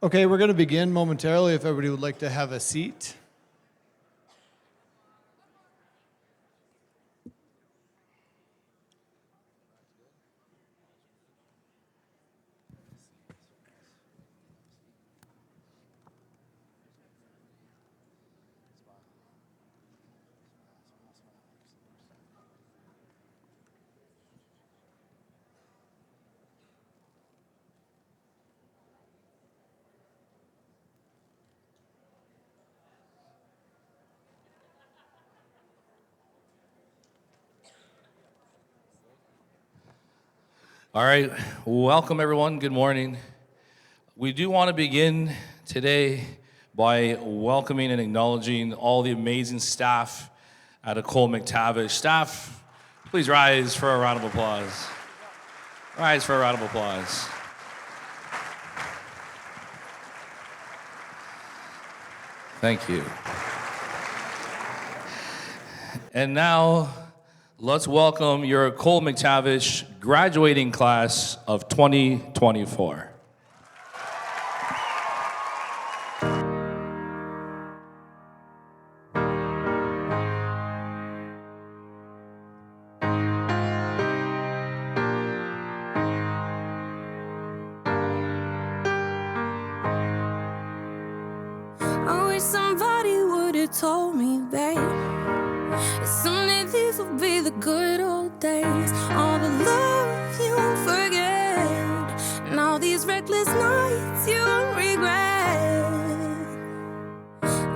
Okay, we're going to begin momentarily if everybody would like to have a seat. All right, welcome everyone, good morning. We do want to begin today by welcoming and acknowledging all the amazing staff at Ecole McTavish. Staff, please rise for a round of applause. Rise for a round of applause. Thank you. And now, let's welcome your Ecole McTavish graduating class of 2024. I wish somebody would have told me, babe, someday these will be the good old days. All the love you won't forget, and all these reckless nights you won't regret.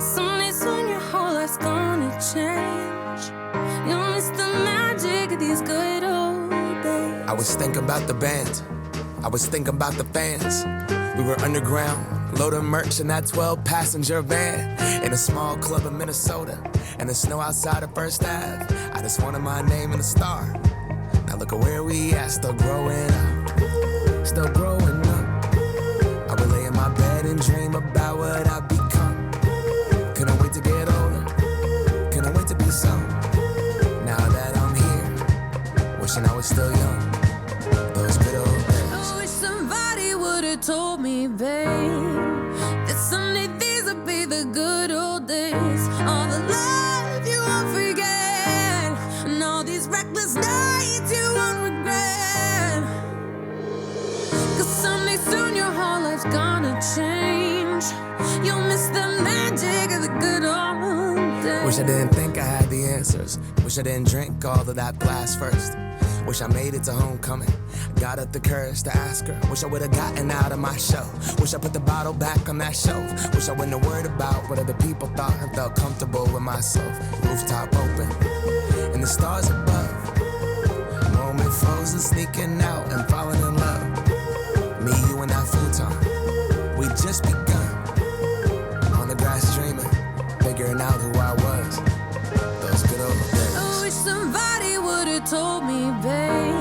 Someday soon your whole life's gonna change. You'll miss the magic of these good old days. I was thinking about the band, I was thinking about the fans. We were underground, loading merch in that 12-passenger van, in a small club in Minnesota, and the snow outside of First Ave. I just wanted my name in the star. Now look at where we at, still growing up, still growing up. I would lay in my bed and dream about what I've become. Couldn't wait to get older, couldn't wait to be some. Now that I'm here, wishing I was still young. Those good old days. I wish somebody would have told me, babe, that someday these would be the good old days. All the love you won't forget, and all these reckless nights you won't regret. Cause someday soon your whole life's gonna change. You'll miss the magic of the good old days. Wish I didn't think I had the answers. Wish I didn't drink all of that blast first. Wish I made it to homecoming, got up the courage to ask her. Wish I would've gotten out of my shell. Wish I put the bottle back on that shelf. Wish I wouldn't have worried about what other people thought and felt comfortable with myself. Rooftop open, and the stars above. Moment frozen, sneaking out and falling in love. Me, you, and that futon, we just begun. On the grass dreaming, figuring out who I was. Those good old days. I wish somebody would have told me, babe,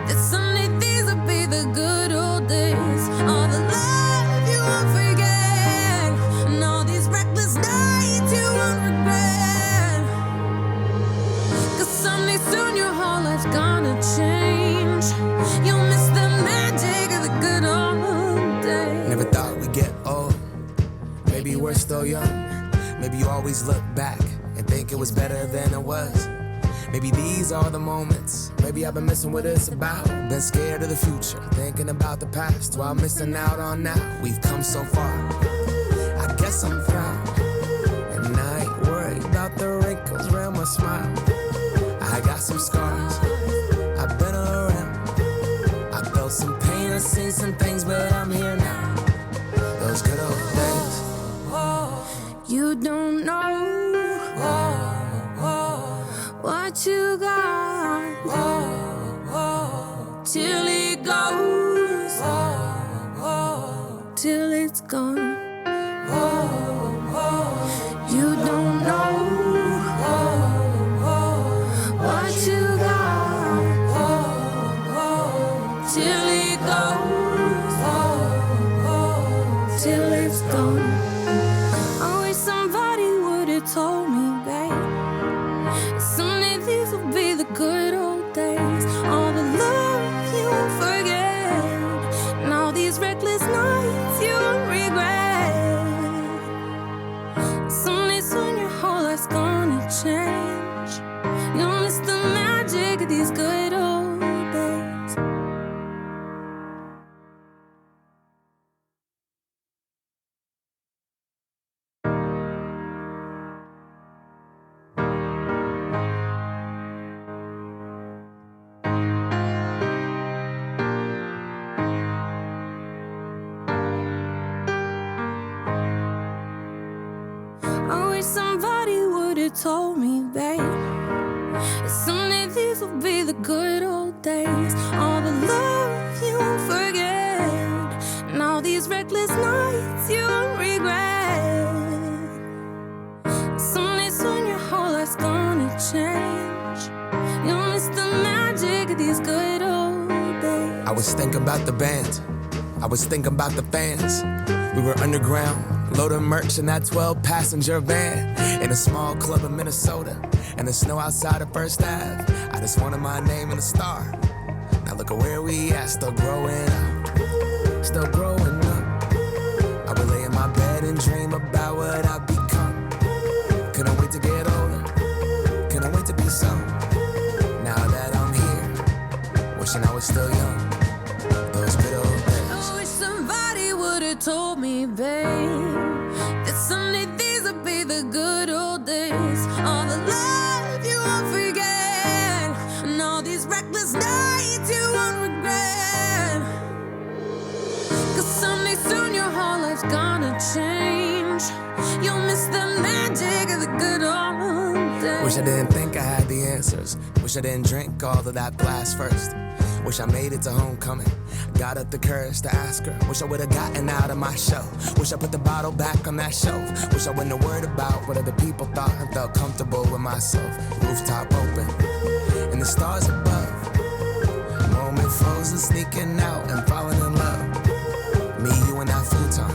that someday these would be the good old days. All the love you won't forget, and all these reckless nights you won't regret. Cause someday soon your whole life's gonna change. You'll miss the magic of the good old days. Never thought we'd get old. Maybe we're still young. Maybe you always look back and think it was better than it was. Maybe these are the moments. Maybe I've been missing what it's about. Been scared of the future, thinking about the past while missing out on now. We've come so far, I guess I'm proud. And I ain't worried about the wrinkles around my smile. I got some scars, I've been around. I felt some pain, I've seen some things, but I'm here now. Those good old days. You don't know what you got till it goes, till it's gone. You don't know what you got till it goes, till it's gone. I wish somebody would have told me, babe, someday these will be the good old days. All the love you won't forget, and all these reckless nights you won't regret. somebody would have told me, babe, that someday these will be the good old days. All the love you won't forget, and all these reckless nights you won't regret. Someday soon your whole life's gonna change. You'll miss the magic of these good old days. I was thinking about the band, I was thinking about the fans. We were underground, loading merch in that 12-passenger van, in a small club in Minnesota, and the snow outside of First Ave. I just wanted my name and a star. Now look at where we at, still growing up, still growing up. I would lay in my bed and dream about what I've become. Couldn't wait to get older, couldn't wait to be some. Now that I'm here, wishing I was still young. Those good old days. I wish somebody would have told me, babe, that someday these would be the good old days. All the love you won't forget, and all these reckless nights you won't regret. Cause someday soon your whole life's gonna change. You'll miss the magic of the good old days. Wish I didn't think I had the answers. Wish I didn't drink all of that blast first. Wish I made it to homecoming, got up the courage to ask her. Wish I would've gotten out of my shell. Wish I put the bottle back on that shelf. Wish I wouldn't have worried about what other people thought and felt comfortable with myself. Rooftop open, and the stars above. Moment frozen, sneaking out and falling in love. Me, you, and that futon,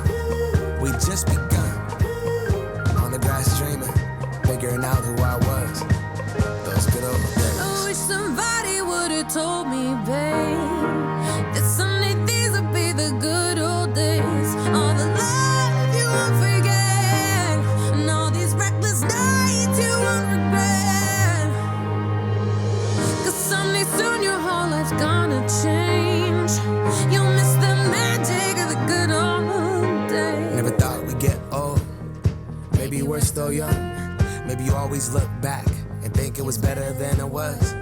we just begun. On the grass dreaming, figuring out who I was. Those good old days. I wish somebody would have told me, babe, that someday these would be the good old days. All the love you won't forget, and all these reckless nights you won't regret. Cause someday soon your whole life's gonna change. You'll miss the magic of the good old days. Never thought we'd get old. Maybe we're still young. Maybe you always look back and think it was better than it was.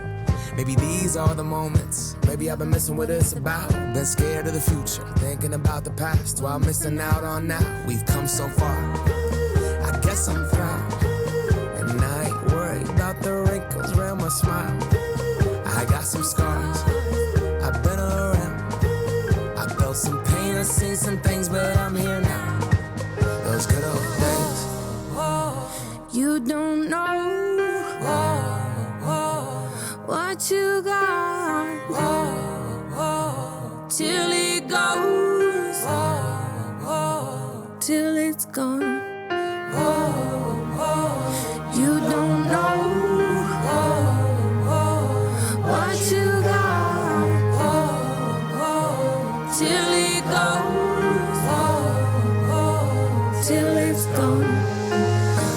Maybe these are the moments. Maybe I've been missing what it's about. Been scared of the future, thinking about the past while missing out on now. We've come so far, I guess I'm proud. And I ain't worried about the wrinkles around my smile. I got some scars, I've been around. I felt some pain, I've seen some things, but I'm here now. Those good old days. You don't know what you got till it goes, till it's gone. You don't know what you got till it goes, till it's gone.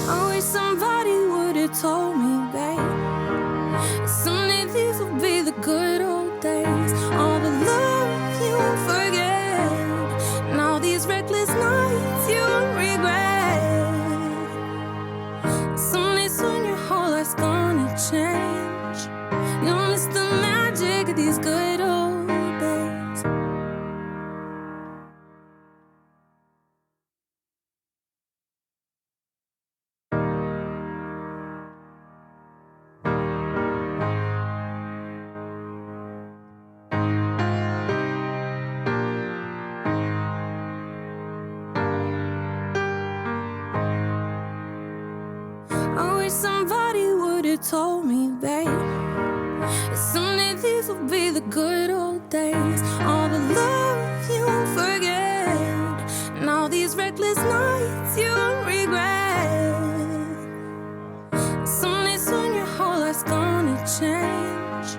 I wish somebody would have told me, babe, someday these will be the good old days. All the love you won't forget, and all these reckless nights you won't regret. Someday soon your whole life's gonna change. You'll miss the magic of these good old days. I wish somebody would have told me, babe, that someday these will be the good old days. All the love you won't forget, and all these reckless nights you won't regret. Someday soon your whole life's gonna change.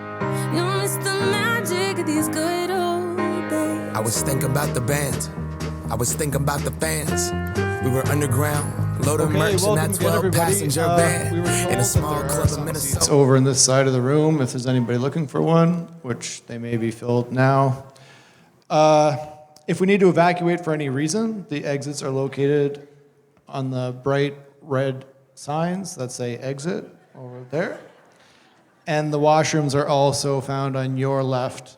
You'll miss the magic of these good old days. I was thinking about the band, I was thinking about the fans. We were underground, loading merch in that 12-passenger van, in a small club in Minnesota. It's over in this side of the room if there's anybody looking for one, which they may be filled now. If we need to evacuate for any reason, the exits are located on the bright red signs that say exit over there. And the washrooms are also found on your left.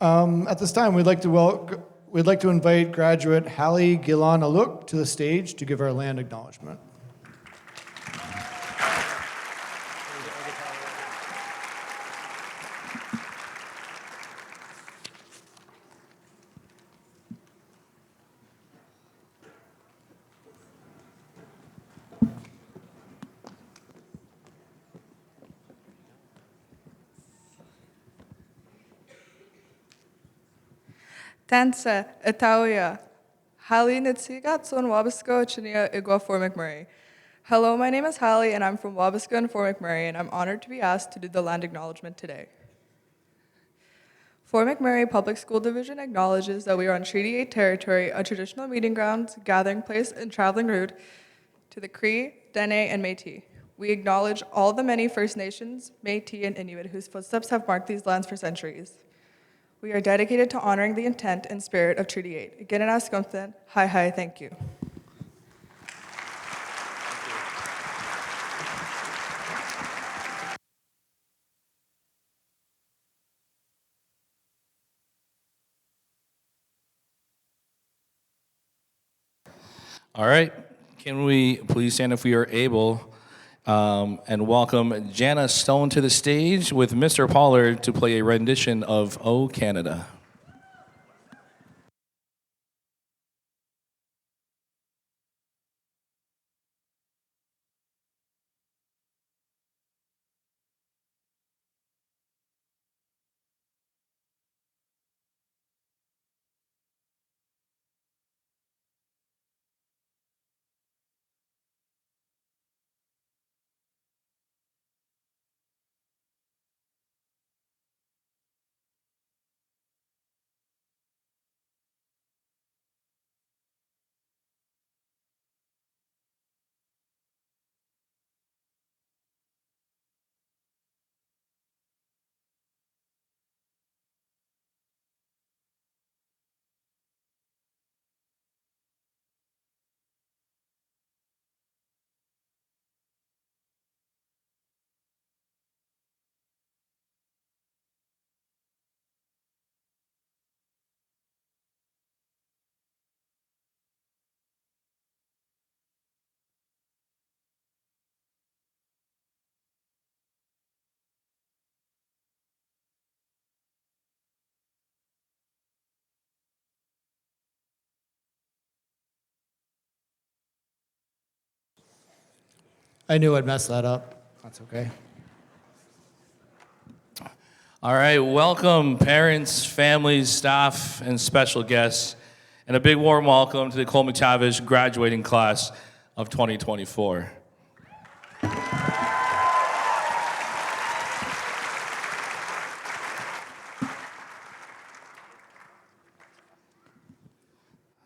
At this time, we'd like to invite graduate Hallie Gillan-Aluk to the stage to give our land acknowledgement. Tansa, Italia, Hallie Nitsigat son Wabisko, Chinia Igwa Fort McMurray. Hello, my name is Hallie, and I'm from Wabisko and Fort McMurray, and I'm honored to be asked to do the land acknowledgement today. Fort McMurray Public School Division acknowledges that we are on Treaty 8 territory, a traditional meeting ground, gathering place, and traveling route to the Cree, Dene, and Métis. We acknowledge all the many First Nations, Métis, and Inuit whose footsteps have marked these lands for centuries. We are dedicated to honoring the intent and spirit of Treaty 8. Again, and ask something. Hi, thank you. All right, can we please stand if we are able and welcome Jana Stone to the stage with Mr. Pollard to play a rendition of O Canada. I knew I'd mess that up. That's okay. All right, welcome parents, families, staff, and special guests, and a big warm welcome to the Cole McTavish graduating class of 2024.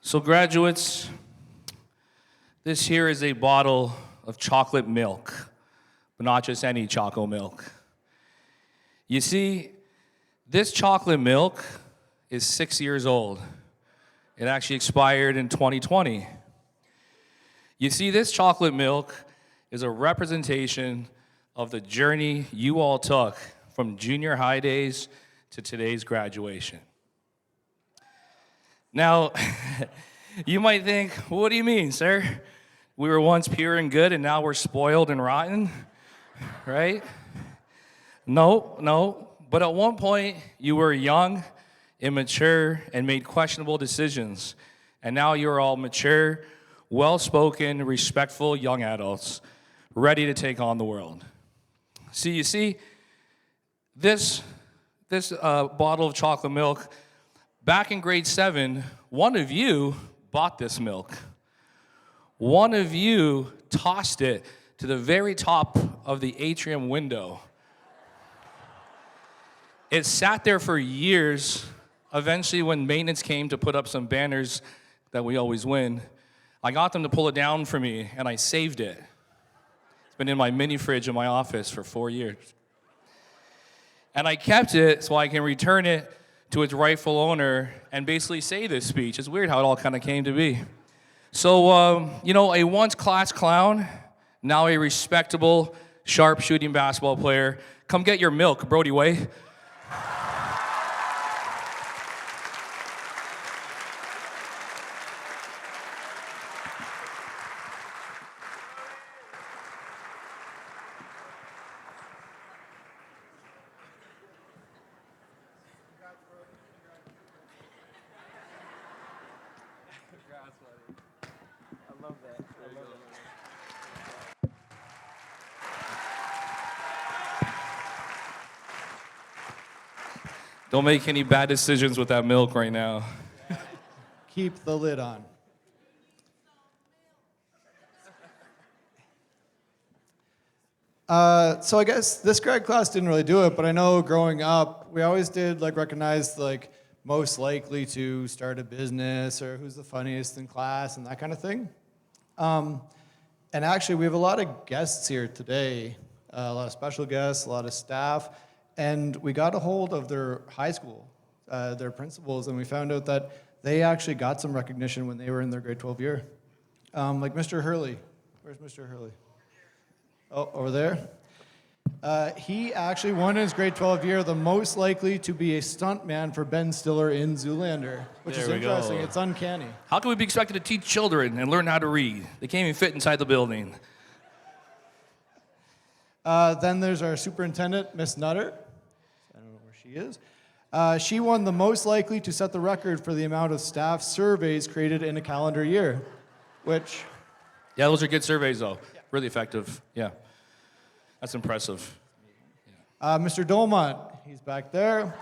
So graduates, this here is a bottle of chocolate milk, but not just any choco milk. You see, this chocolate milk is 6 years old. It actually expired in 2020. You see, this chocolate milk is a representation of the journey you all took from junior high days to today's graduation. Now, you might think, what do you mean, sir? We were once pure and good, and now we're spoiled and rotten, right? No. But at one point, you were young, immature, and made questionable decisions. And now you're all mature, well-spoken, respectful young adults, ready to take on the world. You see, this bottle of chocolate milk, back in grade 7, one of you bought this milk. One of you tossed it to the very top of the atrium window. It sat there for years. Eventually, when maintenance came to put up some banners that we always win, I got them to pull it down for me, and I saved it. It's been in my mini fridge in my office for 4 years. And I kept it so I can return it to its rightful owner and basically say this speech. It's weird how it all kind of came to be. So, a once class clown, now a respectable, sharp-shooting basketball player. Come get your milk, Brody Way. Don't make any bad decisions with that milk right now. Keep the lid on. So I guess this grad class didn't really do it, but I know growing up, we always did recognize most likely to start a business or who's the funniest in class and that kind of thing. And actually, we have a lot of guests here today, a lot of special guests, a lot of staff, and we got a hold of their high school, their principals, and we found out that they actually got some recognition when they were in their grade 12 year. Like Mr. Hurley. Where's Mr. Hurley? Oh, over there. He actually won in his grade 12 year the most likely to be a stuntman for Ben Stiller in Zoolander, which is There we interesting. go. It's uncanny. How can we be expected to teach children and learn how to read? They can't even fit inside the building. Then there's our superintendent, Miss Nutter. I don't know where she is. She won the most likely to set the record for the amount of staff surveys created in a calendar year, which... Yeah, those are good surveys, though. Really effective. Yeah. That's impressive. Mr. Dolmont, he's back there.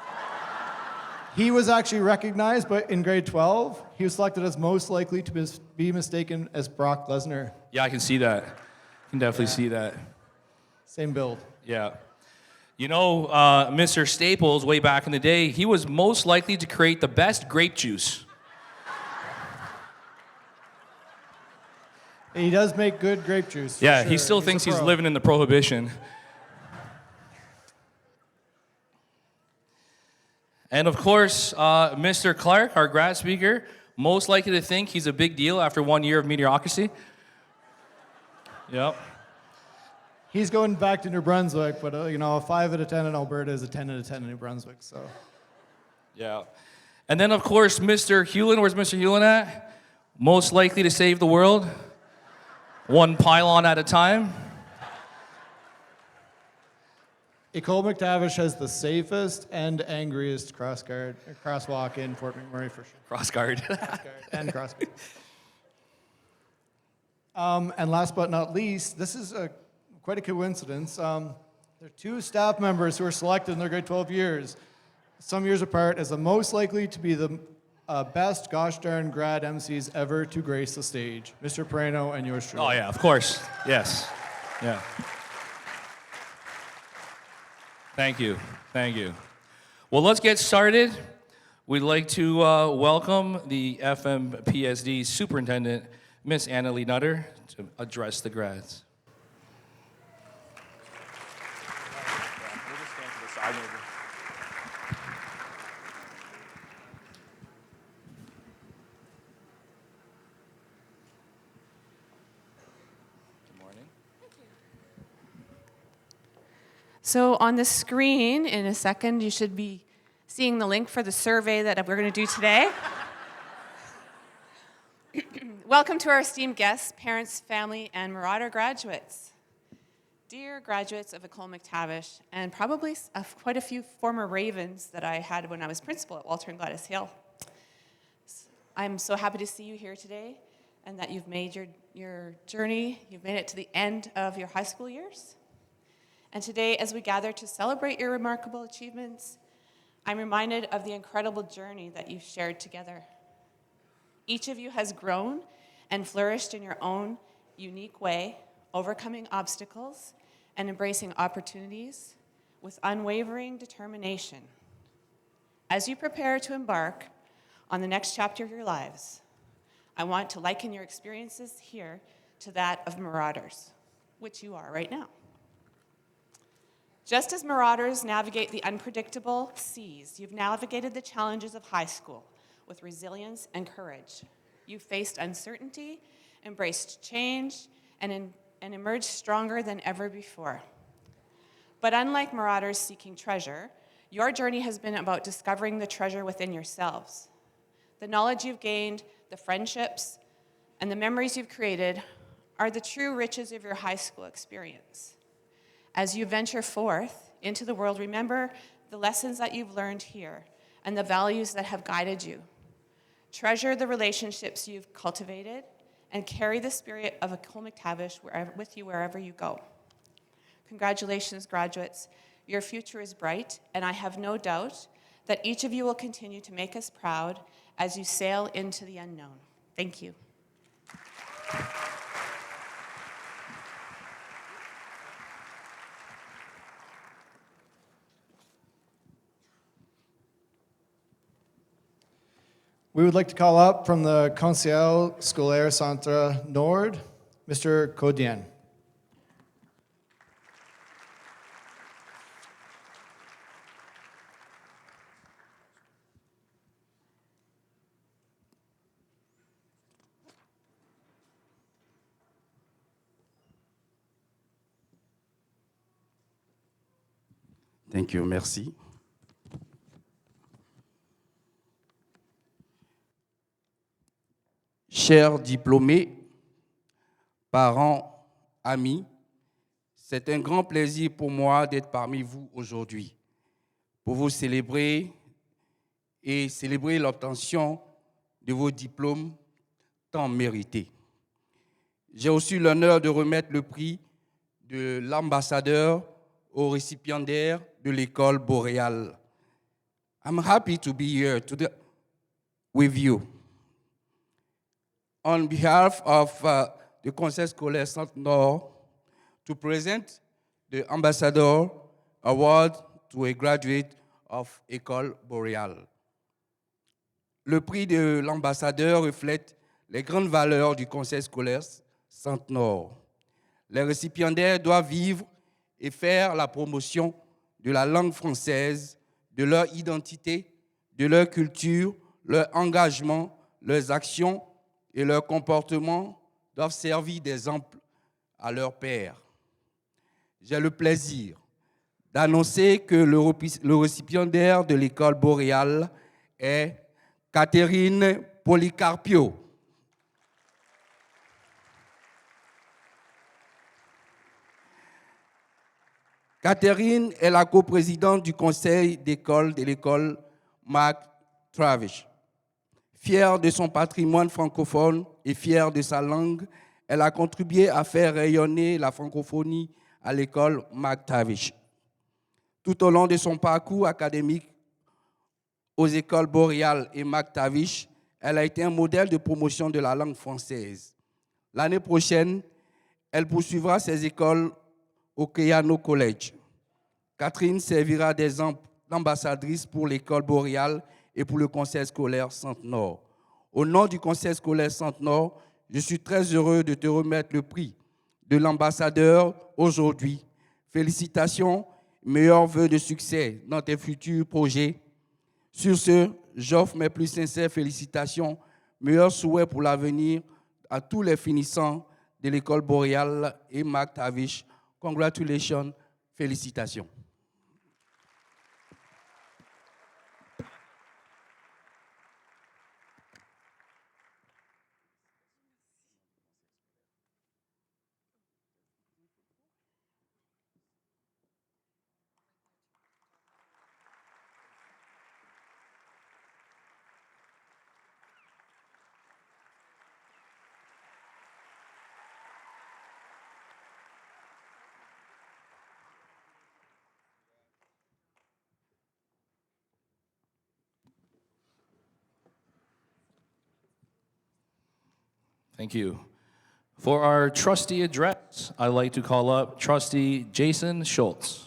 He was actually recognized, but in grade 12, he was selected as most likely to be mistaken as Brock Lesnar. Yeah, I can see that. I can definitely see that. Same build. Yeah. You know, Mr. Staples, way back in the day, he was most likely to create the best grape juice. He does make good grape juice. Yeah, sure. he still thinks a he's pro. living in the Prohibition. And of course, Mr. Clark, our grad speaker, most likely to think he's a big deal after 1 year of mediocrity. Yep. He's going back to New Brunswick, but a 5 out of 10 in Alberta is a 10 out of 10 in New Brunswick. So. Yeah. And then of course, Mr. Hewlin. Where's Mr. Hewlin at? Most likely to save the world. One pylon at a time. Ecole McTavish has the safest and angriest crosswalk in Fort McMurray for sure. Cross guard. And crossguard. And last but not least, this is quite a coincidence. There are 2 staff members who were selected in their grade 12 years, some years apart, as the most likely to be the best gosh darn grad MCs ever to grace the stage. Mr. Pereno and yours truly. Oh yeah, of course. Yes. Yeah. Thank you. Thank you. Well, let's get started. We'd like to welcome the FMPSD Superintendent, Miss Annalie Nutter, to address the grads. So on the screen, in a second, you should be seeing the link for the survey that we're going to do today. Welcome to our esteemed guests, parents, family, and Marauder graduates. Dear graduates of Ecole McTavish, and probably quite a few former Ravens that I had when I was principal at Walter and Gladys Hill. I'm so happy to see you here today, and that you've made your journey, you've made it to the end of your high school years. And today, as we gather to celebrate your remarkable achievements, I'm reminded of the incredible journey that you've shared together. Each of you has grown and flourished in your own unique way, overcoming obstacles and embracing opportunities with unwavering determination. As you prepare to embark on the next chapter of your lives, I want to liken your experiences here to that of Marauders, which you are right now. Just as Marauders navigate the unpredictable seas, you've navigated the challenges of high school with resilience and courage. You've faced uncertainty, embraced change, and emerged stronger than ever before. But unlike Marauders seeking treasure, your journey has been about discovering the treasure within yourselves. The knowledge you've gained, the friendships, and the memories you've created are the true riches of your high school experience. As you venture forth into the world, remember the lessons that you've learned here and the values that have guided you. Treasure the relationships you've cultivated and carry the spirit of Ecole McTavish with you wherever you go. Congratulations, graduates. Your future is bright, and I have no doubt that each of you will continue to make us proud as you sail into the unknown. Thank you. We would like to call up from the Conseil Scolaire Centre Nord, Mr. Codien. Thank you, merci. Chers diplômés, parents, amis, c'est un grand plaisir pour moi d'être parmi vous aujourd'hui pour vous célébrer et célébrer l'obtention de vos diplômes tant mérités. J'ai aussi l'honneur de remettre le prix de l'ambassadeur aux récipiendaires de l'école boréale. I'm happy to be here today with you. On behalf of the Conseil Scolaire Centre-Nord, to present the Ambassador Award to a graduate of École Boréale. Le prix de l'ambassadeur reflète les grandes valeurs du Conseil Scolaire Centre-Nord. Les récipiendaires doivent vivre et faire la promotion de la langue française, de leur identité, de leur culture, leur engagement, leurs actions et leurs comportements doivent servir d'exemple à leurs pairs. J'ai le plaisir d'annoncer que le récipiendaire de l'école boréale est Catherine Policarpio. Catherine est la coprésidente du conseil d'école de l'école McTavish. Fière de son patrimoine francophone et fière de sa langue, elle a contribué à faire rayonner la francophonie à l'école McTavish. Tout au long de son parcours académique aux écoles boréales et McTavish, elle a été un modèle de promotion de la langue française. L'année prochaine, elle poursuivra ses écoles au Keano College. Catherine servira d'exemple d'ambassadrice pour l'école boréale et pour le Conseil scolaire Centre-Nord. Au nom du Conseil scolaire Centre-Nord, je suis très heureux de te remettre le prix de l'ambassadeur aujourd'hui. Félicitations, meilleurs vœux de succès dans tes futurs projets. Sur ce, j'offre mes plus sincères félicitations, meilleurs souhaits pour l'avenir à tous les finissants de l'école boréale et McTavish. Congratulations, félicitations. Thank you. For our trustee address, I'd like to call up Trustee Jason Schultz.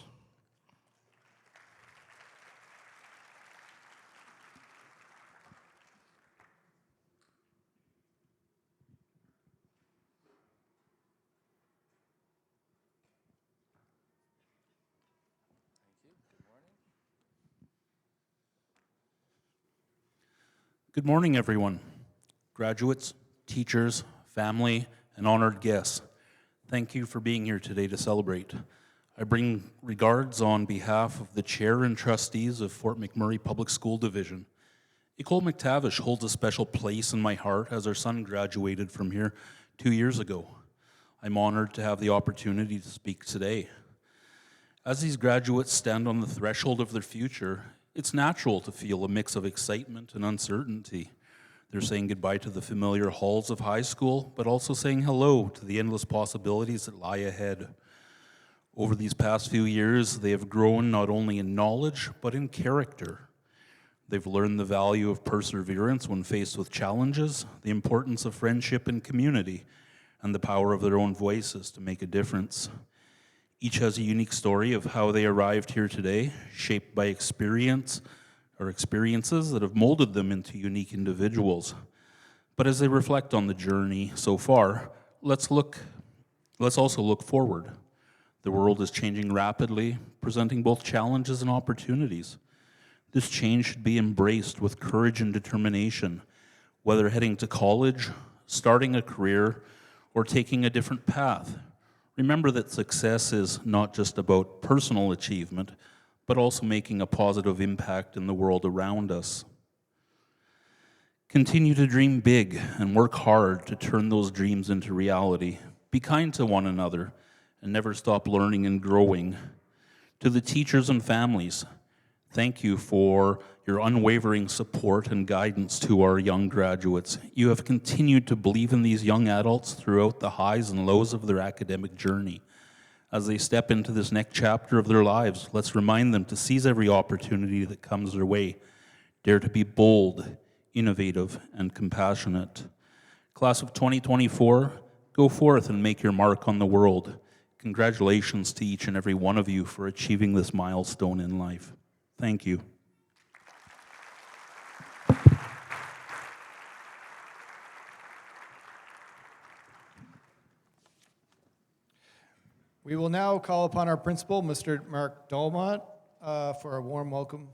Good morning, everyone. Graduates, teachers, family, and honored guests. Thank you for being here today to celebrate. I bring regards on behalf of the chair and trustees of Fort McMurray Public School Division. École McTavish holds a special place in my heart as our son graduated from here 2 years ago. I'm honored to have the opportunity to speak today. As these graduates stand on the threshold of their future, it's natural to feel a mix of excitement and uncertainty. They're saying goodbye to the familiar halls of high school, but also saying hello to the endless possibilities that lie ahead. Over these past few years, they have grown not only in knowledge, but in character. They've learned the value of perseverance when faced with challenges, the importance of friendship and community, and the power of their own voices to make a difference. Each has a unique story of how they arrived here today, shaped by experiences that have molded them into unique individuals. But as they reflect on the journey so far, let's also look forward. The world is changing rapidly, presenting both challenges and opportunities. This change should be embraced with courage and determination, whether heading to college, starting a career, or taking a different path. Remember that success is not just about personal achievement, but also making a positive impact in the world around us. Continue to dream big and work hard to turn those dreams into reality. Be kind to one another and never stop learning and growing. To the teachers and families, thank you for your unwavering support and guidance to our young graduates. You have continued to believe in these young adults throughout the highs and lows of their academic journey. As they step into this next chapter of their lives, let's remind them to seize every opportunity that comes their way. Dare to be bold, innovative, and compassionate. Class of 2024, go forth and make your mark on the world. Congratulations to each and every one of you for achieving this milestone in life. Thank you. We will now call upon our principal, Mr. Mark Dolmont, for a warm welcome.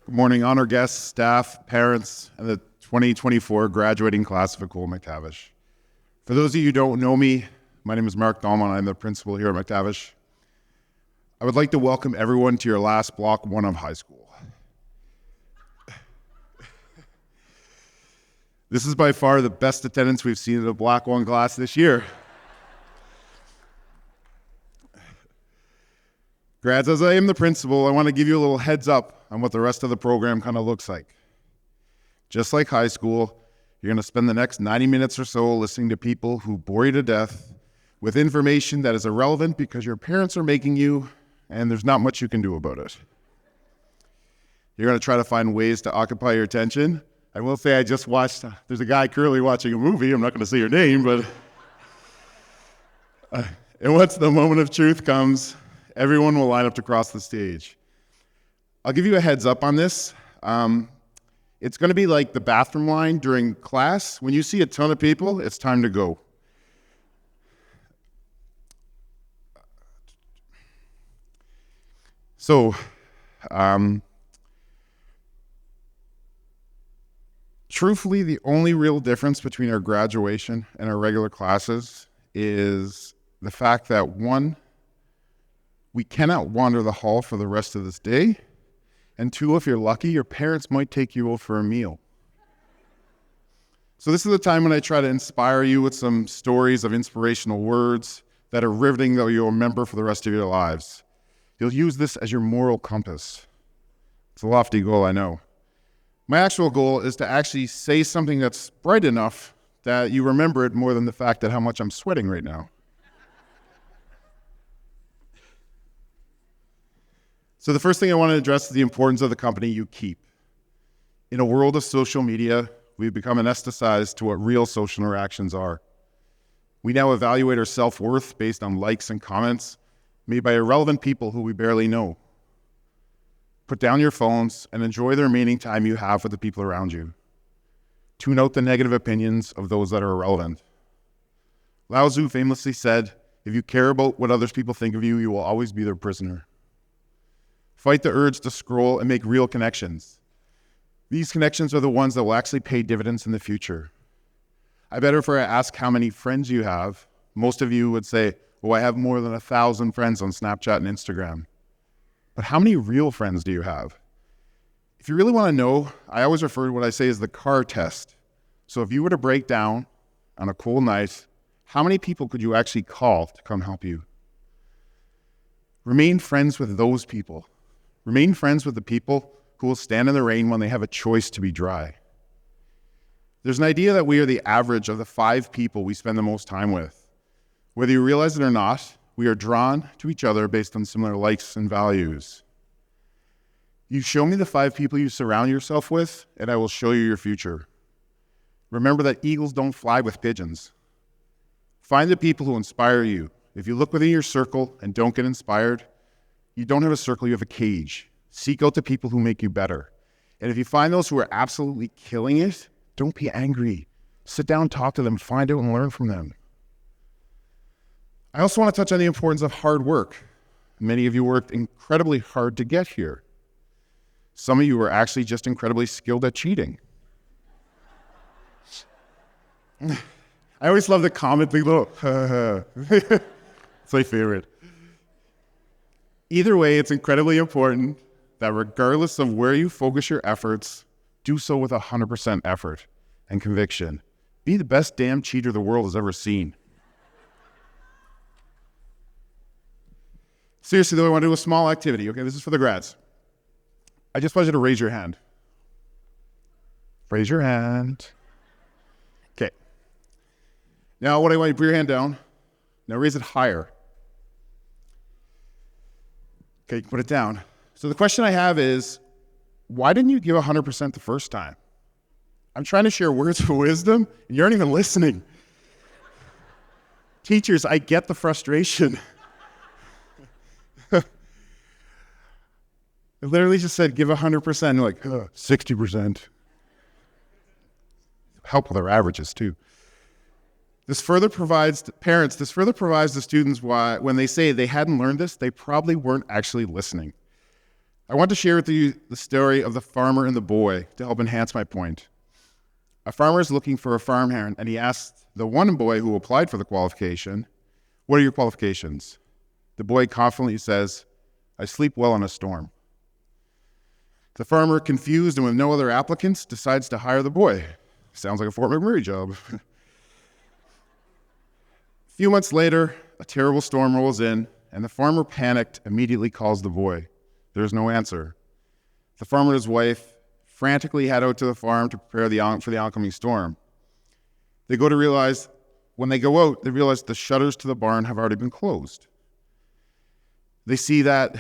Good morning, honored guests, staff, parents, and the 2024 graduating class of Ecole McTavish. For those of you who don't know me, my name is Mark Dahlman. I'm the principal here at McTavish. I would like to welcome everyone to your last block one of high school. This is by far the best attendance we've seen at a block one class this year. Grads, as I am the principal, I want to give you a little heads up on what the rest of the program kind of looks like. Just like high school, you're going to spend the next 90 minutes or so listening to people who bore you to death with information that is irrelevant because your parents are making you, and there's not much you can do about it. You're going to try to find ways to occupy your attention. I will say I just watched, there's a guy currently watching a movie, I'm not going to say your name, but and once the moment of truth comes, everyone will line up to cross the stage. I'll give you a heads up on this. It's going to be like the bathroom line during class. When you see a ton of people, it's time to go. So, truthfully, the only real difference between our graduation and our regular classes is the fact that, one, we cannot wander the hall for the rest of this day. And two, if you're lucky, your parents might take you out for a meal. So this is the time when I try to inspire you with some stories of inspirational words that are riveting that you'll remember for the rest of your lives. You'll use this as your moral compass. It's a lofty goal, I know. My actual goal is to actually say something that's bright enough that you remember it more than the fact that how much I'm sweating right now. So the first thing I want to address is the importance of the company you keep. In a world of social media, we've become anesthetized to what real social interactions are. We now evaluate our self-worth based on likes and comments made by irrelevant people who we barely know. Put down your phones and enjoy the remaining time you have with the people around you. Tune out the negative opinions of those that are irrelevant. Lao Tzu famously said, if you care about what others people think of you, you will always be their prisoner. Fight the urge to scroll and make real connections. These connections are the ones that will actually pay dividends in the future. I bet if I ask how many friends you have, most of you would say, oh, I have more than 1,000 friends on Snapchat and Instagram. But how many real friends do you have? If you really want to know, I always refer to what I say as the car test. So if you were to break down on a cold night, How many people could you actually call to come help you? Remain friends with those people. Remain friends with the people who will stand in the rain when they have a choice to be dry. There's an idea that we are the average of the 5 people we spend the most time with. Whether you realize it or not, we are drawn to each other based on similar likes and values. You show me the 5 people you surround yourself with, and I will show you your future. Remember that eagles don't fly with pigeons. Find the people who inspire you. If you look within your circle and don't get inspired, you don't have a circle, you have a cage. Seek out the people who make you better. And if you find those who are absolutely killing it, don't be angry. Sit down, talk to them, find out and learn from them. I also want to touch on the importance of hard work. Many of you worked incredibly hard to get here. Some of you were actually just incredibly skilled at cheating. I always love the comment, the little, it's my favorite. Either way, it's incredibly important that regardless of where you focus your efforts, do so with 100% effort and conviction. Be the best damn cheater the world has ever seen. Seriously, though, I want to do a small activity, okay? This is for the grads. I just want you to raise your hand. Raise your hand. Okay. Now, what I want you to put your hand down. Now raise it higher. Okay, you can put it down. So the question I have is, why didn't you give 100% the first time? I'm trying to share words of wisdom, and you aren't even listening. Teachers, I get the frustration. I literally just said, give 100%. You're like, 60%. Help with our averages, too. This further provides the students why, when they say they hadn't learned this, they probably weren't actually listening. I want to share with you the story of the farmer and the boy to help enhance my point. A farmer is looking for a farmhand, and he asked the one boy who applied for the qualification, what are your qualifications? The boy confidently says, I sleep well in a storm. The farmer, confused and with no other applicants, decides to hire the boy. Sounds like a Fort McMurray job. A few months later, a terrible storm rolls in, and the farmer, panicked, immediately calls the boy. There's no answer. The farmer and his wife frantically head out to the farm to prepare for the oncoming storm. When they go out, they realize the shutters to the barn have already been closed. They see that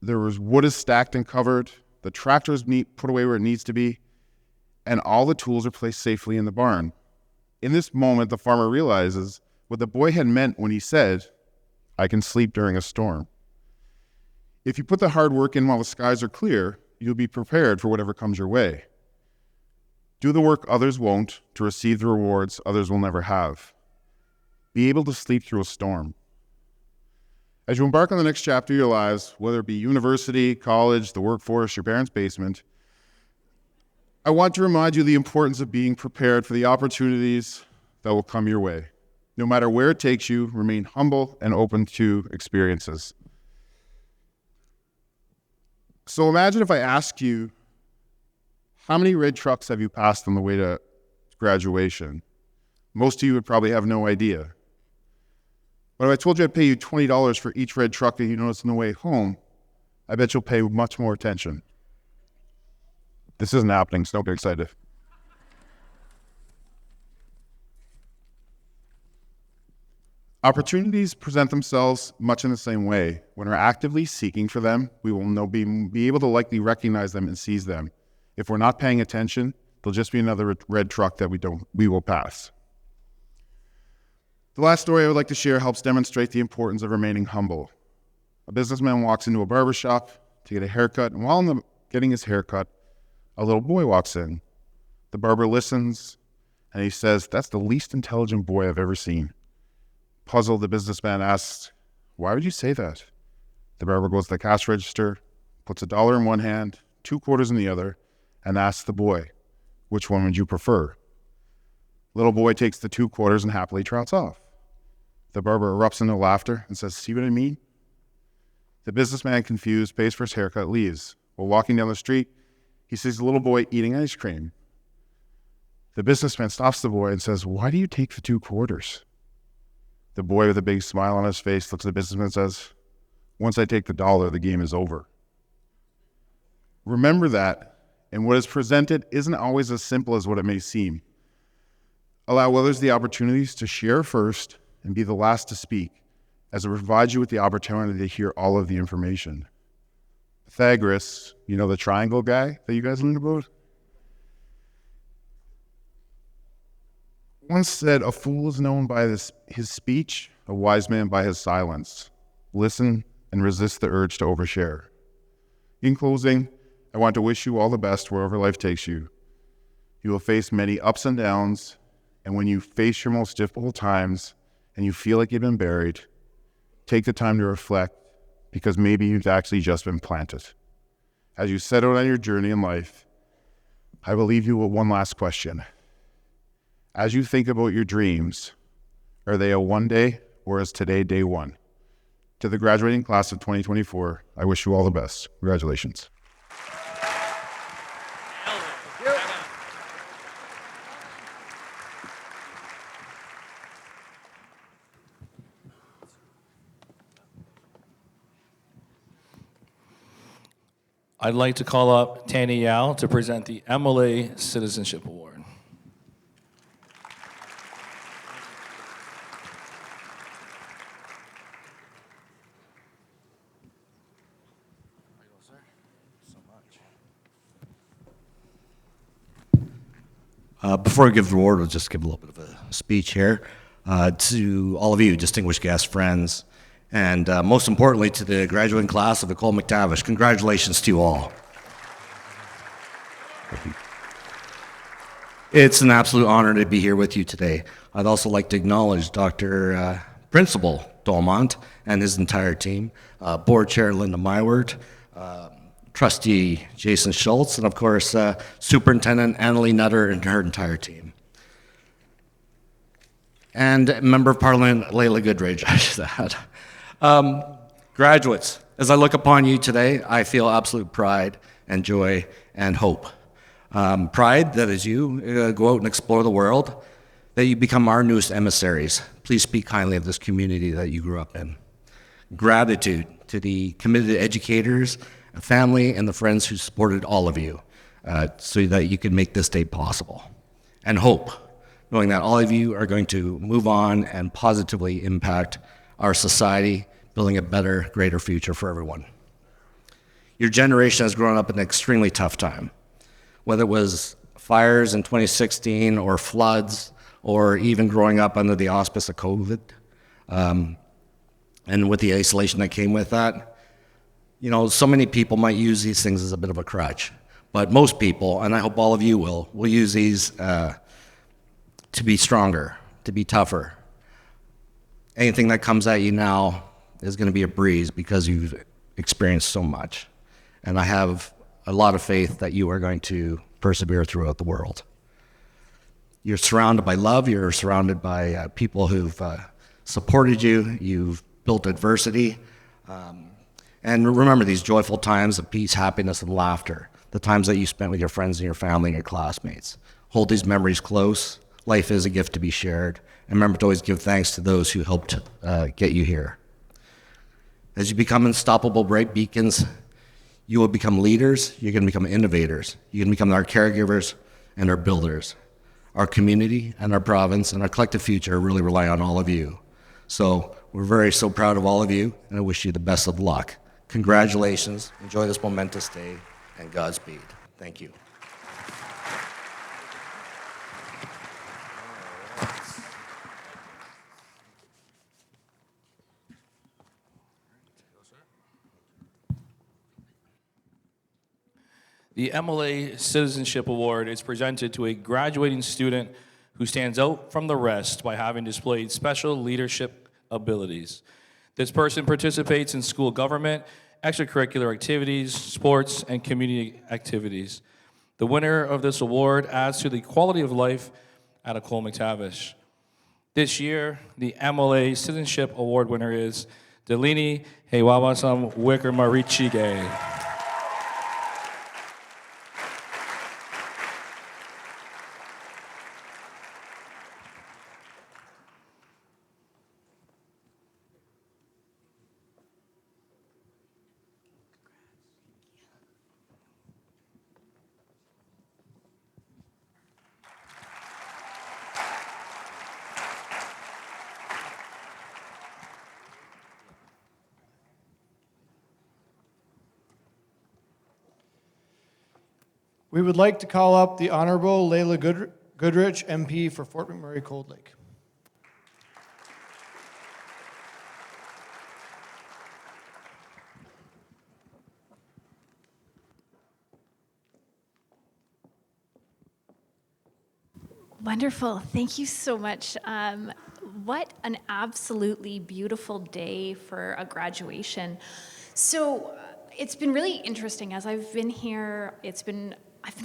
wood is stacked and covered, the tractor is put away where it needs to be, and all the tools are placed safely in the barn. In this moment, the farmer realizes what the boy had meant when he said, I can sleep during a storm. If you put the hard work in while the skies are clear, you'll be prepared for whatever comes your way. Do the work others won't to receive the rewards others will never have. Be able to sleep through a storm. As you embark on the next chapter of your lives, whether it be university, college, the workforce, your parents' basement, I want to remind you the importance of being prepared for the opportunities that will come your way. No matter where it takes you, remain humble and open to experiences. So imagine if I asked you, how many red trucks have you passed on the way to graduation? Most of you would probably have no idea. But if I told you I'd pay you $20 for each red truck that you notice on the way home, I bet you'll pay much more attention. This isn't happening, so don't get excited. Opportunities present themselves much in the same way. When we're actively seeking for them, we will be able to likely recognize them and seize them. If we're not paying attention, there'll just be another red truck that we will pass. The last story I would like to share helps demonstrate the importance of remaining humble. A businessman walks into a barber shop to get a haircut, and while getting his haircut, a little boy walks in. The barber listens, and he says, that's the least intelligent boy I've ever seen. Puzzled, the businessman asks, why would you say that? The barber goes to the cash register, puts $1 in one hand, 2 quarters in the other, and asks the boy, which one would you prefer? Little boy takes the 2 quarters and happily trots off. The barber erupts into laughter and says, see what I mean? The businessman, confused, pays for his haircut, leaves. While walking down the street, he sees the little boy eating ice cream. The businessman stops the boy and says, "Why do you take the 2 quarters?" The boy with a big smile on his face looks at the businessman and says, "Once I take the dollar, the game is over." Remember that, and what is presented isn't always as simple as what it may seem. Allow others the opportunities to share first and be the last to speak, as it provides you with the opportunity to hear all of the information. Pythagoras, you know the triangle guy that you guys learned about? Once said, "A fool is known by his speech, a wise man by his silence. Listen and resist the urge to overshare." In closing, I want to wish you all the best wherever life takes you. You will face many ups and downs, and when you face your most difficult times and you feel like you've been buried, take the time to reflect, because maybe you've actually just been planted. As you set out on your journey in life, I will leave you with one last question. As you think about your dreams, are they a one day or is today day one? To the graduating class of 2024, I wish you all the best. Congratulations. I'd like to call up Tanya Yao to present the MLA Citizenship Award. Before I give the award, I'll just give a little bit of a speech here to all of you, distinguished guests, friends, and most importantly to the graduating class of Ecole McTavish. Congratulations to you all. It's an absolute honor to be here with you today. I'd also like to acknowledge Dr. Principal Dolmont and his entire team, Board Chair Linda Mywert, Trustee Jason Schultz, and of course, Superintendent Annalie Nutter and her entire team. And Member of Parliament Layla Goodridge, I should add. Graduates, as I look upon you today, I feel absolute pride and joy and hope. Pride that as you go out and explore the world, that you become our newest emissaries. Please speak kindly of this community that you grew up in. Gratitude to the committed educators, family, and the friends who supported all of you so that you could make this day possible. And hope, knowing that all of you are going to move on and positively impact our society, building a better, greater future for everyone. Your generation has grown up in an extremely tough time, whether it was fires in 2016 or floods, or even growing up under the auspice of COVID, and with the isolation that came with that. You know, so many people might use these things as a bit of a crutch, but most people, and I hope all of you will use these to be stronger, to be tougher. Anything that comes at you now is going to be a breeze because you've experienced so much. And I have a lot of faith that you are going to persevere throughout the world. You're surrounded by love, you're surrounded by people who've supported you, you've built adversity. And remember these joyful times of peace, happiness, and laughter, the times that you spent with your friends and your family and your classmates. Hold these memories close. Life is a gift to be shared. And remember to always give thanks to those who helped get you here. As you become unstoppable bright beacons, you will become leaders, you're going to become innovators, you're going to become our caregivers and our builders. Our community and our province and our collective future really rely on all of you. So we're so proud of all of you, and I wish you the best of luck. Congratulations, enjoy this momentous day, and Godspeed. Thank you. The MLA Citizenship Award is presented to a graduating student who stands out from the rest by having displayed special leadership abilities. This person participates in school government, extracurricular activities, sports, and community activities. The winner of this award adds to the quality of life at Ecole McTavish. This year, the MLA Citizenship Award winner is Delini Hewawasam Wicker Marichige. We would like to call up the Honorable Layla Goodrich, MP for Fort McMurray Cold Lake. Wonderful. Thank you so much. What an absolutely beautiful day for a graduation. So it's been really interesting as I've been here. I've been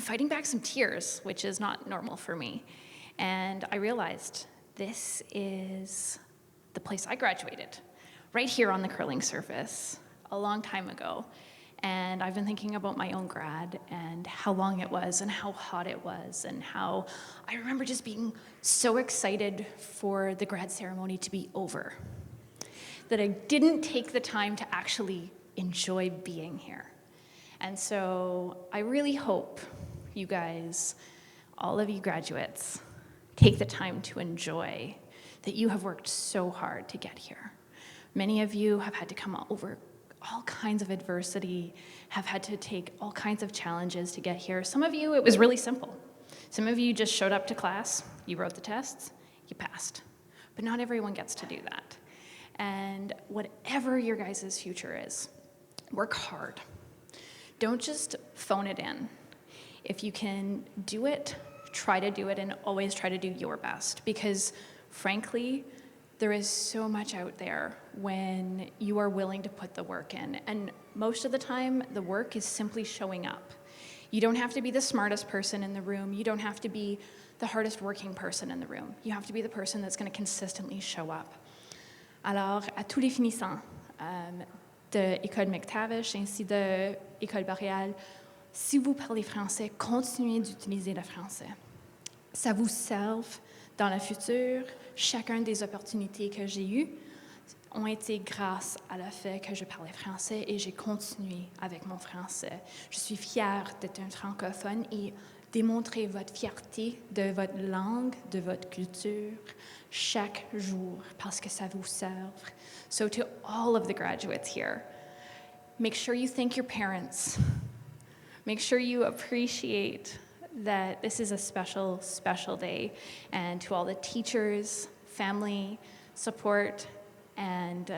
fighting back some tears, which is not normal for me. And I realized this is the place I graduated, right here on the curling surface a long time ago. And I've been thinking about my own grad and how long it was and how hot it was and how I remember just being so excited for the grad ceremony to be over that I didn't take the time to actually enjoy being here. And so I really hope you guys, all of you graduates, take the time to enjoy that you have worked so hard to get here. Many of you have had to come over all kinds of adversity, have had to take all kinds of challenges to get here. Some of you, it was really simple. Some of you just showed up to class, you wrote the tests, you passed. But not everyone gets to do that. And whatever your guys' future is, work hard. Don't just phone it in. If you can do it, try to do it, and always try to do your best. Because frankly, there is so much out there when you are willing to put the work in. And most of the time, the work is simply showing up. You don't have to be the smartest person in the room. You don't have to be the hardest working person in the room. You have to be the person that's going to consistently show up. Alors, à tous les finissants de École McTavish ainsi de École Boréale, si vous parlez français, continuez d'utiliser le français. Ça vous serve dans le futur. Chacune des opportunités que j'ai eues ont été grâce à le fait que je parlais français et j'ai continué avec mon français. Je suis fière d'être un francophone et démontrer votre fierté de votre langue, de votre culture chaque jour parce que ça vous serve. So to all of the graduates here, make sure you thank your parents. Make sure you appreciate that this is a special, special day. And to all the teachers, family, support, and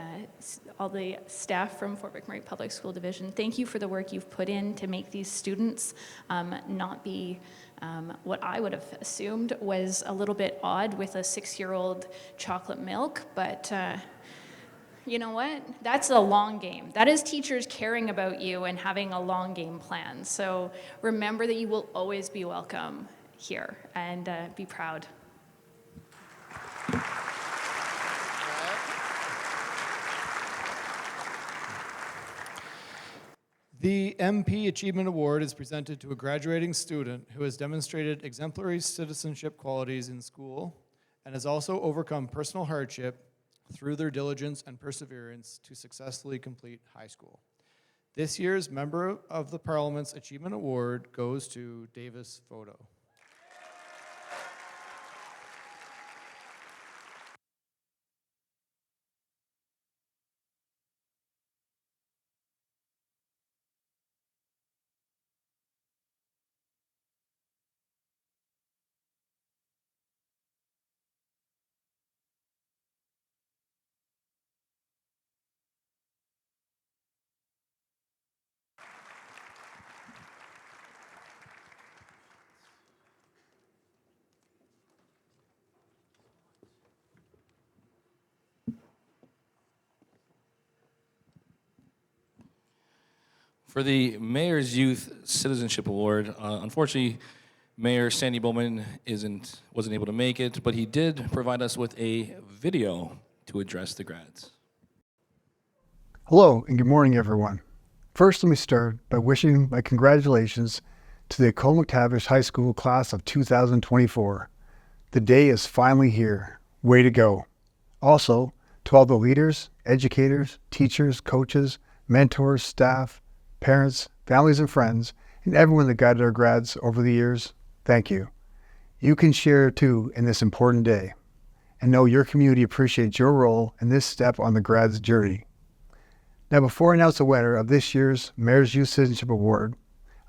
all the staff from Fort McMurray Public School Division, thank you for the work you've put in to make these students not be what I would have assumed was a little bit odd with a 6-year-old chocolate milk, but you know what? That's a long game. That is teachers caring about you and having a long game plan. So remember that you will always be welcome here and be proud. The MP Achievement Award is presented to a graduating student who has demonstrated exemplary citizenship qualities in school and has also overcome personal hardship through their diligence and perseverance to successfully complete high school. This year's Member of the Parliament's Achievement Award goes to Davis Photo. For the Mayor's Youth Citizenship Award, unfortunately, Mayor Sandy Bowman wasn't able to make it, but he did provide us with a video to address the grads. Hello and good morning, everyone. First, let me start by wishing my congratulations to the École McTavish High School class of 2024. The day is finally here. Way to go. Also, to all the leaders, educators, teachers, coaches, mentors, staff, parents, families, and friends, and everyone that guided our grads over the years, thank you. You can share too in this important day, and know your community appreciates your role in this step on the grads' journey. Now, before I announce the winner of this year's Mayor's Youth Citizenship Award,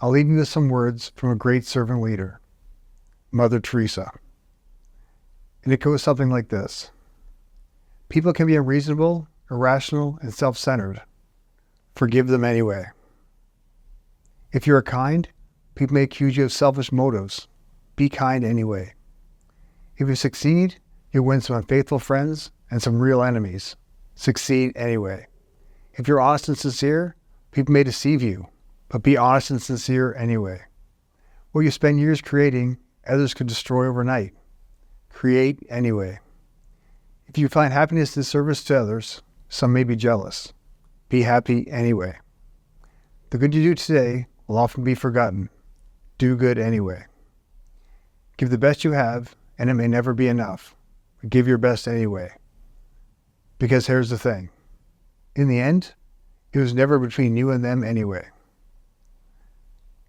I'll leave you with some words from a great servant leader, Mother Teresa. And it goes something like this. People can be unreasonable, irrational, and self-centered. Forgive them anyway. If you are kind, people may accuse you of selfish motives. Be kind anyway. If you succeed, you'll win some unfaithful friends and some real enemies. Succeed anyway. If you're honest and sincere, people may deceive you, but be honest and sincere anyway. What you spend years creating, others could destroy overnight. Create anyway. If you find happiness in service to others, some may be jealous. Be happy anyway. The good you do today will often be forgotten. Do good anyway. Give the best you have, and it may never be enough. But give your best anyway. Because here's the thing. In the end, it was never between you and them anyway.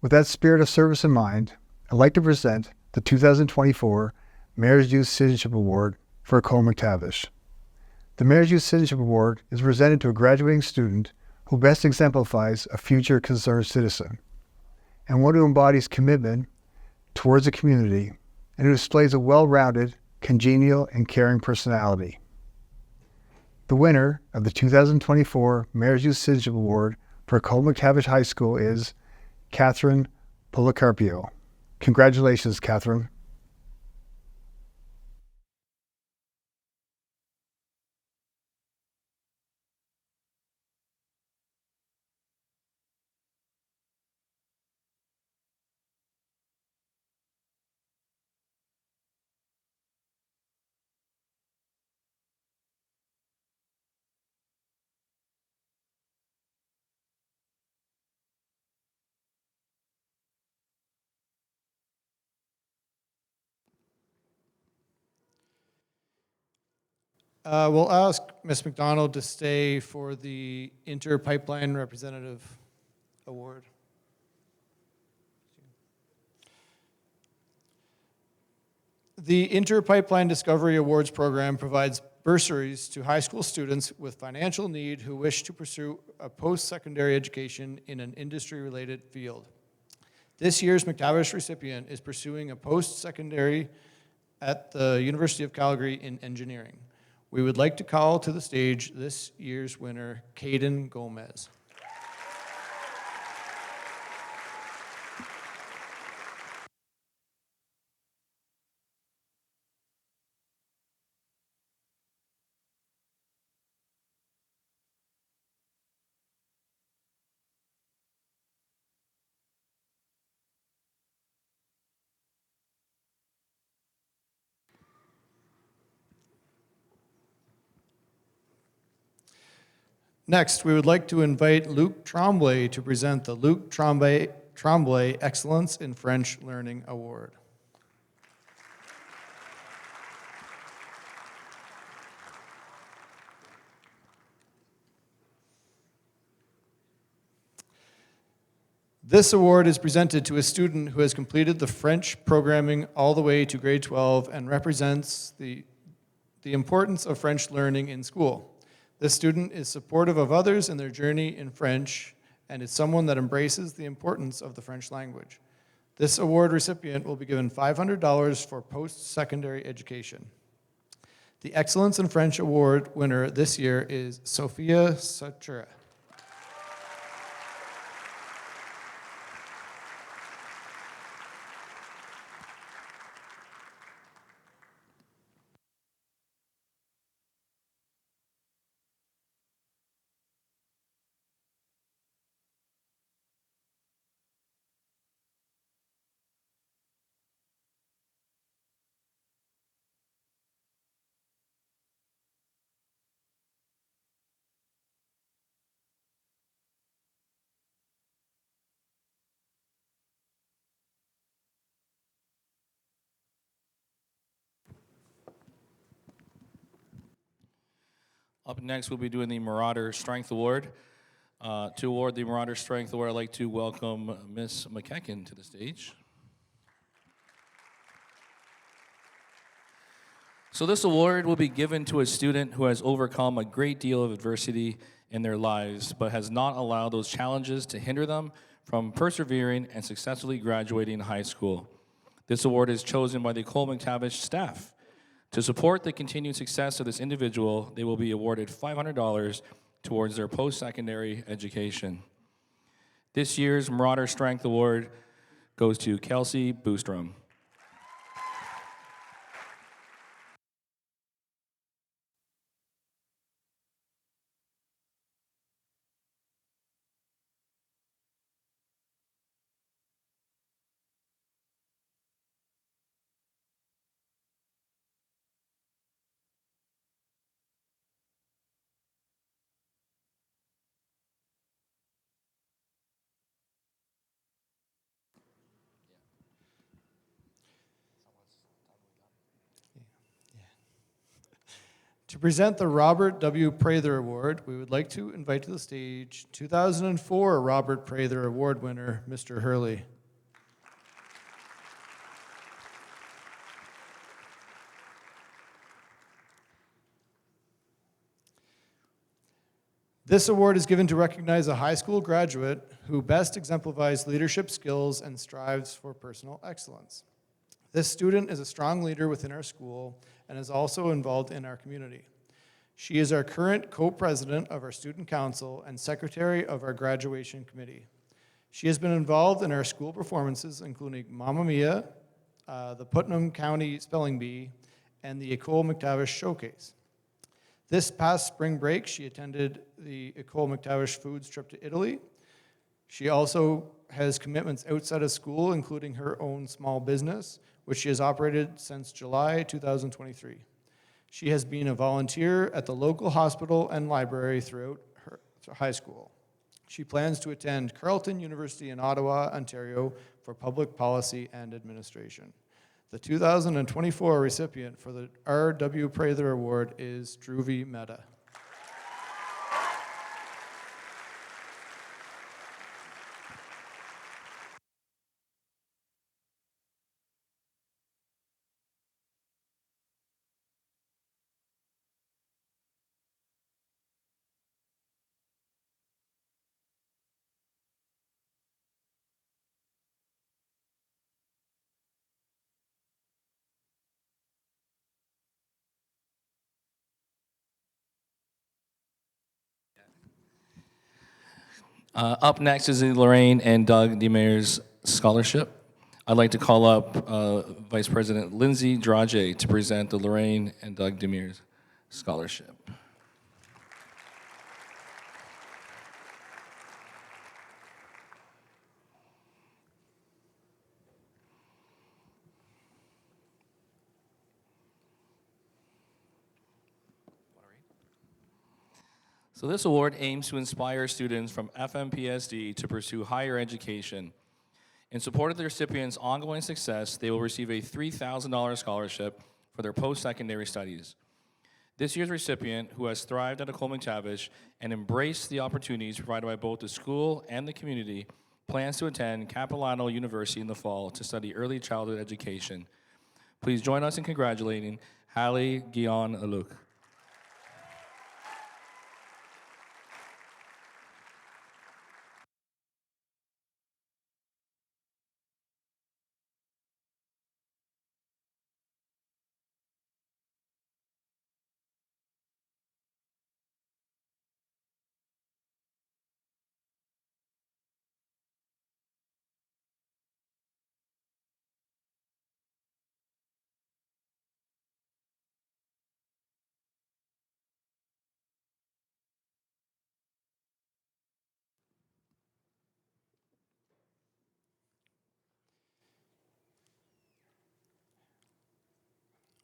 With that spirit of service in mind, I'd like to present the 2024 Mayor's Youth Citizenship Award for Ecole McTavish. The Mayor's Youth Citizenship Award is presented to a graduating student who best exemplifies a future concerned citizen, and one who embodies commitment towards the community and who displays a well-rounded, congenial, and caring personality. The winner of the 2024 Mayor's Youth Citizenship Award for Ecole McTavish High School is Catherine Policarpio. Congratulations, Catherine. We'll ask Ms. McDonald to stay for the Inter-Pipeline Representative Award. The Inter-Pipeline Discovery Awards program provides bursaries to high school students with financial need who wish to pursue a post-secondary education in an industry-related field. This year's McTavish recipient is pursuing a post-secondary at the University of Calgary in engineering. We would like to call to the stage this year's winner, Caden Gomez. Next, we would like to invite Luc Tremblay to present the Luc Tremblay Excellence in French Learning Award. This award is presented to a student who has completed the French programming all the way to grade 12 and represents the importance of French learning in school. This student is supportive of others in their journey in French and is someone that embraces the importance of the French language. This award recipient will be given $500 for post-secondary education. The Excellence in French Award winner this year is Sophia Satura. Up next, we'll be doing the Marauder Strength Award. To award the Marauder Strength Award, I'd like to welcome Ms. McKecken to the stage. So this award will be given to a student who has overcome a great deal of adversity in their lives, but has not allowed those challenges to hinder them from persevering and successfully graduating high school. This award is chosen by the Ecole McTavish staff. To support the continued success of this individual, they will be awarded $500 towards their post-secondary education. This year's Marauder Strength Award goes to Kelsey Boostrom. To present the Robert W. Prather Award, we would like to invite to the stage 2004 Robert Prather Award winner, Mr. Hurley. This award is given to recognize a high school graduate who best exemplifies leadership skills and strives for personal excellence. This student is a strong leader within our school and is also involved in our community. She is our current co-president of our student council and secretary of our graduation committee. She has been involved in our school performances, including Mamma Mia, the Putnam County Spelling Bee, and the Ecole McTavish Showcase. This past spring break, she attended the Ecole McTavish Foods trip to Italy. She also has commitments outside of school, including her own small business, which she has operated since July 2023. She has been a volunteer at the local hospital and library throughout her high school. She plans to attend Carleton University in Ottawa, Ontario, for public policy and administration. The 2024 recipient for the R.W. Prather Award is Dhruvi Mehta. Up next is the Lorraine and Doug Demers Scholarship. I'd like to call up Vice President Lindsay Draje to present the Lorraine and Doug Demers Scholarship. So this award aims to inspire students from FMPSD to pursue higher education. In support of the recipient's ongoing success, they will receive a $3,000 scholarship for their post-secondary studies. This year's recipient, who has thrived at Ecole McTavish and embraced the opportunities provided by both the school and the community, plans to attend Capilano University in the fall to study early childhood education. Please join us in congratulating Hallie Guion-Aluk.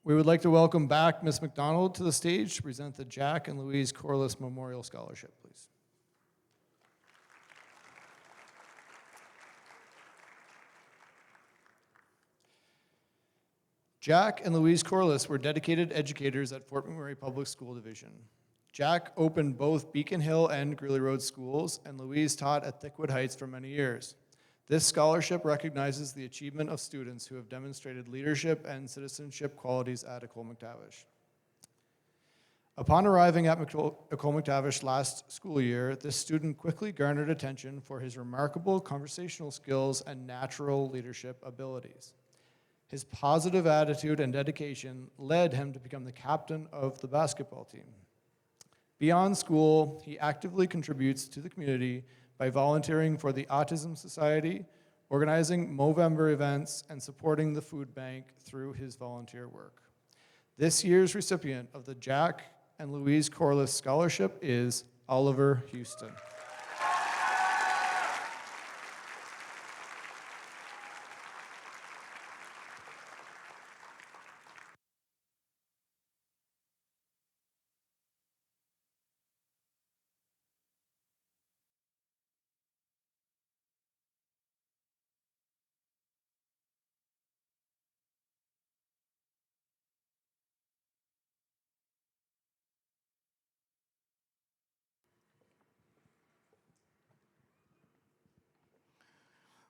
We would like to welcome back Ms. McDonald to the stage to present the Jack and Louise Corliss Memorial Scholarship, please. Jack and Louise Corliss were dedicated educators at Fort McMurray Public School Division. Jack opened both Beacon Hill and Greeley Road schools, and Louise taught at Thickwood Heights for many years. This scholarship recognizes the achievement of students who have demonstrated leadership and citizenship qualities at Ecole McTavish. Upon arriving at Ecole McTavish last school year, this student quickly garnered attention for his remarkable conversational skills and natural leadership abilities. His positive attitude and dedication led him to become the captain of the basketball team. Beyond school, he actively contributes to the community by volunteering for the Autism Society, organizing Movember events, and supporting the food bank through his volunteer work. This year's recipient of the Jack and Louise Corliss Scholarship is Oliver Houston.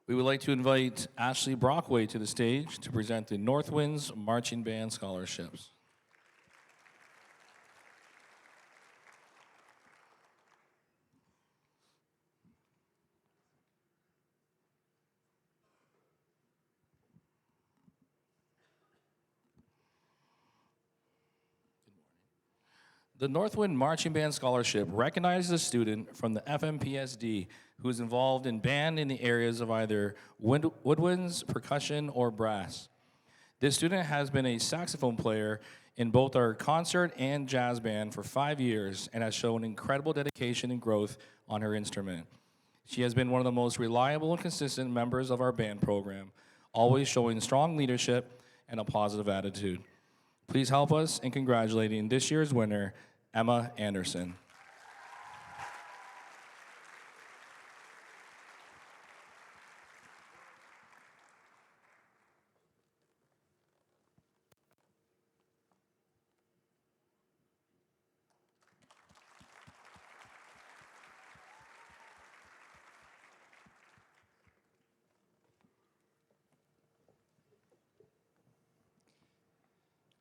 We would like to invite Ashley Brockway to the stage to present the Northwinds Marching Band Scholarships. The Northwind Marching Band Scholarship recognizes a student from the FMPSD who is involved in band in the areas of either woodwinds, percussion, or brass. This student has been a saxophone player in both our concert and jazz band for 5 years and has shown incredible dedication and growth on her instrument. She has been one of the most reliable and consistent members of our band program, always showing strong leadership and a positive attitude. Please help us in congratulating this year's winner, Emma Anderson.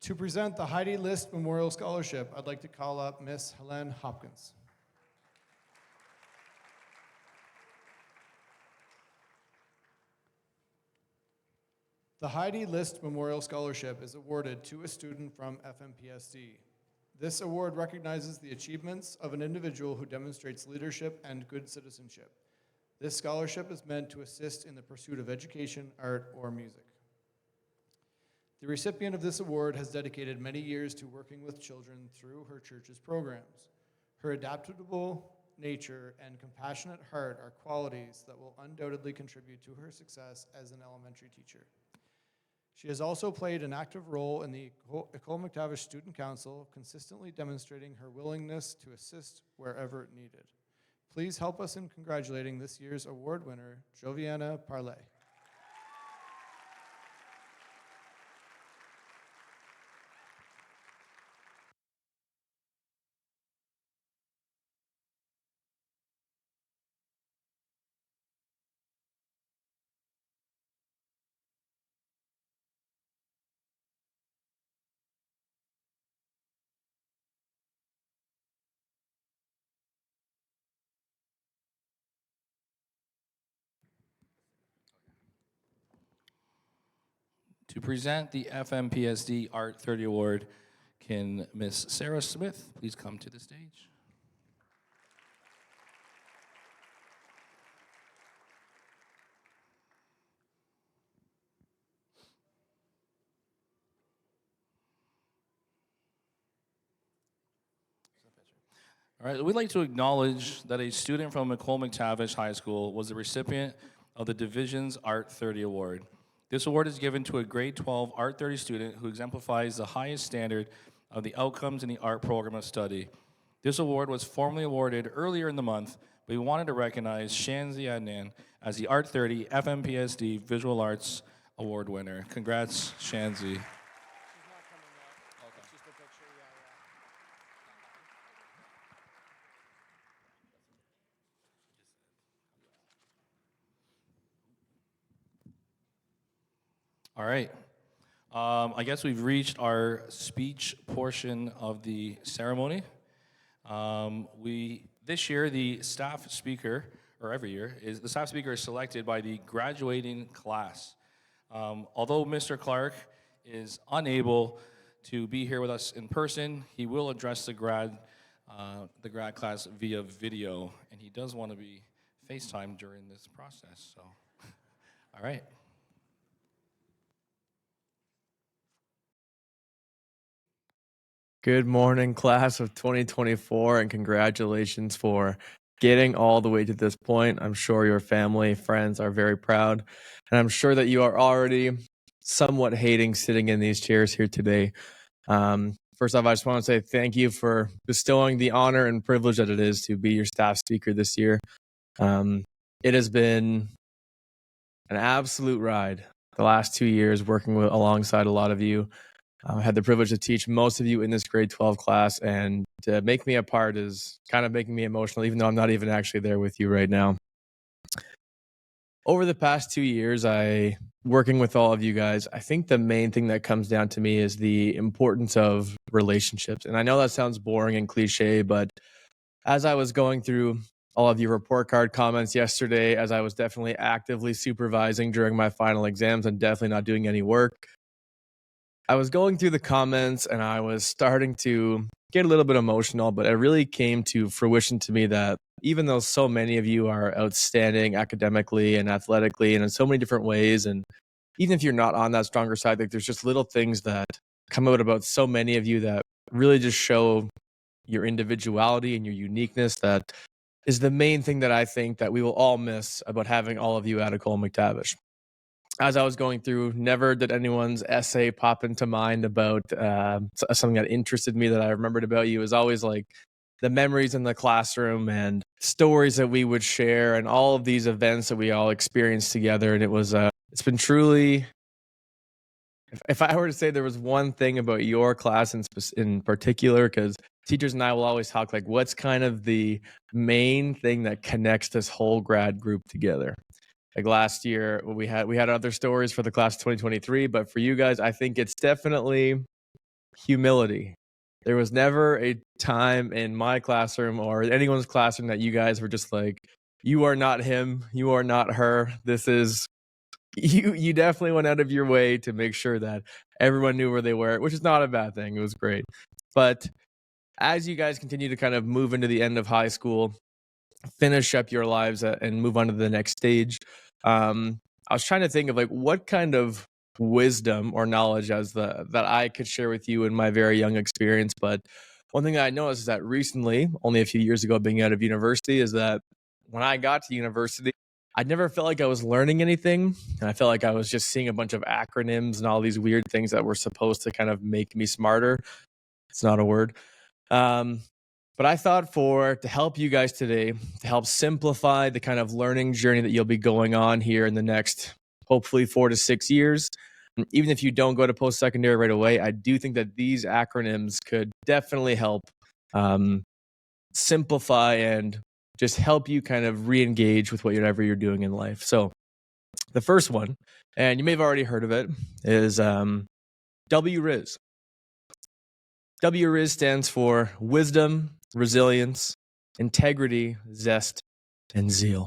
To present the Heidi List Memorial Scholarship, I'd like to call up Miss Helene Hopkins. The Heidi List Memorial Scholarship is awarded to a student from FMPSD. This award recognizes the achievements of an individual who demonstrates leadership and good citizenship. This scholarship is meant to assist in the pursuit of education, art, or music. The recipient of this award has dedicated many years to working with children through her church's programs. Her adaptable nature and compassionate heart are qualities that will undoubtedly contribute to her success as an elementary teacher. She has also played an active role in the Ecole McTavish Student Council, consistently demonstrating her willingness to assist wherever needed. Please help us in congratulating this year's award winner, Joviana Parley. To present the FMPSD Art 30 Award, can Miss Sarah Smith please come to the stage? All right, we'd like to acknowledge that a student from Ecole McTavish High School was the recipient of the Division's Art 30 Award. This award is given to a grade 12 Art 30 student who exemplifies the highest standard of the outcomes in the art program of study. This award was formally awarded earlier in the month, but we wanted to recognize Shanzi Adnan as the Art 30 FMPSD Visual Arts Award winner. Congrats, Shanzi. All right. I guess we've reached our speech portion of the ceremony. This year, the staff speaker, or every year, the staff speaker is selected by the graduating class. Although Mr. Clark is unable to be here with us in person, he will address the grad class via video, and he does want to be FaceTime during this process. So, all right. Good morning, class of 2024, and congratulations for getting all the way to this point. I'm sure your family, friends are very proud, and I'm sure that you are already somewhat hating sitting in these chairs here today. First off, I just want to say thank you for bestowing the honor and privilege that it is to be your staff speaker this year. It has been an absolute ride the last 2 years working alongside a lot of you. I had the privilege to teach most of you in this grade 12 class, and to make me a part is kind of making me emotional, even though I'm not even actually there with you right now. Over the past 2 years, working with all of you guys, I think the main thing that comes down to me is the importance of relationships. And I know that sounds boring and cliche, but as I was going through all of your report card comments yesterday, as I was definitely actively supervising during my final exams and definitely not doing any work, I was going through the comments and I was starting to get a little bit emotional, but it really came to fruition to me that even though so many of you are outstanding academically and athletically and in so many different ways, and even if you're not on that stronger side, like there's just little things that come out about so many of you that really just show your individuality and your uniqueness. That is the main thing that I think that we will all miss about having all of you at Ecole McTavish. As I was going through, never did anyone's essay pop into mind about something that interested me that I remembered about you. It was always like the memories in the classroom and stories that we would share and all of these events that we all experienced together. And it's been truly, if I were to say there was one thing about your class in particular, because teachers and I will always talk like, what's kind of the main thing that connects this whole grad group together? Like last year, we had other stories for the class of 2023, but for you guys, I think it's definitely humility. There was never a time in my classroom or anyone's classroom that you guys were just like, you are not him, you are not her. This is, you definitely went out of your way to make sure that everyone knew where they were, which is not a bad thing. It was great. But as you guys continue to kind of move into the end of high school, finish up your lives and move on to the next stage, I was trying to think of like what kind of wisdom or knowledge that I could share with you in my very young experience. But one thing that I noticed is that recently, only a few years ago being out of university, is that when I got to university, I never felt like I was learning anything. And I felt like I was just seeing a bunch of acronyms and all these weird things that were supposed to kind of make me smarter. It's not a word. But I thought to help you guys today, to help simplify the kind of learning journey that you'll be going on here in the next, hopefully 4 to 6 years. Even if you don't go to post-secondary right away, I do think that these acronyms could definitely help simplify and just help you kind of re-engage with whatever you're doing in life. So the first one, and you may have already heard of it, is WRIS. WRIS stands for Wisdom, Resilience, Integrity, Zest, and Zeal.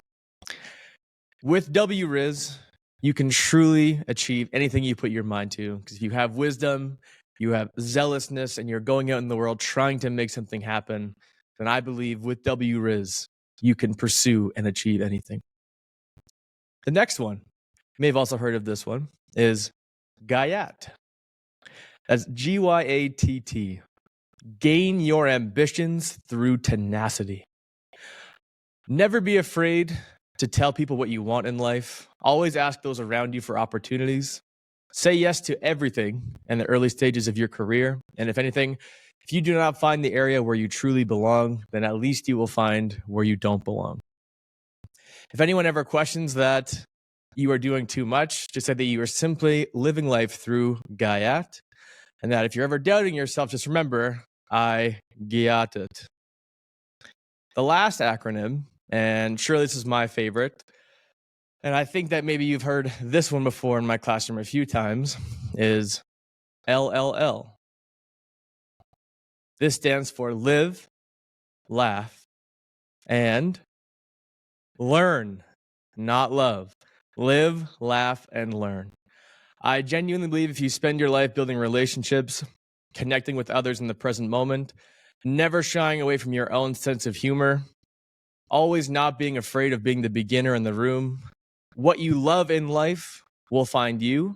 With WRIS, you can truly achieve anything you put your mind to. Because if you have wisdom, you have zealousness, and you're going out in the world trying to make something happen, then I believe with WRIS, you can pursue and achieve anything. The next one, you may have also heard of this one, is GYAT. That's GYATT. Gain your ambitions through tenacity. Never be afraid to tell people what you want in life. Always ask those around you for opportunities. Say yes to everything in the early stages of your career. And if anything, if you do not find the area where you truly belong, then at least you will find where you don't belong. If anyone ever questions that you are doing too much, just say that you are simply living life through GYAT. And that if you're ever doubting yourself, just remember, I GYAT it. The last acronym, and surely this is my favorite, and I think that maybe you've heard this one before in my classroom a few times, is LLL. This stands for live, laugh, and learn, not love. Live, laugh, and learn. I genuinely believe if you spend your life building relationships, connecting with others in the present moment, never shying away from your own sense of humor, always not being afraid of being the beginner in the room, what you love in life will find you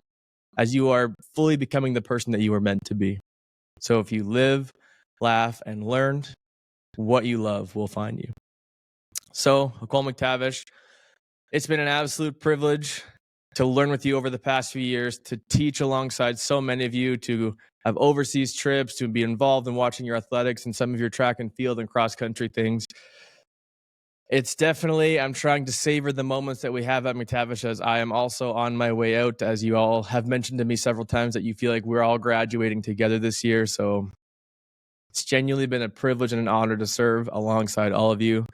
as you are fully becoming the person that you are meant to be. So if you live, laugh, and learn, what you love will find you. So, Nicole McTavish, it's been an absolute privilege to learn with you over the past few years, to teach alongside so many of you, to have overseas trips, to be involved in watching your athletics and some of your track and field and cross-country things. It's definitely, I'm trying to savor the moments that we have at McTavish as I am also on my way out, as you all have mentioned to me several times that you feel like we're all graduating together this year. So it's genuinely been a privilege and an honor to serve alongside all of you.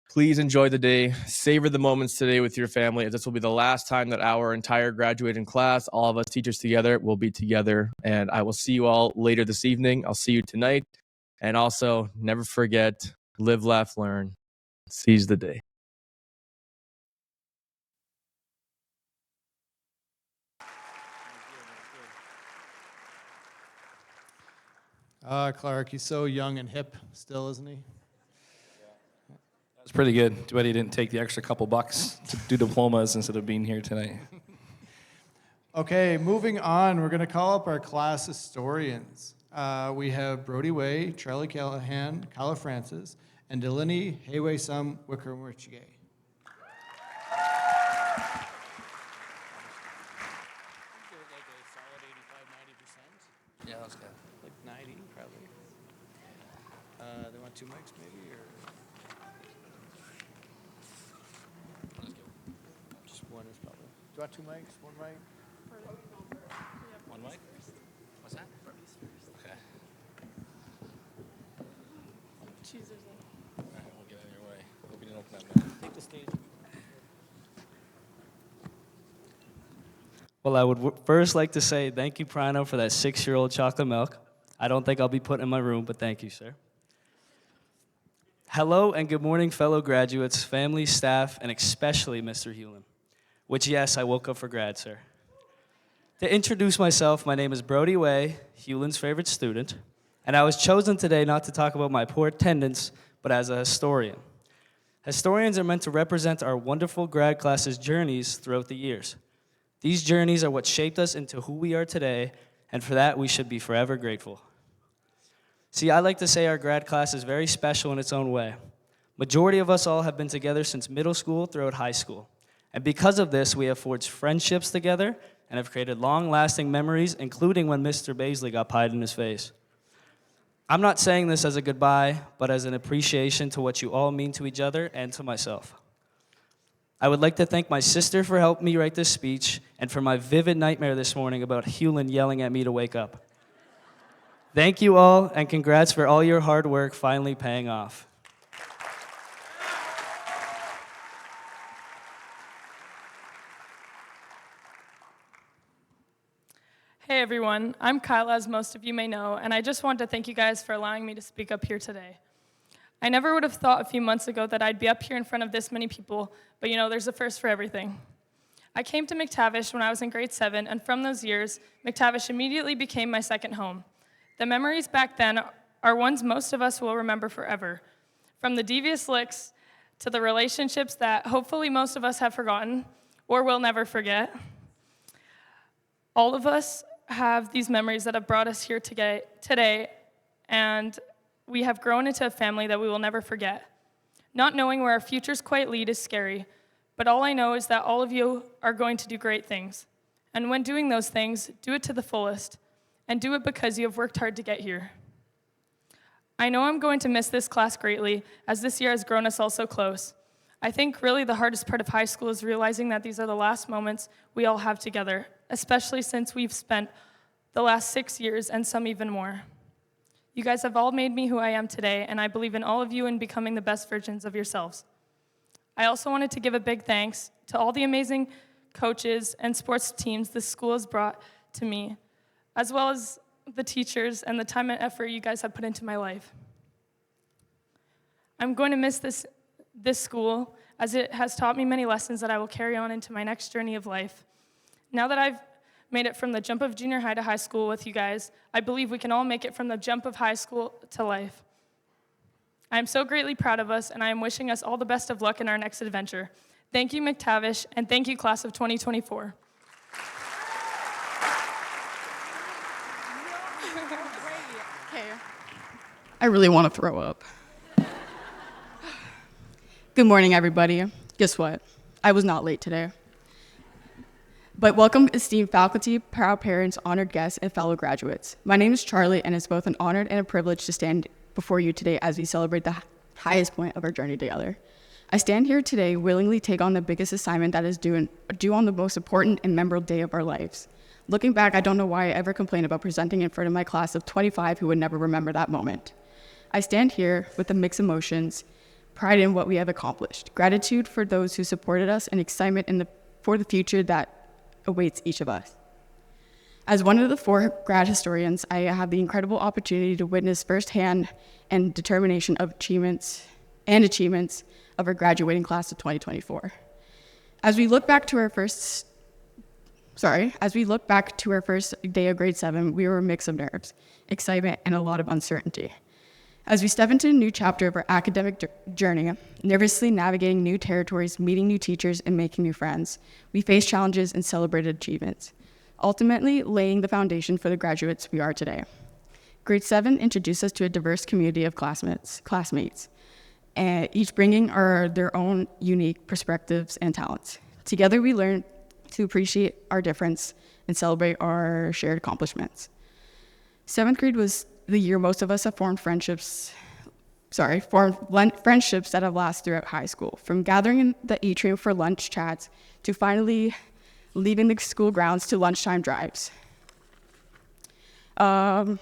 Please enjoy the day. Savor the moments today with your family, as this will be the last time that our entire graduating class, all of us teachers together, will be together. And I will see you all later this evening. I'll see you tonight. And also, never forget, live, laugh, learn. Seize the day. Clark, he's so young and hip still, isn't he? That's pretty good. Too bad he didn't take the extra couple bucks to do diplomas instead of being here tonight. Okay, moving on, we're going to call up our class historians. We have Brody Way, Charlie Callahan, Kyla Francis, and Delaney Hayway Sum Wickermurchige. Yeah, that's good. Like 90, probably. They want 2 mics, maybe, or just one is probably. Do you want 2 mics, 1 mic? One mic? What's that? Okay. All right, we'll get out of your way. Hope you didn't open that mouth. Take the stage. Well, I would first like to say thank you, Prano, for that 6-year-old chocolate milk. I don't think I'll be put in my room, but thank you, sir. Hello and good morning, fellow graduates, family, staff, and especially Mr. Hewlin, which, yes, I woke up for grad, sir. To introduce myself, my name is Brody Way, Hewlin's favorite student, and I was chosen today not to talk about my poor attendance, but as a historian. Historians are meant to represent our wonderful grad class's journeys throughout the years. These journeys are what shaped us into who we are today, and for that we should be forever grateful. See, I like to say our grad class is very special in its own way. Majority of us all have been together since middle school throughout high school. And because of this, we have forged friendships together and have created long-lasting memories, including when Mr. Baisley got pied in his face. I'm not saying this as a goodbye, but as an appreciation to what you all mean to each other and to myself. I would like to thank my sister for helping me write this speech and for my vivid nightmare this morning about Hewlin yelling at me to wake up. Thank you all, and congrats for all your hard work finally paying off. Hey everyone, I'm Kyla, as most of you may know, and I just want to thank you guys for allowing me to speak up here today. I never would have thought a few months ago that I'd be up here in front of this many people, but you know, there's a first for everything. I came to McTavish when I was in grade 7, and from those years, McTavish immediately became my second home. The memories back then are ones most of us will remember forever. From the devious licks to the relationships that hopefully most of us have forgotten or will never forget. All of us have these memories that have brought us here today, and we have grown into a family that we will never forget. Not knowing where our futures quite lead is scary, but all I know is that all of you are going to do great things. And when doing those things, do it to the fullest, and do it because you have worked hard to get here. I know I'm going to miss this class greatly, as this year has grown us all so close. I think really the hardest part of high school is realizing that these are the last moments we all have together, especially since we've spent the last 6 years and some even more. You guys have all made me who I am today, and I believe in all of you in becoming the best versions of yourselves. I also wanted to give a big thanks to all the amazing coaches and sports teams this school has brought to me. as well as the teachers and the time and effort you guys have put into my life. I'm going to miss this school, as it has taught me many lessons that I will carry on into my next journey of life. Now that I've made it from the jump of junior high to high school with you guys, I believe we can all make it from the jump of high school to life. I am so greatly proud of us, and I am wishing us all the best of luck in our next adventure. Thank you, McTavish, and thank you, class of 2024. I really want to throw up. Good morning, everybody. Guess what? I was not late today. But welcome, esteemed faculty, proud parents, honored guests, and fellow graduates. My name is Charlie, and it's both an honor and a privilege to stand before you today as we celebrate the highest point of our journey together. I stand here today willingly take on the biggest assignment that is due on the most important and memorable day of our lives. Looking back, I don't know why I ever complained about presenting in front of my class of 25 who would never remember that moment. I stand here with a mixed emotions, pride in what we have accomplished, gratitude for those who supported us, and excitement for the future that awaits each of us. As one of the 4 grad historians, I have the incredible opportunity to witness firsthand and determination of achievements of our graduating class of 2024. As we look back to our first day of grade 7, we were a mix of nerves, excitement, and a lot of uncertainty. As we step into a new chapter of our academic journey, nervously navigating new territories, meeting new teachers, and making new friends, we face challenges and celebrated achievements, ultimately laying the foundation for the graduates we are today. Grade 7 introduced us to a diverse community of classmates, and each bringing their own unique perspectives and talents. Together, we learned to appreciate our difference and celebrate our shared accomplishments. 7th grade was the year most of us have formed friendships that have lasted throughout high school, from gathering in the atrium for lunch chats to finally leaving the school grounds to lunchtime drives. In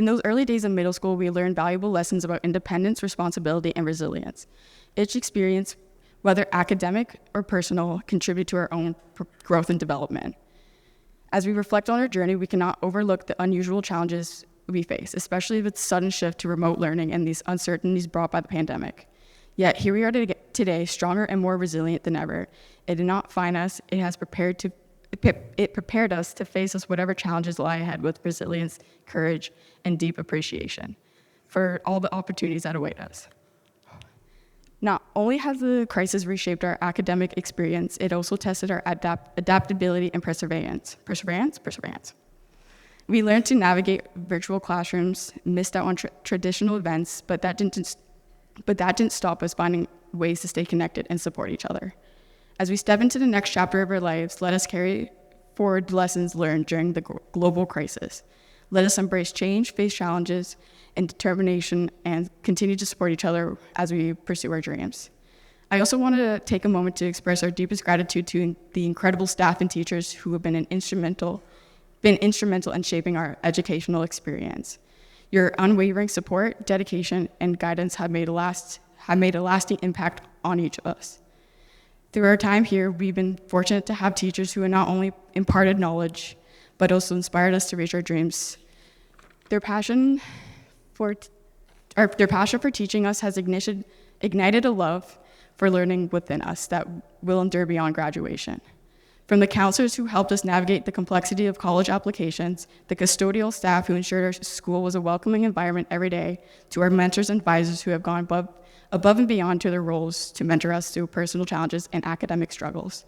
those early days of middle school, we learned valuable lessons about independence, responsibility, and resilience. Each experience, whether academic or personal, contribute to our own growth and development. As we reflect on our journey, we cannot overlook the unusual challenges we face, especially with the sudden shift to remote learning and these uncertainties brought by the pandemic. Yet here we are today, stronger and more resilient than ever. It did not find us, it prepared us to face whatever challenges lie ahead with resilience, courage, and deep appreciation for all the opportunities that await us. Not only has the crisis reshaped our academic experience, it also tested our adaptability and perseverance. We learned to navigate virtual classrooms, missed out on traditional events, but that didn't stop us finding ways to stay connected and support each other. As we step into the next chapter of our lives, let us carry forward the lessons learned during the global crisis. Let us embrace change, face challenges, and determination, and continue to support each other as we pursue our dreams. I also want to take a moment to express our deepest gratitude to the incredible staff and teachers who have been instrumental in shaping our educational experience. Your unwavering support, dedication, and guidance have made a lasting impact on each of us. Through our time here, we've been fortunate to have teachers who have not only imparted knowledge, but also inspired us to reach our dreams. Their passion for teaching us has ignited a love for learning within us that will endure beyond graduation. From the counselors who helped us navigate the complexity of college applications, the custodial staff who ensured our school was a welcoming environment every day, to our mentors and advisors who have gone above and beyond to their roles to mentor us through personal challenges and academic struggles.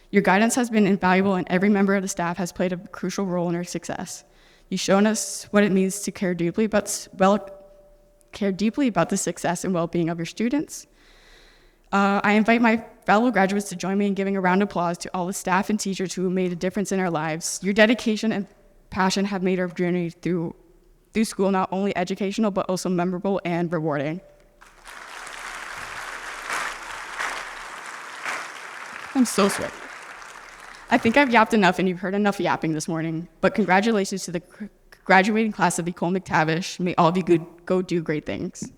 Your guidance has been invaluable, and every member of the staff has played a crucial role in our success. You've shown us what it means to care deeply about the success and well-being of your students. I invite my fellow graduates to join me in giving a round of applause to all the staff and teachers who made a difference in our lives. Your dedication and passion have made our journey through school not only educational, but also memorable and rewarding. I'm so sweaty. I think I've yapped enough and you've heard enough yapping this morning, but congratulations to the graduating class of Ecole McTavish. May all of you go do great things.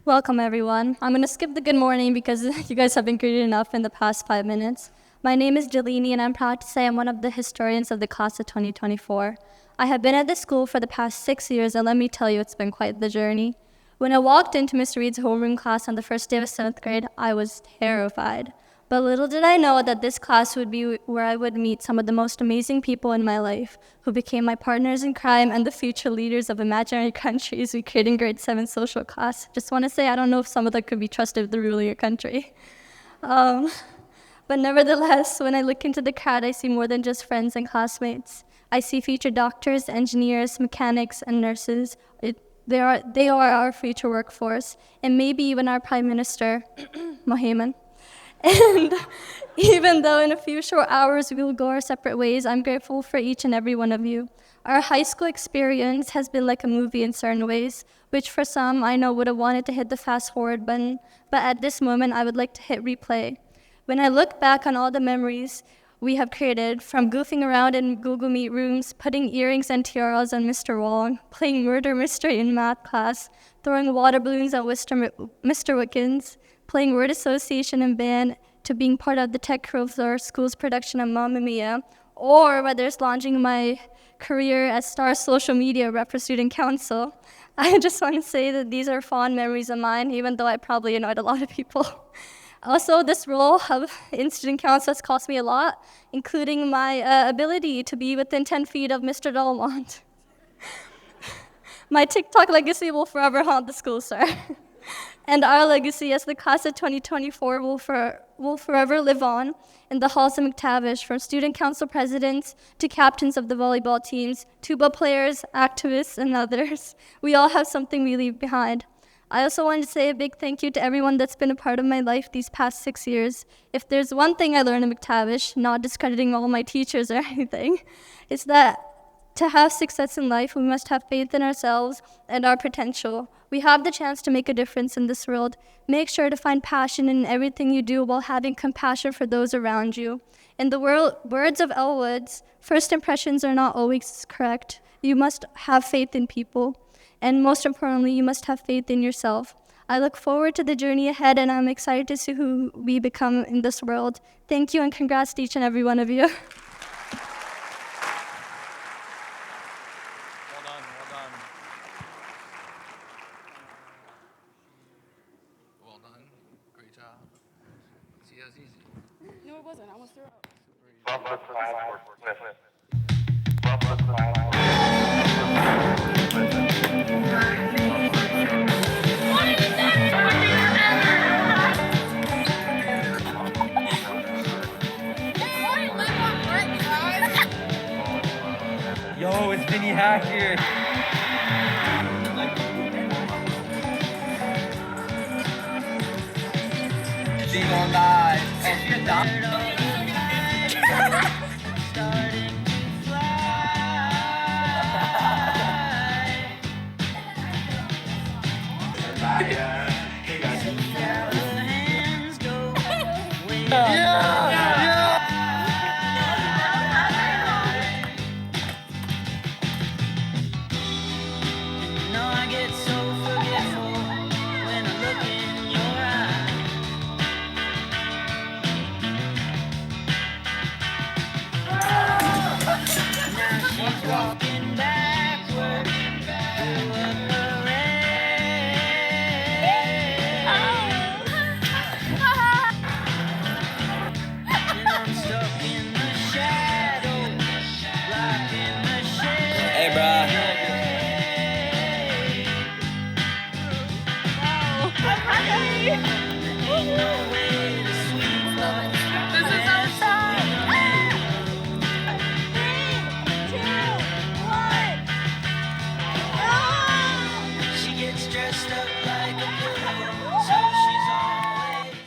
Welcome, everyone. I'm going to skip the good morning because you guys have been greeted enough in the past 5 minutes. My name is Jelini, and I'm proud to say I'm one of the historians of the class of 2024. I have been at this school for the past 6 years, and let me tell you, it's been quite the journey. When I walked into Mr. Reed's homeroom class on the first day of 7th grade, I was terrified. But little did I know that this class would be where I would meet some of the most amazing people in my life, who became my partners in crime and the future leaders of imaginary countries we created in grade 7 social class. Just want to say, I don't know if some of them could be trusted with the ruling your country. But nevertheless, when I look into the crowd, I see more than just friends and classmates. I see future doctors, engineers, mechanics, and nurses. They are our future workforce, and maybe even our Prime Minister, Mohamed. And even though in a few short hours we will go our separate ways, I'm grateful for each and every one of you. Our high school experience has been like a movie in certain ways, which for some I know would have wanted to hit the fast forward button, but at this moment I would like to hit replay. When I look back on all the memories we have created, from goofing around in Google Meet rooms, putting earrings and tiaras on Mr. Wong, playing murder mystery in math class, throwing water balloons at Mr. Wickens, playing word association and band, to being part of the tech crew of our school's production of Mamma Mia, or whether it's launching my career as star social media rep for student council, I just want to say that these are fond memories of mine, even though I probably annoyed a lot of people. Also, this role in student council has cost me a lot, including my ability to be within 10 feet of Mr. Delmont. My TikTok legacy will forever haunt the school, sir. And our legacy as the class of 2024 will forever live on in the halls of McTavish, from student council presidents to captains of the volleyball teams, tuba players, activists, and others. We all have something we leave behind. I also wanted to say a big thank you to everyone that's been a part of my life these past 6 years. If there's one thing I learned in McTavish, not discrediting all my teachers or anything, is that to have success in life, we must have faith in ourselves and our potential. We have the chance to make a difference in this world. Make sure to find passion in everything you do while having compassion for those around you. In the words of Elle Woods, first impressions are not always correct. You must have faith in people. And most importantly, you must have faith in yourself. I look forward to the journey ahead, and I'm excited to see who we become in this world. Thank you, and congrats to each and every one of you. No, it wasn't. I almost threw it out. Yo, it's Vinny Hack here. She's on live. And she's not. Walking backward through a parade. And I'm stuck in the shadows, blocking the shade. Hey, bruh. Ain't no way to sweep up. This is outside. She gets dressed up like a pillow, so she's always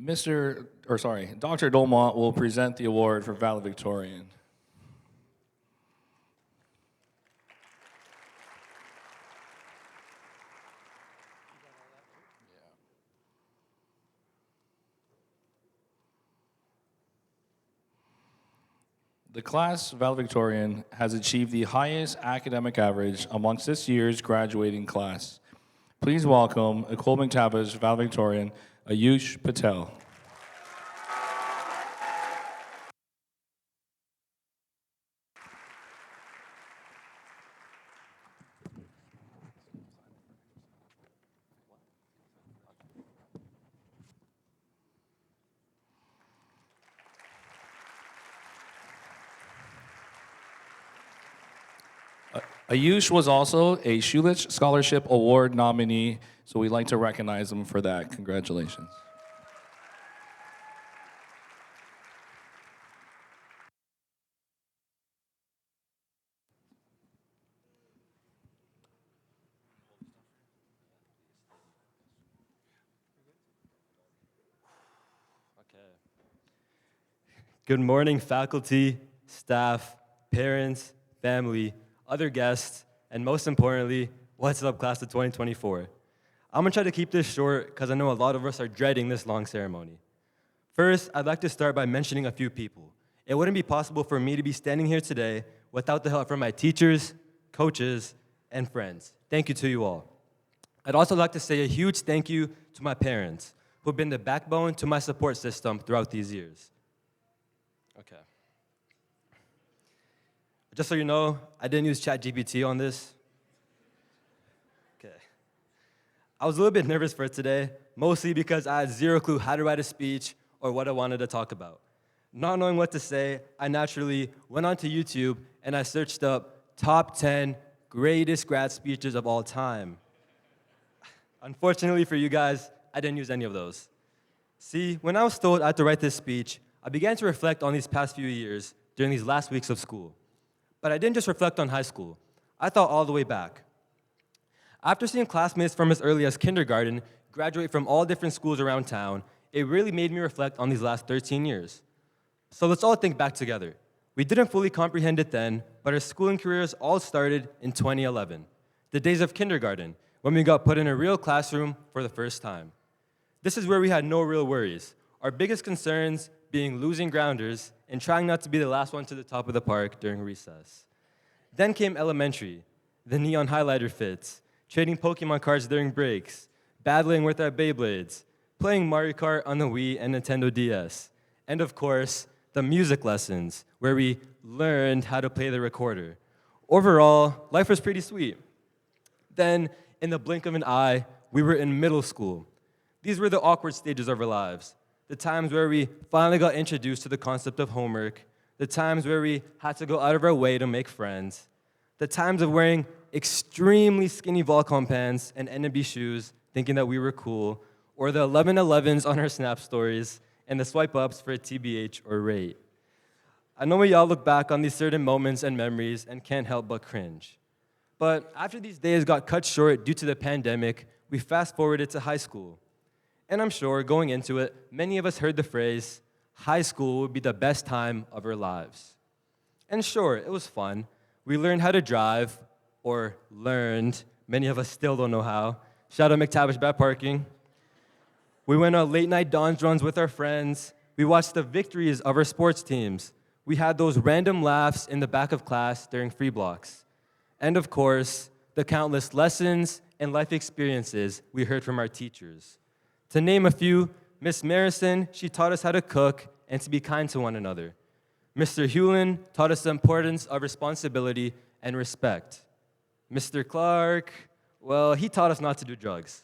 in. Dr. Dolmont will present the award for valedictorian. The class valedictorian has achieved the highest academic average amongst this year's graduating class. Please welcome Ecole McTavish valedictorian Ayush Patel. Ayush was also a Schulich Scholarship Award nominee, so we'd like to recognize him for that. Congratulations. Good morning, faculty, staff, parents, family, other guests, and most importantly, what's up, class of 2024? I'm gonna try to keep this short because I know a lot of us are dreading this long ceremony. First, I'd like to start by mentioning a few people. It wouldn't be possible for me to be standing here today without the help from my teachers, coaches, and friends. Thank you to you all. I'd also like to say a huge thank you to my parents, who have been the backbone to my support system throughout these years. Okay. Just so you know, I didn't use ChatGPT on this. Okay. I was a little bit nervous for today, mostly because I had zero clue how to write a speech or what I wanted to talk about. Not knowing what to say, I naturally went onto YouTube and I searched up top 10 greatest grad speeches of all time. Unfortunately for you guys, I didn't use any of those. See, when I was told I had to write this speech, I began to reflect on these past few years during these last weeks of school. But I didn't just reflect on high school. I thought all the way back. After seeing classmates from as early as kindergarten graduate from all different schools around town, it really made me reflect on these last 13 years. So let's all think back together. We didn't fully comprehend it then, but our schooling careers all started in 2011, the days of kindergarten, when we got put in a real classroom for the first time. This is where we had no real worries. Our biggest concerns being losing grounders and trying not to be the last one to the top of the park during recess. Then came elementary, the neon highlighter fits, trading Pokemon cards during breaks, battling with our Beyblades, playing Mario Kart on the Wii and Nintendo DS, and of course, the music lessons, where we learned how to play the recorder. Overall, life was pretty sweet. Then, in the blink of an eye, we were in middle school. These were the awkward stages of our lives. The times where we finally got introduced to the concept of homework, the times where we had to go out of our way to make friends, the times of wearing extremely skinny Volcom pants and NMB shoes, thinking that we were cool, or the 1111s on our Snap stories, and the swipe ups for a TBH or rate. I know we all look back on these certain moments and memories and can't help but cringe. But after these days got cut short due to the pandemic, we fast forwarded to high school. And I'm sure, going into it, many of us heard the phrase, high school would be the best time of our lives. And sure, it was fun. We learned how to drive, or learned. Many of us still don't know how. Shout out McTavish Grad parking. We went on late night dawns runs with our friends. We watched the victories of our sports teams. We had those random laughs in the back of class during free blocks. And of course, the countless lessons and life experiences we heard from our teachers. To name a few, Miss Marison, she taught us how to cook and to be kind to one another. Mr. Hewlin taught us the importance of responsibility and respect. Mr. Clark, well, he taught us not to do drugs.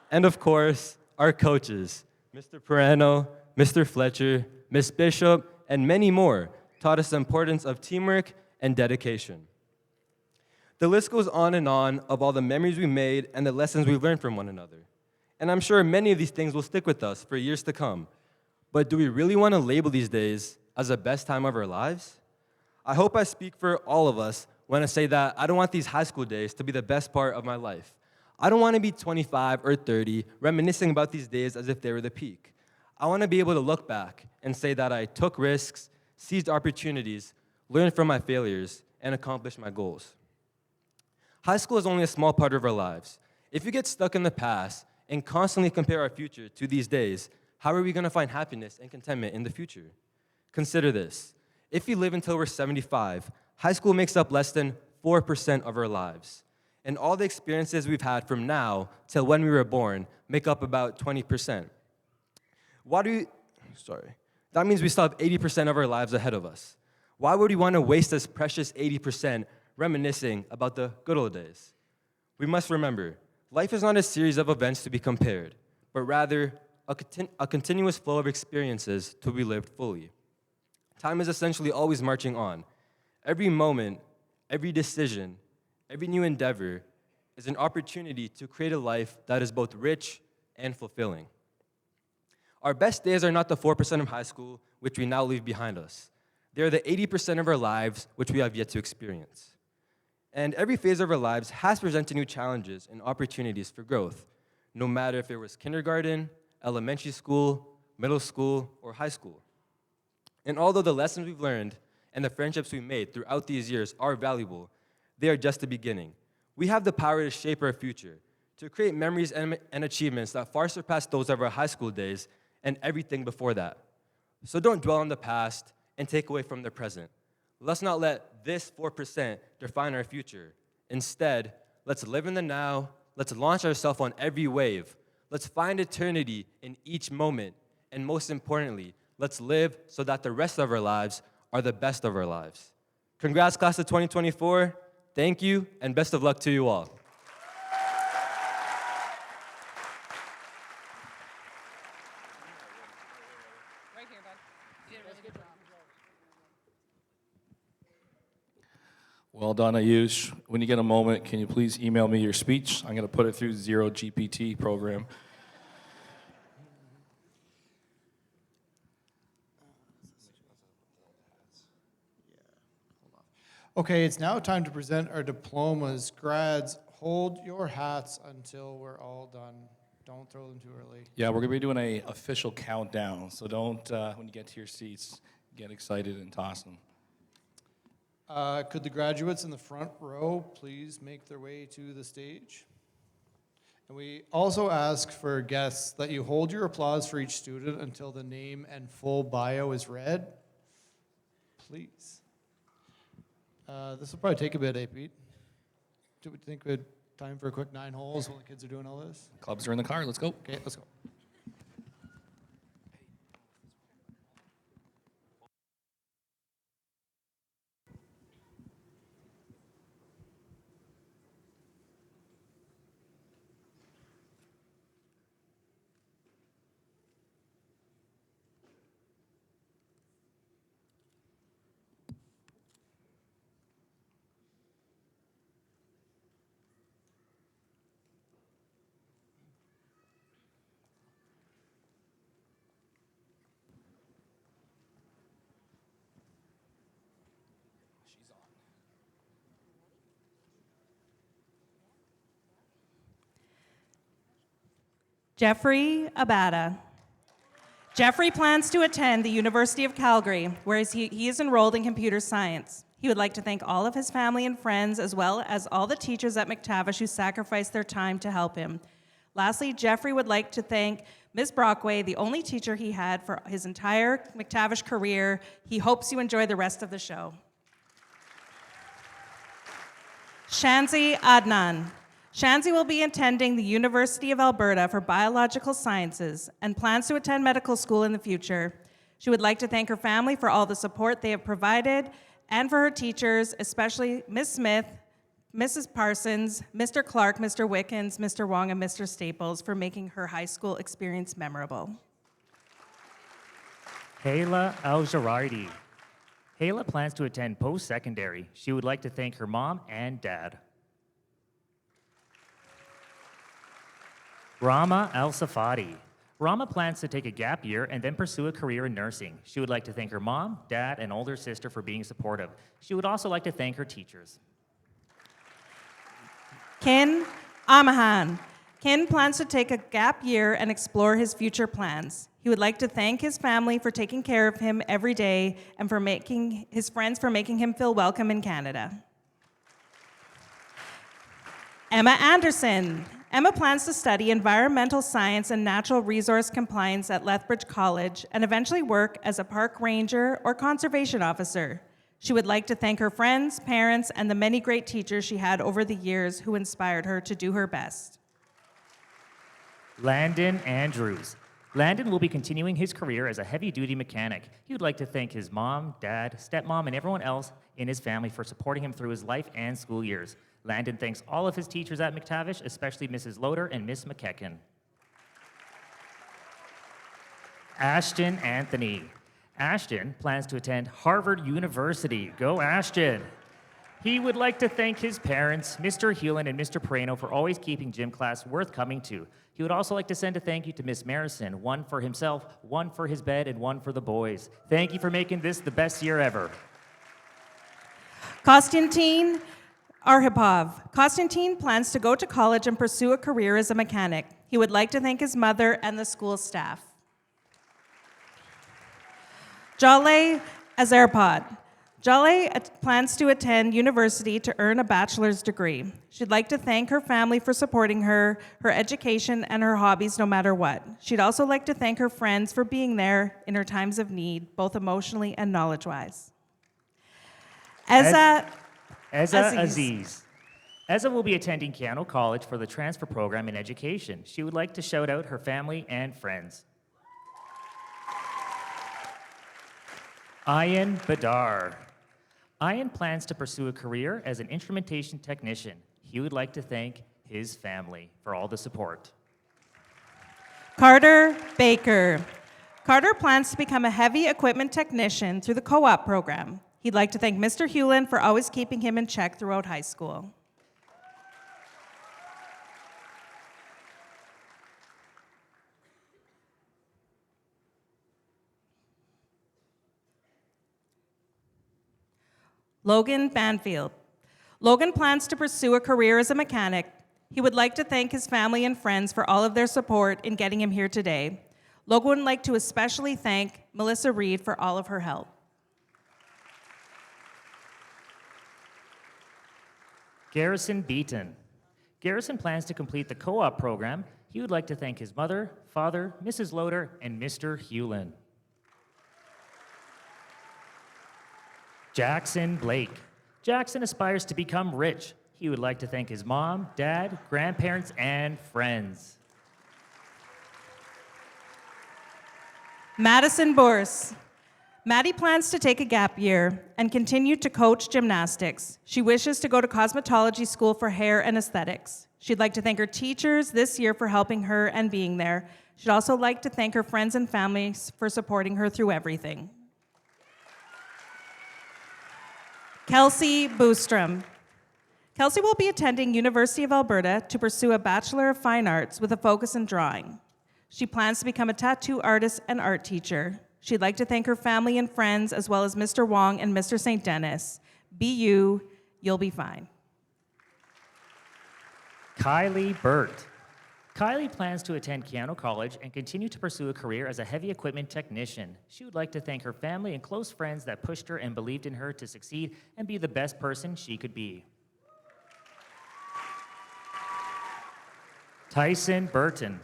And of course, our coaches, Mr. Perano, Mr. Fletcher, Miss Bishop, and many more taught us the importance of teamwork and dedication. The list goes on and on of all the memories we made and the lessons we learned from one another. And I'm sure many of these things will stick with us for years to come. But do we really want to label these days as the best time of our lives? I hope I speak for all of us when I say that I don't want these high school days to be the best part of my life. I don't want to be 25 or 30 reminiscing about these days as if they were the peak. I want to be able to look back and say that I took risks, seized opportunities, learned from my failures, and accomplished my goals. High school is only a small part of our lives. If you get stuck in the past and constantly compare our future to these days, how are we going to find happiness and contentment in the future? Consider this. If we live until we're 75, high school makes up less than 4% of our lives. And all the experiences we've had from now till when we were born make up about 20%. That means we still have 80% of our lives ahead of us. Why would we want to waste this precious 80% reminiscing about the good old days? We must remember, life is not a series of events to be compared, but rather a continuous flow of experiences to be lived fully. Time is essentially always marching on. Every moment, every decision, every new endeavor is an opportunity to create a life that is both rich and fulfilling. Our best days are not the 4% of high school, which we now leave behind us. They are the 80% of our lives, which we have yet to experience. And every phase of our lives has presented new challenges and opportunities for growth, no matter if it was kindergarten, elementary school, middle school, or high school. And although the lessons we've learned and the friendships we made throughout these years are valuable, they are just the beginning. We have the power to shape our future, to create memories and achievements that far surpass those of our high school days and everything before that. So don't dwell on the past and take away from the present. Let's not let this 4% define our future. Instead, let's live in the now, let's launch ourselves on every wave, let's find eternity in each moment, and most importantly, let's live so that the rest of our lives are the best of our lives. Congrats, class of 2024. Thank you, and best of luck to you all. Well done, Ayush. When you get a moment, can you please email me your speech? I'm going to put it through Zero GPT program. Okay, it's now time to present our diplomas. Grads, hold your hats until we're all done. Don't throw them too early. Yeah, we're going to be doing an official countdown, so don't, when you get to your seats, get excited and toss them. Could the graduates in the front row please make their way to the stage? And we also ask for guests that you hold your applause for each student until the name and full bio is read. Please. This will probably take a bit, Pete? Do we think we had time for a quick 9 holes while the kids are doing all this? Clubs are in the car. Let's go. Okay, let's go. Jeffrey Abada. Jeffrey plans to attend the University of Calgary, where he is enrolled in computer science. He would like to thank all of his family and friends, as well as all the teachers at McTavish who sacrificed their time to help him. Lastly, Jeffrey would like to thank Ms. Brockway, the only teacher he had for his entire McTavish career. He hopes you enjoy the rest of the show. Shanzi Adnan. Shanzi will be attending the University of Alberta for Biological Sciences and plans to attend medical school in the future. She would like to thank her family for all the support they have provided and for her teachers, especially Ms. Smith, Mrs. Parsons, Mr. Clark, Mr. Wickens, Mr. Wong, and Mr. Staples for making her high school experience memorable. Hayla Al-Jarardi. Hayla plans to attend post-secondary. She would like to thank her mom and dad. Rama Al-Safadi. Rama plans to take a gap year and then pursue a career in nursing. She would like to thank her mom, dad, and older sister for being supportive. She would also like to thank her teachers. Ken Amahan. Ken plans to take a gap year and explore his future plans. He would like to thank his family for taking care of him every day and for making his friends for making him feel welcome in Canada. Emma Anderson. Emma plans to study environmental science and natural resource compliance at Lethbridge College and eventually work as a park ranger or conservation officer. She would like to thank her friends, parents, and the many great teachers she had over the years who inspired her to do her best. Landon Andrews. Landon will be continuing his career as a heavy-duty mechanic. He would like to thank his mom, dad, stepmom, and everyone else in his family for supporting him through his life and school years. Landon thanks all of his teachers at McTavish, especially Mrs. Loader and Miss McKecken. Ashton Anthony. Ashton plans to attend Harvard University. Go Ashton! He would like to thank his parents, Mr. Hewlin and Mr. Pereno, for always keeping gym class worth coming to. He would also like to send a thank you to Miss Marison, one for himself, one for his bed, and one for the boys. Thank you for making this the best year ever. Konstantin Arhipov. Konstantin plans to go to college and pursue a career as a mechanic. He would like to thank his mother and the school staff. Jale Azerpod. Jale plans to attend university to earn a bachelor's degree. She'd like to thank her family for supporting her, her education, and her hobbies no matter what. She'd also like to thank her friends for being there in her times of need, both emotionally and knowledge-wise. Eza Aziz. Eza will be attending Keano College for the transfer program in education. She would like to shout out her family and friends. Ayan Badar. Ayan plans to pursue a career as an instrumentation technician. He would like to thank his family for all the support. Carter Baker. Carter plans to become a heavy equipment technician through the co-op program. He'd like to thank Mr. Hewlin for always keeping him in check throughout high school. Logan Banfield. Logan plans to pursue a career as a mechanic. He would like to thank his family and friends for all of their support in getting him here today. Logan would like to especially thank Melissa Reed for all of her help. Garrison Beaton. Garrison plans to complete the co-op program. He would like to thank his mother, father, Mrs. Loader, and Mr. Hewlin. Jackson Blake. Jackson aspires to become rich. He would like to thank his mom, dad, grandparents, and friends. Madison Bourse. Maddie plans to take a gap year and continue to coach gymnastics. She wishes to go to cosmetology school for hair and aesthetics. She'd like to thank her teachers this year for helping her and being there. She'd also like to thank her friends and families for supporting her through everything. Kelsey Boostrom. Kelsey will be attending University of Alberta to pursue a Bachelor of Fine Arts with a focus in drawing. She plans to become a tattoo artist and art teacher. She'd like to thank her family and friends, as well as Mr. Wong and Mr. St. Dennis. Be you, you'll be fine. Kylie Burt. Kylie plans to attend Keano College and continue to pursue a career as a heavy equipment technician. She would like to thank her family and close friends that pushed her and believed in her to succeed and be the best person she could be. Tyson Burton.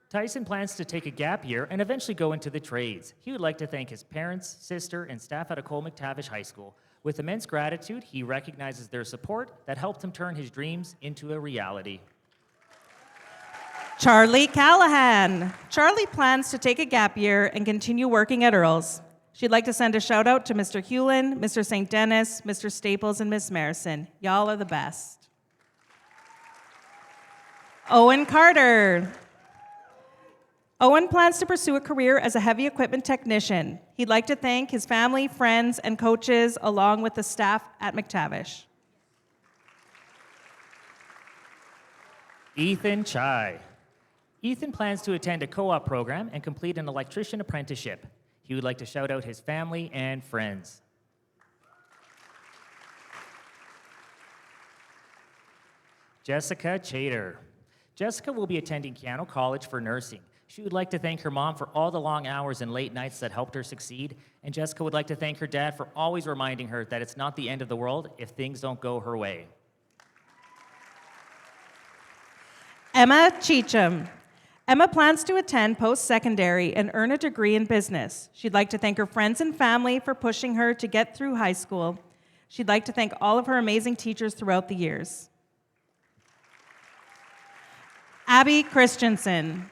Tyson plans to take a gap year and eventually go into the trades. He would like to thank his parents, sister, and staff at Ecole McTavish High School. With immense gratitude, he recognizes their support that helped him turn his dreams into a reality. Charlie Callahan. Charlie plans to take a gap year and continue working at Earl's. She'd like to send a shout out to Mr. Hewlin, Mr. St. Dennis, Mr. Staples, and Miss Marison. Y'all are the best. Owen Carter. Owen plans to pursue a career as a heavy equipment technician. He'd like to thank his family, friends, and coaches, along with the staff at McTavish. Ethan Chai. Ethan plans to attend a co-op program and complete an electrician apprenticeship. He would like to shout out his family and friends. Jessica Chater. Jessica will be attending Keano College for nursing. She would like to thank her mom for all the long hours and late nights that helped her succeed, and Jessica would like to thank her dad for always reminding her that it's not the end of the world if things don't go her way. Emma Cheecham. Emma plans to attend post-secondary and earn a degree in business. She'd like to thank her friends and family for pushing her to get through high school. She'd like to thank all of her amazing teachers throughout the years. Abby Christensen.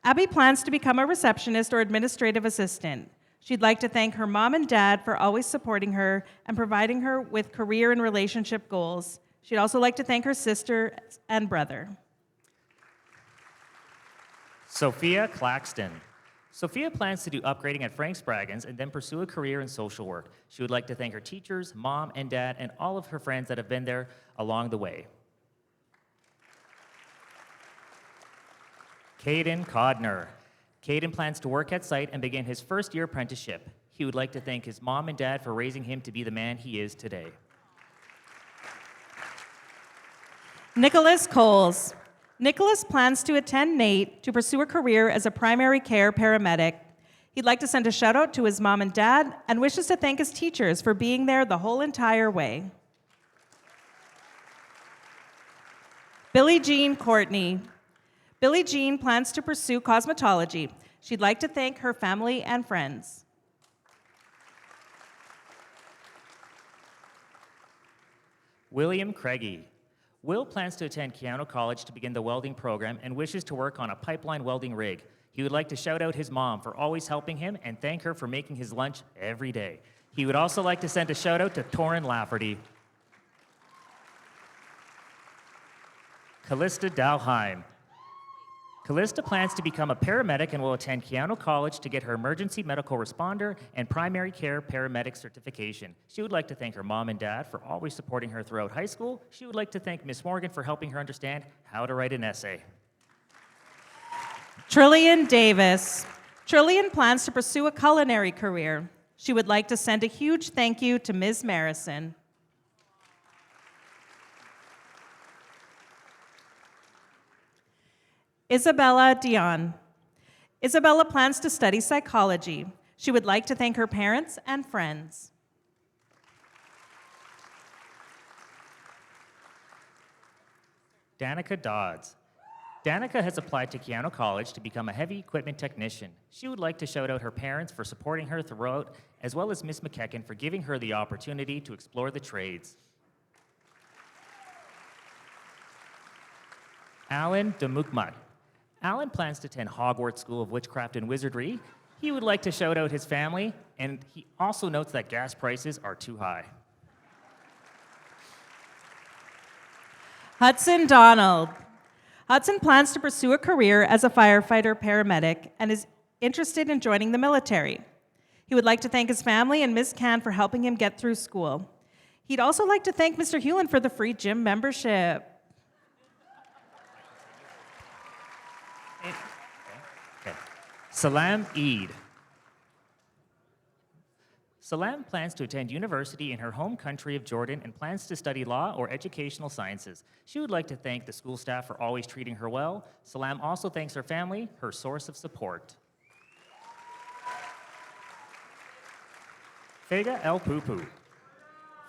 Abby plans to become a receptionist or administrative assistant. She'd like to thank her mom and dad for always supporting her and providing her with career and relationship goals. She'd also like to thank her sister and brother. Sophia Claxton. Sophia plans to do upgrading at Frank Spraggins and then pursue a career in social work. She would like to thank her teachers, mom and dad, and all of her friends that have been there along the way. Caden Codner. Caden plans to work at site and begin his first-year apprenticeship. He would like to thank his mom and dad for raising him to be the man he is today. Nicholas Coles. Nicholas plans to attend NATE to pursue a career as a primary care paramedic. He'd like to send a shout out to his mom and dad and wishes to thank his teachers for being there the whole entire way. Billie Jean Courtney. Billie Jean plans to pursue cosmetology. She'd like to thank her family and friends. William Craigie. Will plans to attend Keanu College to begin the welding program and wishes to work on a pipeline welding rig. He would like to shout out his mom for always helping him and thank her for making his lunch every day. He would also like to send a shout out to Torrin Lafferty. Callista Dalheim. Callista plans to become a paramedic and will attend Keanu College to get her emergency medical responder and primary care paramedic certification. She would like to thank her mom and dad for always supporting her throughout high school. She would like to thank Miss Morgan for helping her understand how to write an essay. Trillian Davis. Trillian plans to pursue a culinary career. She would like to send a huge thank you to Ms. Marison. Isabella Dion. Isabella plans to study psychology. She would like to thank her parents and friends. Danica Dodds. Danica has applied to Keanu College to become a heavy equipment technician. She would like to shout out her parents for supporting her throughout, as well as Miss McKecken for giving her the opportunity to explore the trades. Alan Demukmat. Alan plans to attend Hogwarts School of Witchcraft and Wizardry. He would like to shout out his family, and he also notes that gas prices are too high. Hudson Donald. Hudson plans to pursue a career as a firefighter paramedic and is interested in joining the military. He would like to thank his family and Ms. Can for helping him get through school. He'd also like to thank Mr. Hewlin for the free gym membership. Salam Eid. Salam plans to attend university in her home country of Jordan and plans to study law or educational sciences. She would like to thank the school staff for always treating her well. Salam also thanks her family, her source of support. Fega El Pupu.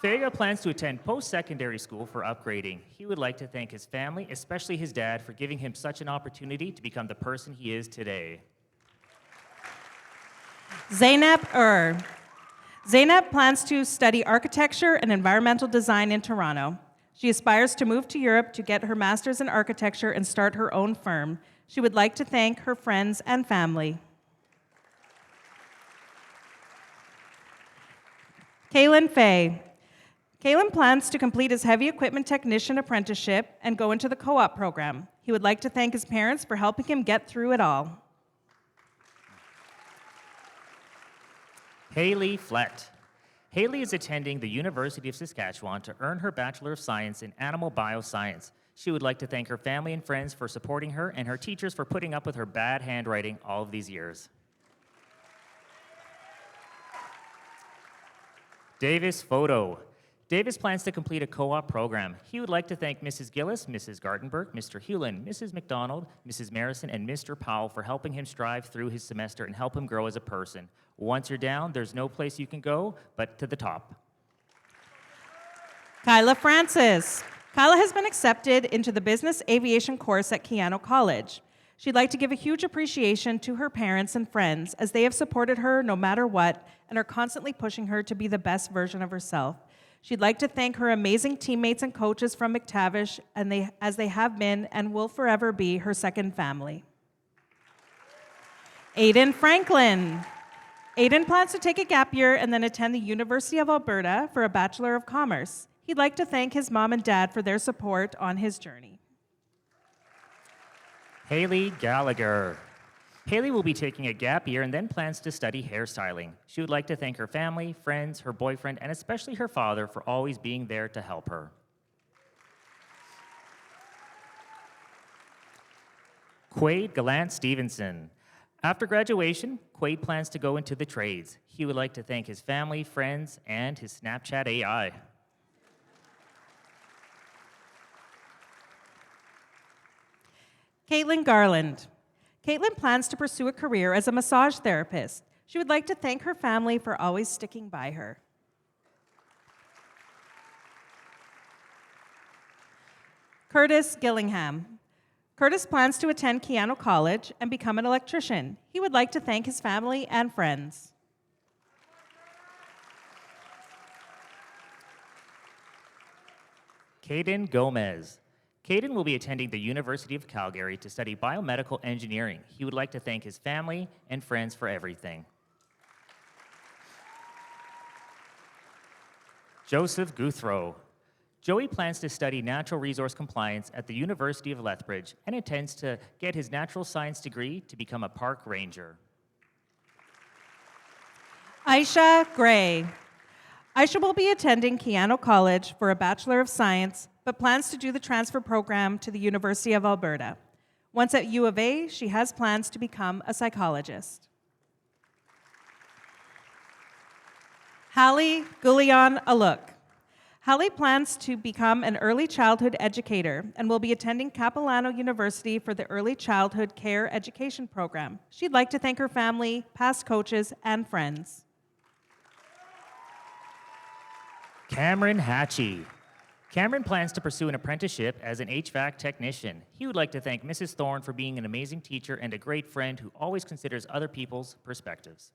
Fega plans to attend post-secondary school for upgrading. He would like to thank his family, especially his dad, for giving him such an opportunity to become the person he is today. Zainab Zainab plans to study architecture and environmental design in Toronto. She aspires to move to Europe to get her master's in architecture and start her own firm. She would like to thank her friends and family. Kaylin Fay. Kaylin plans to complete his heavy equipment technician apprenticeship and go into the co-op program. He would like to thank his parents for helping him get through it all. Haley Flett. Haley is attending the University of Saskatchewan to earn her Bachelor of Science in Animal Bioscience. She would like to thank her family and friends for supporting her and her teachers for putting up with her bad handwriting all of these years. Davis Photo. Davis plans to complete a co-op program. He would like to thank Mrs. Gillis, Mrs. Gartenberg, Mr. Hewlin, Mrs. McDonald, Mrs. Marison, and Mr. Powell for helping him strive through his semester and help him grow as a person. Once you're down, there's no place you can go but to the top. Kyla Francis. Kyla has been accepted into the business aviation course at Keano College. She'd like to give a huge appreciation to her parents and friends as they have supported her no matter what and are constantly pushing her to be the best version of herself. She'd like to thank her amazing teammates and coaches from McTavish as they have been and will forever be her second family. Aiden Franklin. Aiden plans to take a gap year and then attend the University of Alberta for a Bachelor of Commerce. He'd like to thank his mom and dad for their support on his journey. Haley Gallagher. Haley will be taking a gap year and then plans to study hairstyling. She would like to thank her family, friends, her boyfriend, and especially her father for always being there to help her. Quaid Gallant Stevenson. After graduation, Quaid plans to go into the trades. He would like to thank his family, friends, and his Snapchat AI. Caitlin Garland. Caitlin plans to pursue a career as a massage therapist. She would like to thank her family for always sticking by her. Curtis Gillingham. Curtis plans to attend Keano College and become an electrician. He would like to thank his family and friends. Caden Gomez. Caden will be attending the University of Calgary to study biomedical engineering. He would like to thank his family and friends for everything. Joseph Guthrow. Joey plans to study natural resource compliance at the University of Lethbridge and intends to get his natural science degree to become a park ranger. Aisha Gray. Aisha will be attending Keano College for a Bachelor of Science, but plans to do the transfer program to the University of Alberta. Once at U of A, she has plans to become a psychologist. Hallie Gullion Aluk. Hallie plans to become an early childhood educator and will be attending Capilano University for the Early Childhood Care Education Program. She'd like to thank her family, past coaches, and friends. Cameron Hatchie. Cameron plans to pursue an apprenticeship as an HVAC technician. He would like to thank Mrs. Thorne for being an amazing teacher and a great friend who always considers other people's perspectives.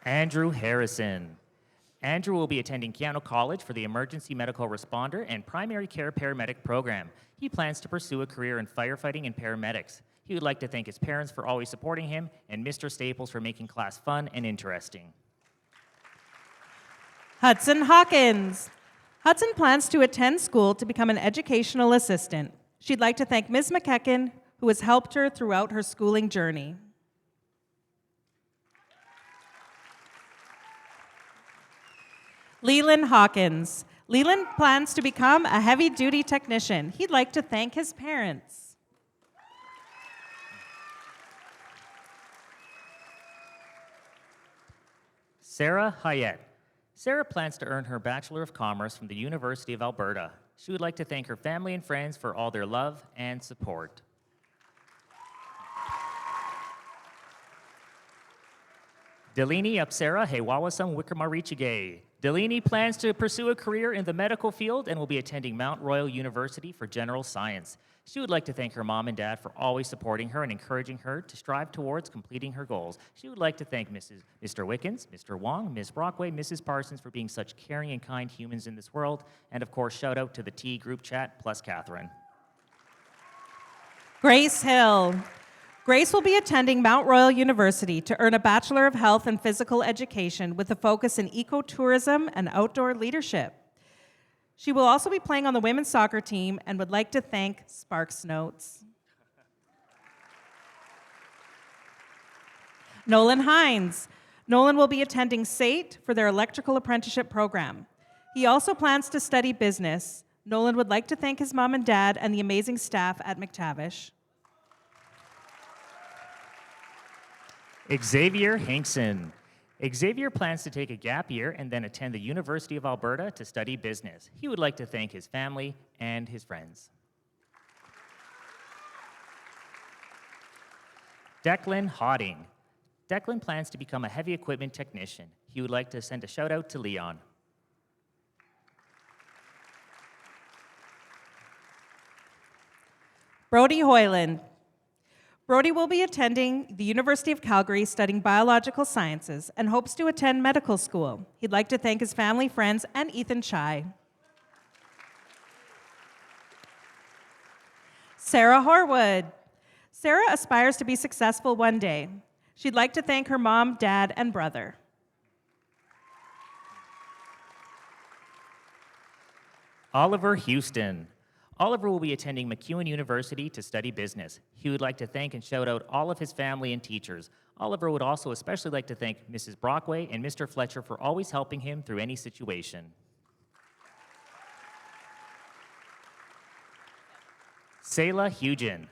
Andrew Harrison. Andrew will be attending Keano College for the Emergency Medical Responder and Primary Care Paramedic program. He plans to pursue a career in firefighting and paramedics. He would like to thank his parents for always supporting him and Mr. Staples for making class fun and interesting. Hudson Hawkins. Hudson plans to attend school to become an educational assistant. She'd like to thank Ms. McEachen, who has helped her throughout her schooling journey. Leland Hawkins. Leland plans to become a heavy-duty technician. He'd like to thank his parents. Sarah Hayet. Sarah plans to earn her Bachelor of Commerce from the University of Alberta. She would like to thank her family and friends for all their love and support. Delini Apsara Hewawasam Wickramaricige. Delini plans to pursue a career in the medical field and will be attending Mount Royal University for General Science. She would like to thank her mom and dad for always supporting her and encouraging her to strive towards completing her goals. She would like to thank Mr. Wickens, Mr. Wong, Ms. Brockway, Mrs. Parsons for being such caring and kind humans in this world, and of course, shout out to the T group chat plus Catherine. Grace Hill. Grace will be attending Mount Royal University to earn a Bachelor of Health and Physical Education with a focus in ecotourism and outdoor leadership. She will also be playing on the women's soccer team and would like to thank Sparks Notes. Nolan Hines. Nolan will be attending SAIT for their electrical apprenticeship program. He also plans to study business. Nolan would like to thank his mom and dad and the amazing staff at McTavish. Xavier Hinkson. Xavier plans to take a gap year and then attend the University of Alberta to study business. He would like to thank his family and his friends. Declan Hodding. Declan plans to become a heavy equipment technician. He would like to send a shout out to Leon. Brody Hoyland. Brody will be attending the University of Calgary studying biological sciences and hopes to attend medical school. He'd like to thank his family, friends, and Ethan Chai. Sarah Harwood. Sarah aspires to be successful one day. She'd like to thank her mom, dad, and brother. Oliver Houston. Oliver will be attending MacEwan University to study business. He would like to thank and shout out all of his family and teachers. Oliver would also especially like to thank Mrs. Brockway and Mr. Fletcher for always helping him through any situation. Selah Hugen.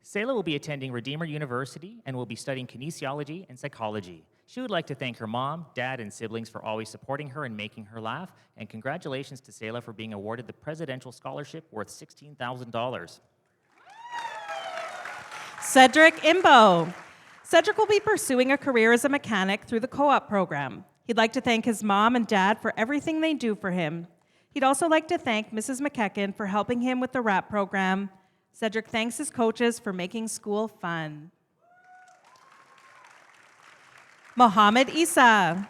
Selah will be attending Redeemer University and will be studying kinesiology and psychology. She would like to thank her mom, dad, and siblings for always supporting her and making her laugh, and congratulations to Selah for being awarded the Presidential Scholarship worth $16,000. Cedric Imbo. Cedric will be pursuing a career as a mechanic through the co-op program. He'd like to thank his mom and dad for everything they do for him. He'd also like to thank Mrs. McKecken for helping him with the RAP program. Cedric thanks his coaches for making school fun. Mohammed Isa.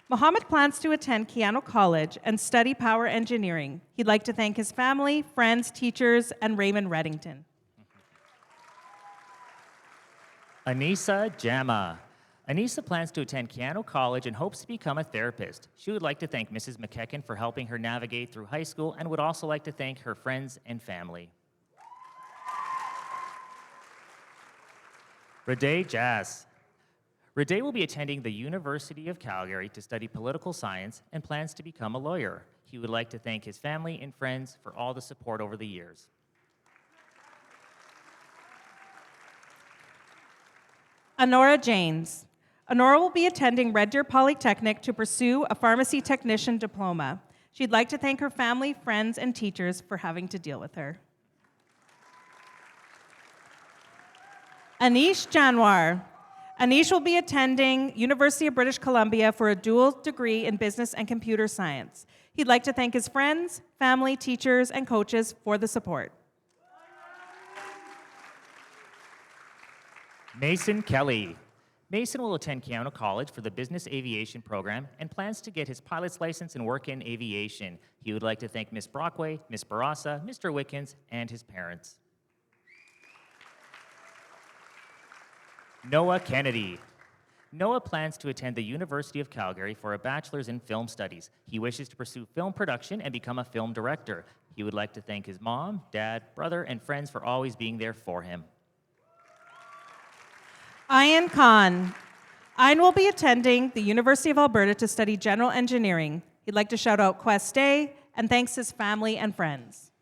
Mohammed plans to attend Keano College and study power engineering. He'd like to thank his family, friends, teachers, and Raymond Reddington. Anissa Jama. Anissa plans to attend Keano College and hopes to become a therapist. She would like to thank Mrs. McKecken for helping her navigate through high school and would also like to thank her friends and family. Raday Jas. Raday will be attending the University of Calgary to study political science and plans to become a lawyer. He would like to thank his family and friends for all the support over the years. Honora James. Honora will be attending Red Deer Polytechnic to pursue a pharmacy technician diploma. She'd like to thank her family, friends, and teachers for having to deal with her. Anish Janwar. Anish will be attending University of British Columbia for a dual degree in business and computer science. He'd like to thank his friends, family, teachers, and coaches for the support. Mason Kelly. Mason will attend Keano College for the Business Aviation program and plans to get his pilot's license and work in aviation. He would like to thank Miss Brockway, Miss Barasa, Mr. Wickens, and his parents. Noah Kennedy. Noah plans to attend the University of Calgary for a bachelor's in film studies. He wishes to pursue film production and become a film director. He would like to thank his mom, dad, brother, and friends for always being there for him. Ayan Khan. Ayan will be attending the University of Alberta to study general engineering. He'd like to shout out Quest Day and thanks his family and friends.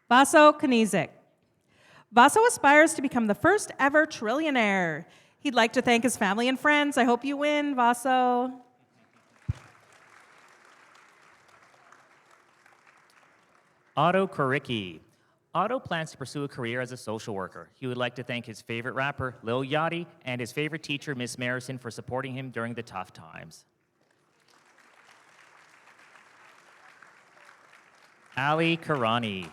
Vaso Kanizik. Vaso aspires to become the first ever trillionaire. He'd like to thank his family and friends. I hope you win, Vaso. Otto Koricki. Otto plans to pursue a career as a social worker. He would like to thank his favorite rapper, Lil Yachty, and his favorite teacher, Miss Marison, for supporting him during the tough times. Ali Karani.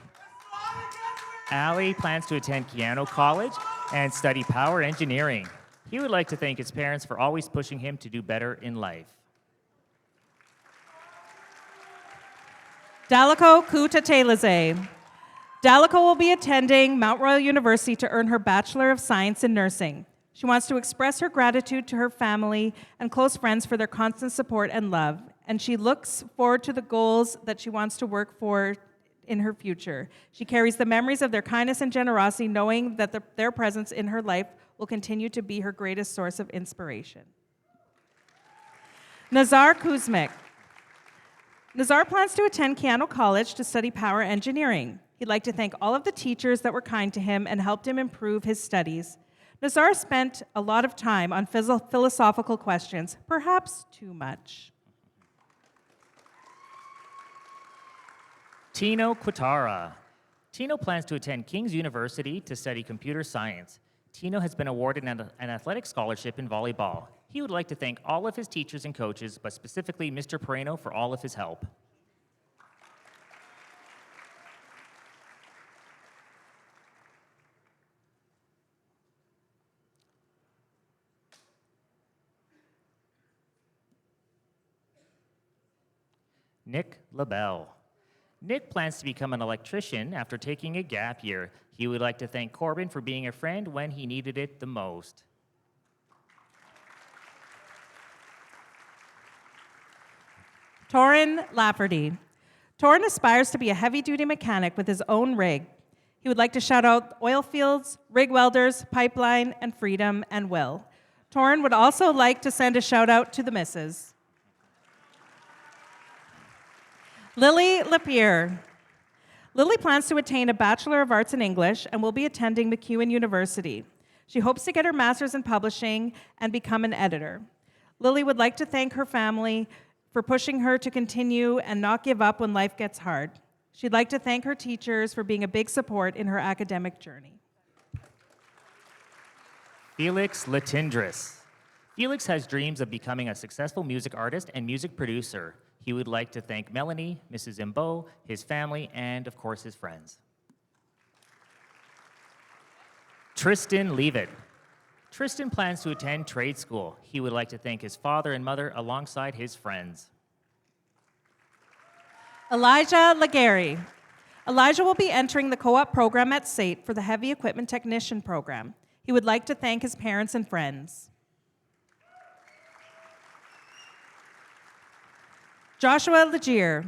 Ali plans to attend Keano College and study power engineering. He would like to thank his parents for always pushing him to do better in life. Daliko Kutatelaze. Daliko will be attending Mount Royal University to earn her Bachelor of Science in Nursing. She wants to express her gratitude to her family and close friends for their constant support and love, and she looks forward to the goals that she wants to work for in her future. She carries the memories of their kindness and generosity, knowing that their presence in her life will continue to be her greatest source of inspiration. Nazar Kuzmik. Nazar plans to attend Keano College to study power engineering. He'd like to thank all of the teachers that were kind to him and helped him improve his studies. Nazar spent a lot of time on philosophical questions, perhaps too much. Tino Quatara. Tino plans to attend King's University to study computer science. Tino has been awarded an athletic scholarship in volleyball. He would like to thank all of his teachers and coaches, but specifically Mr. Pereno for all of his help. Nick LaBelle. Nick plans to become an electrician after taking a gap year. He would like to thank Corbin for being a friend when he needed it the most. Torin Lafferty. Torin aspires to be a heavy-duty mechanic with his own rig. He would like to shout out oil fields, rig welders, pipeline, and Freedom and Will. Torin would also like to send a shout out to the missus. Lily Lapierre. Lily plans to attain a Bachelor of Arts in English and will be attending MacEwan University. She hopes to get her master's in publishing and become an editor. Lily would like to thank her family for pushing her to continue and not give up when life gets hard. She'd like to thank her teachers for being a big support in her academic journey. Felix Latindris. Felix has dreams of becoming a successful music artist and music producer. He would like to thank Melanie, Mrs. Imbeau, his family, and of course his friends. Tristan Leavitt. Tristan plans to attend trade school. He would like to thank his father and mother alongside his friends. Elijah Laguerre. Elijah will be entering the co-op program at SAIT for the Heavy Equipment Technician program. He would like to thank his parents and friends. Joshua Legier.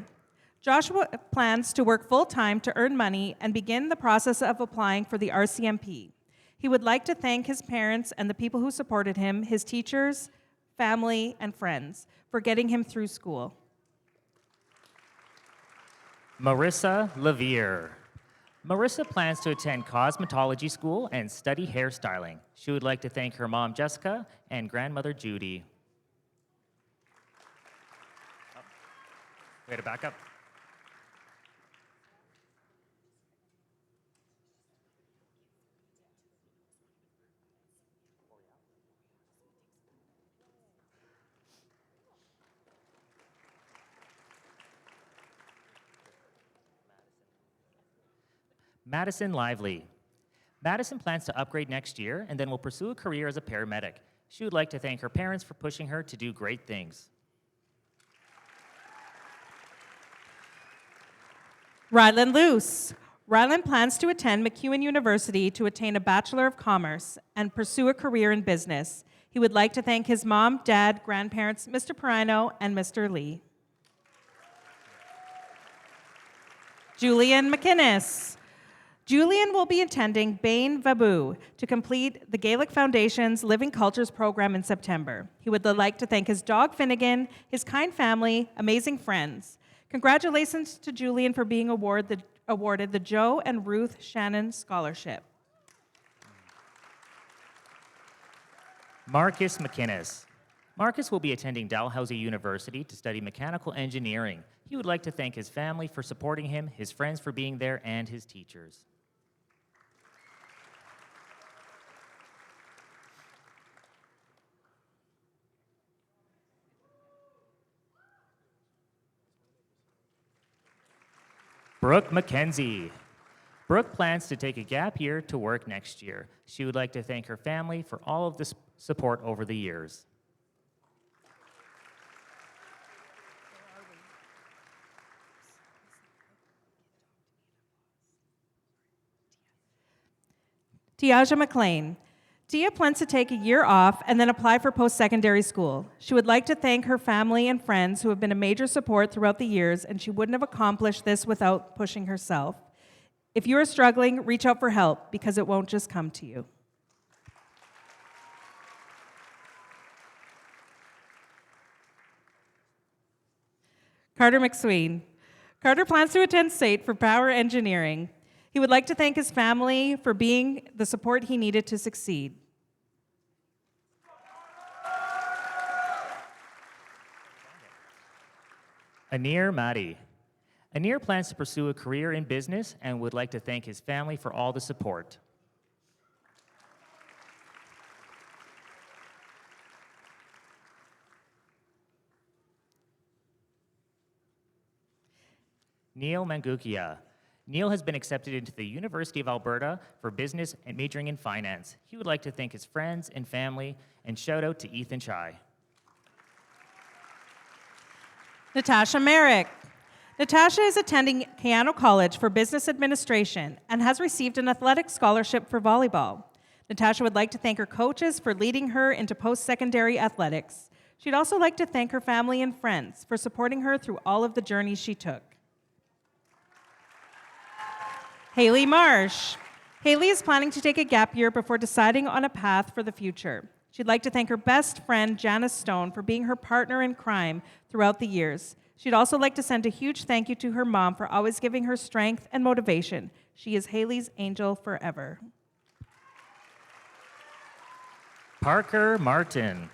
Joshua plans to work full-time to earn money and begin the process of applying for the RCMP. He would like to thank his parents and the people who supported him, his teachers, family, and friends, for getting him through school. Marissa Levere. Marissa plans to attend cosmetology school and study hairstyling. She would like to thank her mom, Jessica, and grandmother, Judy. Way to back up. Madison Lively. Madison plans to upgrade next year and then will pursue a career as a paramedic. She would like to thank her parents for pushing her to do great things. Ryland Luce. Ryland plans to attend MacEwan University to attain a Bachelor of Commerce and pursue a career in business. He would like to thank his mom, dad, grandparents, Mr. Perino, and Mr. Lee. Julian McInnes. Julian will be attending Bain Vabu to complete the Gaelic Foundation's Living Cultures program in September. He would like to thank his dog Finnegan, his kind family, amazing friends. Congratulations to Julian for being awarded the Joe and Ruth Shannon Scholarship. Marcus McInnes. Marcus will be attending Dalhousie University to study mechanical engineering. He would like to thank his family for supporting him, his friends for being there, and his teachers. Brooke McKenzie. Brooke plans to take a gap year to work next year. She would like to thank her family for all of the support over the years. Tiaja McLean. Tia plans to take a year off and then apply for post-secondary school. She would like to thank her family and friends who have been a major support throughout the years, and she wouldn't have accomplished this without pushing herself. If you are struggling, reach out for help because it won't just come to you. Carter McSween. Carter plans to attend SAIT for power engineering. He would like to thank his family for being the support he needed to succeed. Anir Madi. Anir plans to pursue a career in business and would like to thank his family for all the support. Neil Mangukia. Neil has been accepted into the University of Alberta for business and majoring in finance. He would like to thank his friends and family and shout out to Ethan Chai. Natasha Merrick. Natasha is attending Keano College for Business Administration and has received an athletic scholarship for volleyball. Natasha would like to thank her coaches for leading her into post-secondary athletics. She'd also like to thank her family and friends for supporting her through all of the journeys she took. Haley Marsh. Haley is planning to take a gap year before deciding on a path for the future. She'd like to thank her best friend, Janice Stone, for being her partner in crime throughout the years. She'd also like to send a huge thank you to her mom for always giving her strength and motivation. She is Haley's angel forever. Parker Martin.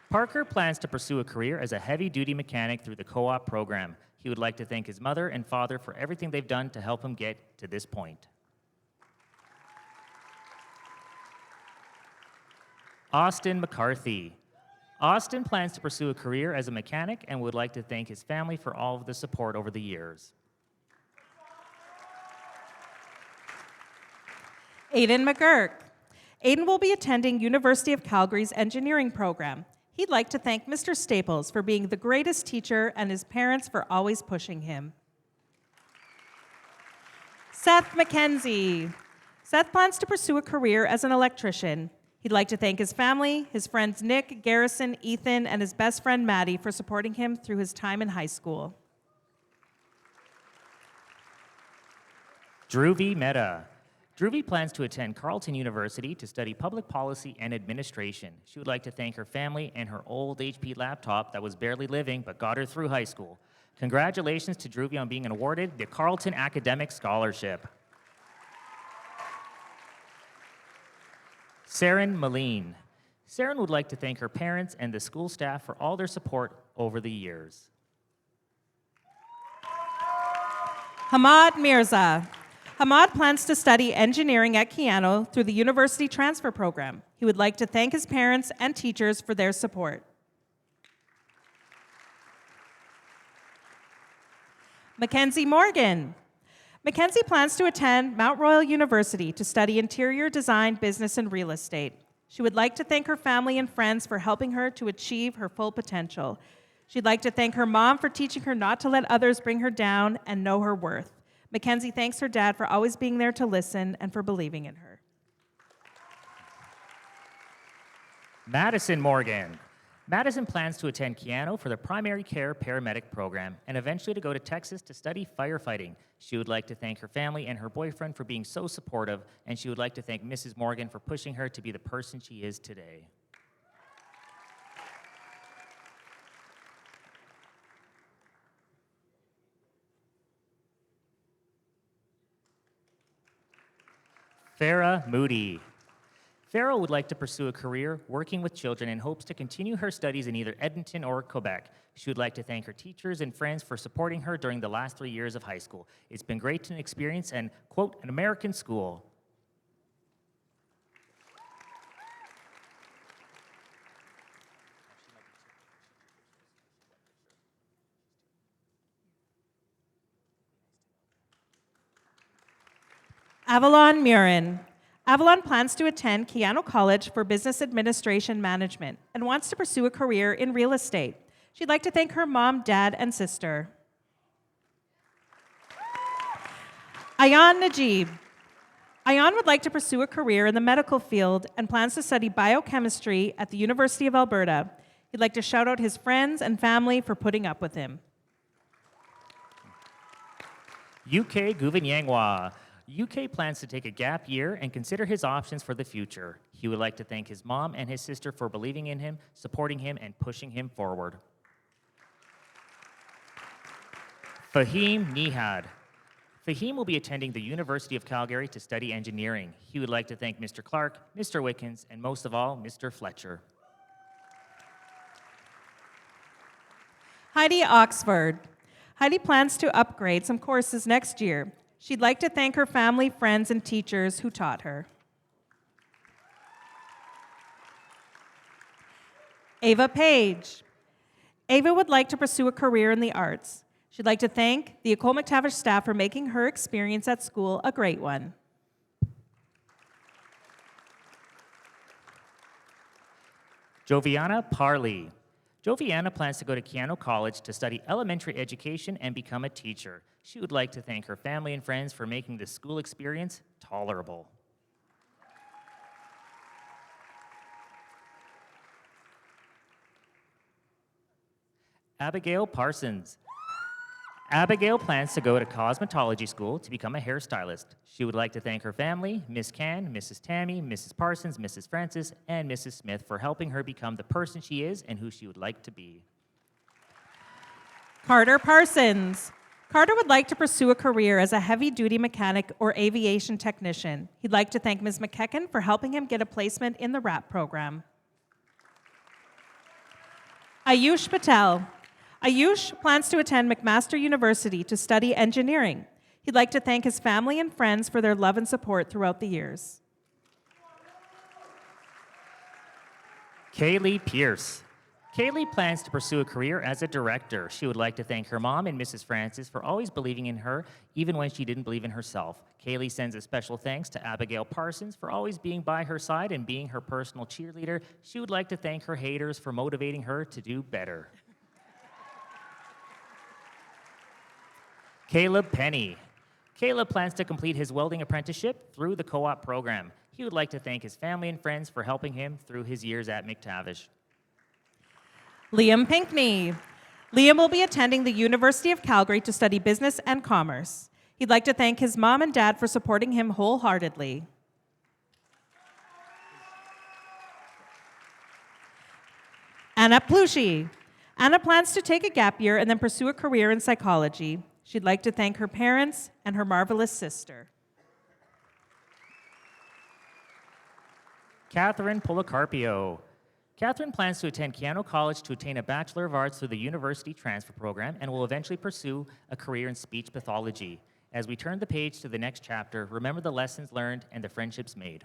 Parker plans to pursue a career as a heavy-duty mechanic through the co-op program. He would like to thank his mother and father for everything they've done to help him get to this point. Austin McCarthy. Austin plans to pursue a career as a mechanic and would like to thank his family for all of the support over the years. Aiden McGurk. Aiden will be attending University of Calgary's engineering program. He'd like to thank Mr. Staples for being the greatest teacher and his parents for always pushing him. Seth McKenzie. Seth plans to pursue a career as an electrician. He'd like to thank his family, his friends Nick, Garrison, Ethan, and his best friend Maddie for supporting him through his time in high school. Dhruvi Mehta. Dhruvi plans to attend Carleton University to study public policy and administration. She would like to thank her family and her old HP laptop that was barely living but got her through high school. Congratulations to Dhruvi on being awarded the Carleton Academic Scholarship. Saren Maline. Saren would like to thank her parents and the school staff for all their support over the years. Hamad Mirza. Hamad plans to study engineering at Keano through the University Transfer Program. He would like to thank his parents and teachers for their support. Mackenzie Morgan. Mackenzie plans to attend Mount Royal University to study interior design, business, and real estate. She would like to thank her family and friends for helping her to achieve her full potential. She'd like to thank her mom for teaching her not to let others bring her down and know her worth. Mackenzie thanks her dad for always being there to listen and for believing in her. Madison Morgan. Madison plans to attend Keano for the primary care paramedic program and eventually to go to Texas to study firefighting. She would like to thank her family and her boyfriend for being so supportive, and she would like to thank Mrs. Morgan for pushing her to be the person she is today. Farah Moody. Farah would like to pursue a career working with children and hopes to continue her studies in either Edmonton or Quebec. She would like to thank her teachers and friends for supporting her during the last 3 years of high school. It's been great to experience and, quote, an American school. Avalon Murin. Avalon plans to attend Keano College for Business Administration Management and wants to pursue a career in real estate. She'd like to thank her mom, dad, and sister. Ayan Najib. Ayan would like to pursue a career in the medical field and plans to study biochemistry at the University of Alberta. He'd like to shout out his friends and family for putting up with him. UK Guvanyangwa. UK plans to take a gap year and consider his options for the future. He would like to thank his mom and his sister for believing in him, supporting him, and pushing him forward. Fahim Nihad. Fahim will be attending the University of Calgary to study engineering. He would like to thank Mr. Clark, Mr. Wickens, and most of all, Mr. Fletcher. Heidi Oxford. Heidi plans to upgrade some courses next year. She'd like to thank her family, friends, and teachers who taught her. Ava Page. Ava would like to pursue a career in the arts. She'd like to thank the École McTavish staff for making her experience at school a great one. Joviana Parley. Joviana plans to go to Keano College to study elementary education and become a teacher. She would like to thank her family and friends for making this school experience tolerable. Abigail Parsons. Abigail plans to go to cosmetology school to become a hairstylist. She would like to thank her family, Miss Can, Mrs. Tammy, Mrs. Parsons, Mrs. Francis, and Mrs. Smith for helping her become the person she is and who she would like to be. Carter Parsons. Carter would like to pursue a career as a heavy-duty mechanic or aviation technician. He'd like to thank Ms. McKecken for helping him get a placement in the RAP program. Ayush Patel. Ayush plans to attend McMaster University to study engineering. He'd like to thank his family and friends for their love and support throughout the years. Kaylee Pierce. Kaylee plans to pursue a career as a director. She would like to thank her mom and Mrs. Francis for always believing in her, even when she didn't believe in herself. Kaylee sends a special thanks to Abigail Parsons for always being by her side and being her personal cheerleader. She would like to thank her haters for motivating her to do better. Caleb Penny. Caleb plans to complete his welding apprenticeship through the co-op program. He would like to thank his family and friends for helping him through his years at McTavish. Liam Pinkney. Liam will be attending the University of Calgary to study business and commerce. He'd like to thank his mom and dad for supporting him wholeheartedly. Anna Plushi. Anna plans to take a gap year and then pursue a career in psychology. She'd like to thank her parents and her marvelous sister. Catherine Policarpio. Catherine plans to attend Keano College to attain a Bachelor of Arts through the University Transfer Program and will eventually pursue a career in speech pathology. As we turn the page to the next chapter, remember the lessons learned and the friendships made.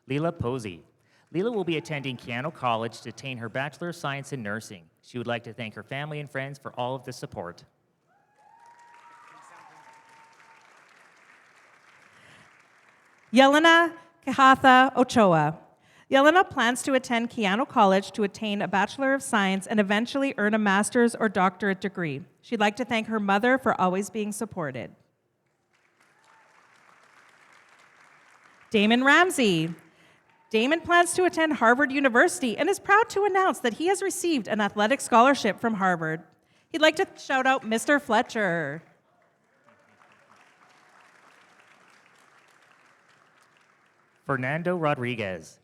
Leela Posey. Leela will be attending Keano College to attain her Bachelor of Science in Nursing. She would like to thank her family and friends for all of the support. Yelena Kahatha Ochoa. Yelena plans to attend Keano College to attain a Bachelor of Science and eventually earn a master's or doctorate degree. She'd like to thank her mother for always being supported. Damon Ramsey. Damon plans to attend Harvard University and is proud to announce that he has received an athletic scholarship from Harvard. He'd like to shout out Mr. Fletcher. Fernando Rodriguez.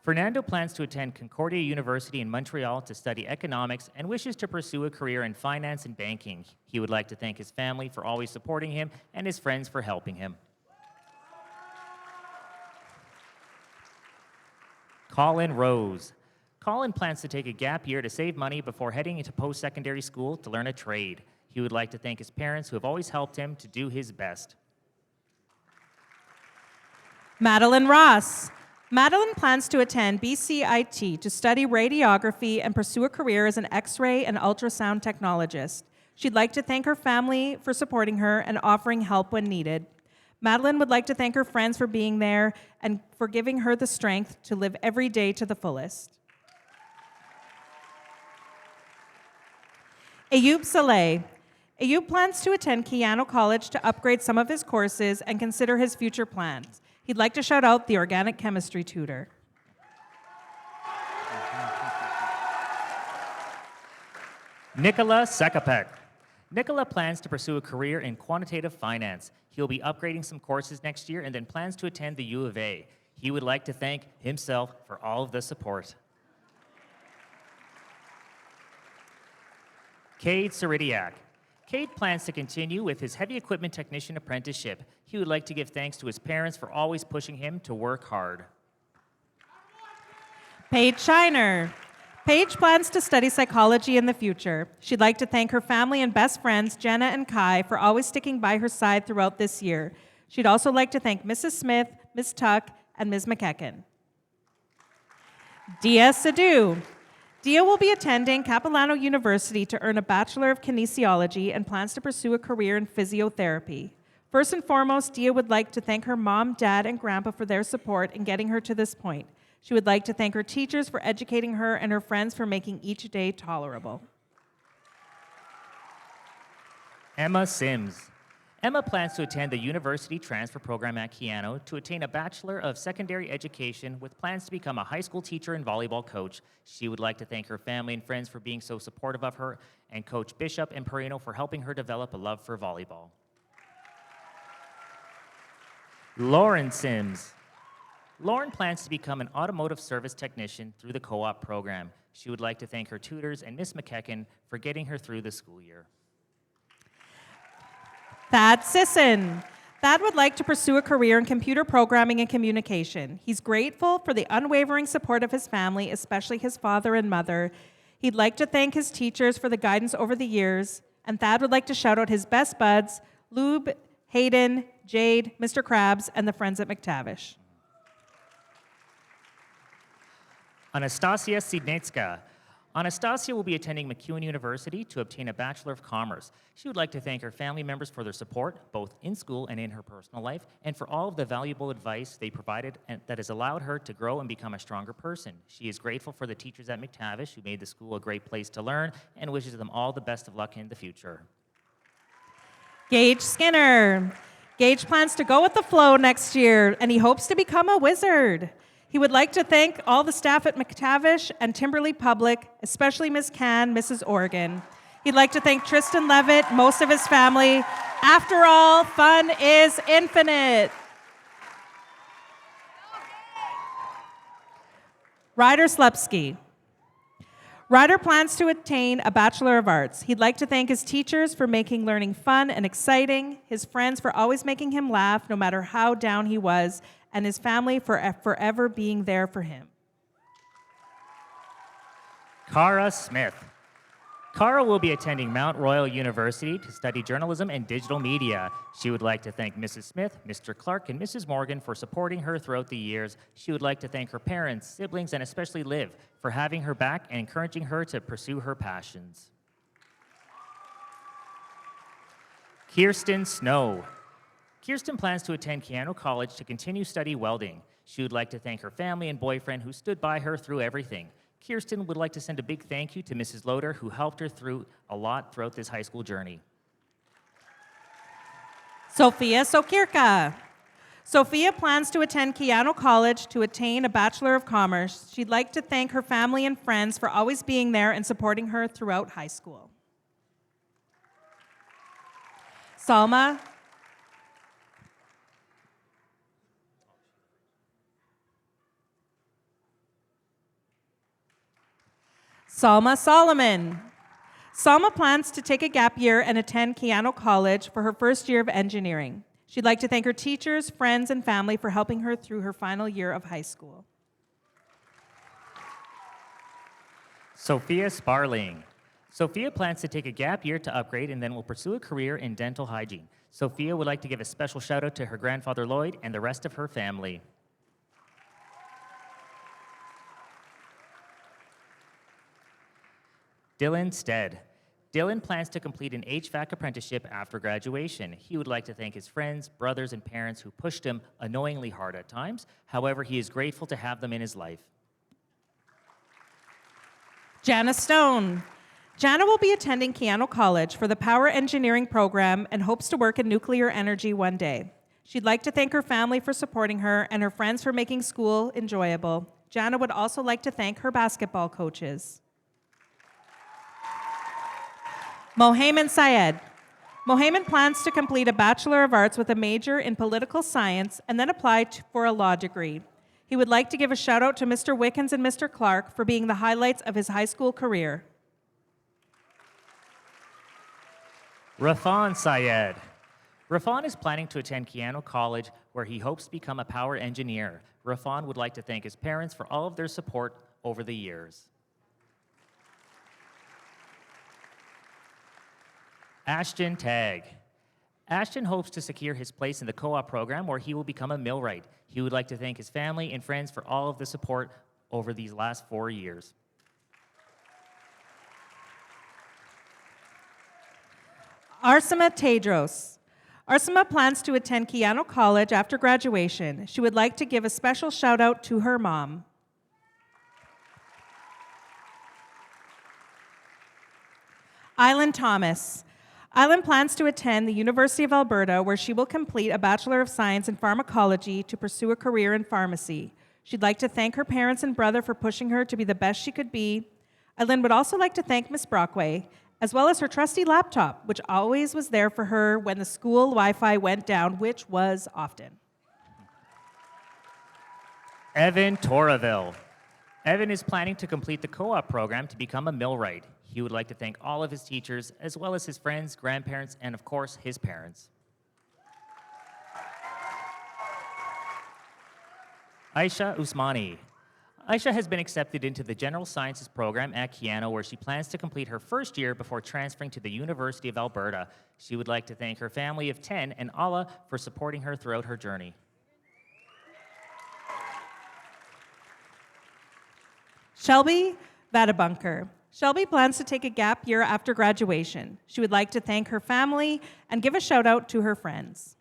Fernando plans to attend Concordia University in Montreal to study economics and wishes to pursue a career in finance and banking. He would like to thank his family for always supporting him and his friends for helping him. Colin Rose. Colin plans to take a gap year to save money before heading into post-secondary school to learn a trade. He would like to thank his parents who have always helped him to do his best. Madeline Ross. Madeline plans to attend BCIT to study radiography and pursue a career as an X-ray and ultrasound technologist. She'd like to thank her family for supporting her and offering help when needed. Madeline would like to thank her friends for being there and for giving her the strength to live every day to the fullest. Ayub Saleh. Ayub plans to attend Keano College to upgrade some of his courses and consider his future plans. He'd like to shout out the organic chemistry tutor. Nicola Sekapek. Nicola plans to pursue a career in quantitative finance. He'll be upgrading some courses next year and then plans to attend the U of A. He would like to thank himself for all of the support. Cade Siridiak. Cade plans to continue with his heavy equipment technician apprenticeship. He would like to give thanks to his parents for always pushing him to work hard. Paige Shiner. Paige plans to study psychology in the future. She'd like to thank her family and best friends, Jenna and Kai, for always sticking by her side throughout this year. She'd also like to thank Mrs. Smith, Ms. Tuck, and Ms. McKecken. Dia Sadu. Dia will be attending Capilano University to earn a Bachelor of Kinesiology and plans to pursue a career in physiotherapy. First and foremost, Dia would like to thank her mom, dad, and grandpa for their support in getting her to this point. She would like to thank her teachers for educating her and her friends for making each day tolerable. Emma Sims. Emma plans to attend the University Transfer Program at Keano to attain a Bachelor of Secondary Education with plans to become a high school teacher and volleyball coach. She would like to thank her family and friends for being so supportive of her, and Coach Bishop and Perino for helping her develop a love for volleyball. Lauren Sims. Lauren plans to become an automotive service technician through the co-op program. She would like to thank her tutors and Miss McKecken for getting her through the school year. Thad Sisson. Thad would like to pursue a career in computer programming and communication. He's grateful for the unwavering support of his family, especially his father and mother. He'd like to thank his teachers for the guidance over the years, and Thad would like to shout out his best buds, Lube, Hayden, Jade, Mr. Krabs, and the friends at McTavish. Anastasia Sidnetska. Anastasia will be attending MacEwan University to obtain a Bachelor of Commerce. She would like to thank her family members for their support, both in school and in her personal life, and for all of the valuable advice they provided and that has allowed her to grow and become a stronger person. She is grateful for the teachers at McTavish who made the school a great place to learn and wishes them all the best of luck in the future. Gage Skinner. Gage plans to go with the flow next year, and he hopes to become a wizard. He would like to thank all the staff at McTavish and Timberlea Public, especially Ms. Can, Mrs. Oregon. He'd like to thank Tristan Levitt, most of his family. After all, fun is infinite. Ryder Slepsky. Ryder plans to attain a Bachelor of Arts. He'd like to thank his teachers for making learning fun and exciting, his friends for always making him laugh no matter how down he was, and his family for forever being there for him. Cara Smith. Cara will be attending Mount Royal University to study journalism and digital media. She would like to thank Mrs. Smith, Mr. Clark, and Mrs. Morgan for supporting her throughout the years. She would like to thank her parents, siblings, and especially Liv for having her back and encouraging her to pursue her passions. Kirsten Snow. Kirsten plans to attend Keano College to continue study welding. She would like to thank her family and boyfriend who stood by her through everything. Kirsten would like to send a big thank you to Mrs. Loader who helped her through a lot throughout this high school journey. Sophia Sokirka. Sophia plans to attend Keano College to attain a Bachelor of Commerce. She'd like to thank her family and friends for always being there and supporting her throughout high school. Salma Solomon. Salma plans to take a gap year and attend Keano College for her first year of engineering. She'd like to thank her teachers, friends, and family for helping her through her final year of high school. Sophia Sparling. Sophia plans to take a gap year to upgrade and then will pursue a career in dental hygiene. Sophia would like to give a special shout out to her grandfather Lloyd and the rest of her family. Dylan Stead. Dylan plans to complete an HVAC apprenticeship after graduation. He would like to thank his friends, brothers, and parents who pushed him annoyingly hard at times. However, he is grateful to have them in his life. Jana Stone. Jana will be attending Keano College for the Power Engineering program and hopes to work in nuclear energy one day. She'd like to thank her family for supporting her and her friends for making school enjoyable. Jana would also like to thank her basketball coaches. Mohamed Syed. Mohamed plans to complete a Bachelor of Arts with a major in political science and then apply for a law degree. He would like to give a shout out to Mr. Wickens and Mr. Clark for being the highlights of his high school career. Rafan Syed. Rafan is planning to attend Keano College where he hopes to become a power engineer. Rafan would like to thank his parents for all of their support over the years. Ashton Tagg. Ashton hopes to secure his place in the co-op program where he will become a millwright. He would like to thank his family and friends for all of the support over these last 4 years. Arsima Tedros. Arsima plans to attend Keanu College after graduation. She would like to give a special shout out to her mom. Island Thomas. Island plans to attend the University of Alberta, where she will complete a Bachelor of Science in Pharmacology to pursue a career in pharmacy. She'd like to thank her parents and brother for pushing her to be the best she could be. Island would also like to thank Miss Brockway, as well as her trusty laptop, which always was there for her when the school Wi-Fi went down, which was often. Evan Toraville. Evan is planning to complete the co-op program to become a millwright. He would like to thank all of his teachers, as well as his friends, grandparents, and of course, his parents. Aisha Usmani. Aisha has been accepted into the General Sciences program at Keanu, where she plans to complete her first year before transferring to the University of Alberta. She would like to thank her family of 10 and Allah for supporting her throughout her journey. Shelby Vadabunker. Shelby plans to take a gap year after graduation. She would like to thank her family and give a shout out to her friends.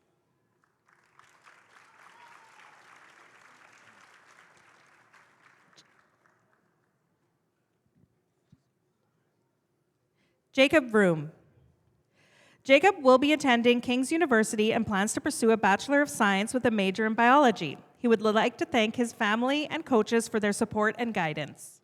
Jacob Vroom. Jacob will be attending King's University and plans to pursue a Bachelor of Science with a major in biology. He would like to thank his family and coaches for their support and guidance.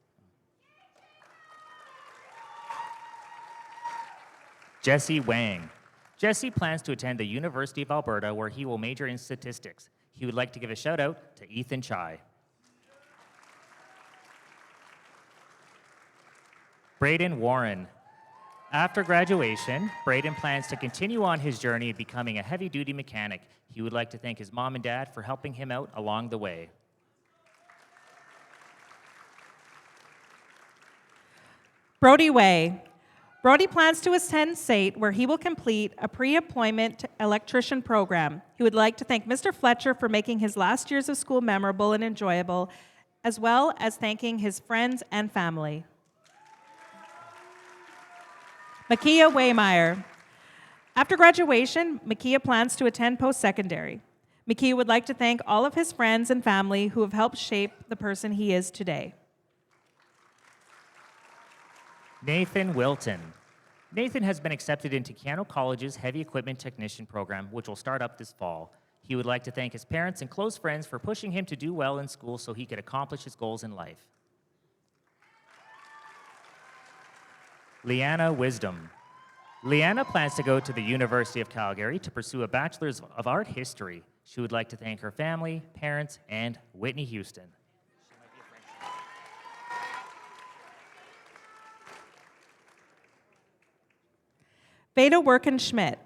Jesse Wang. Jesse plans to attend the University of Alberta, where he will major in statistics. He would like to give a shout out to Ethan Chai. Braden Warren. After graduation, Braden plans to continue on his journey of becoming a heavy-duty mechanic. He would like to thank his mom and dad for helping him out along the way. Brody Way. Brody plans to attend SAIT, where he will complete a pre-appointment electrician program. He would like to thank Mr. Fletcher for making his last years of school memorable and enjoyable, as well as thanking his friends and family. Makia Waymeyer. After graduation, Makia plans to attend post-secondary. Makia would like to thank all of his friends and family who have helped shape the person he is today. Nathan Wilton. Nathan has been accepted into Keanu College's Heavy Equipment Technician program, which will start up this fall. He would like to thank his parents and close friends for pushing him to do well in school so he could accomplish his goals in life. Leanna Wisdom. Leanna plans to go to the University of Calgary to pursue a Bachelor's of Art History. She would like to thank her family, parents, and Whitney Houston. Veda Worken-Schmidt.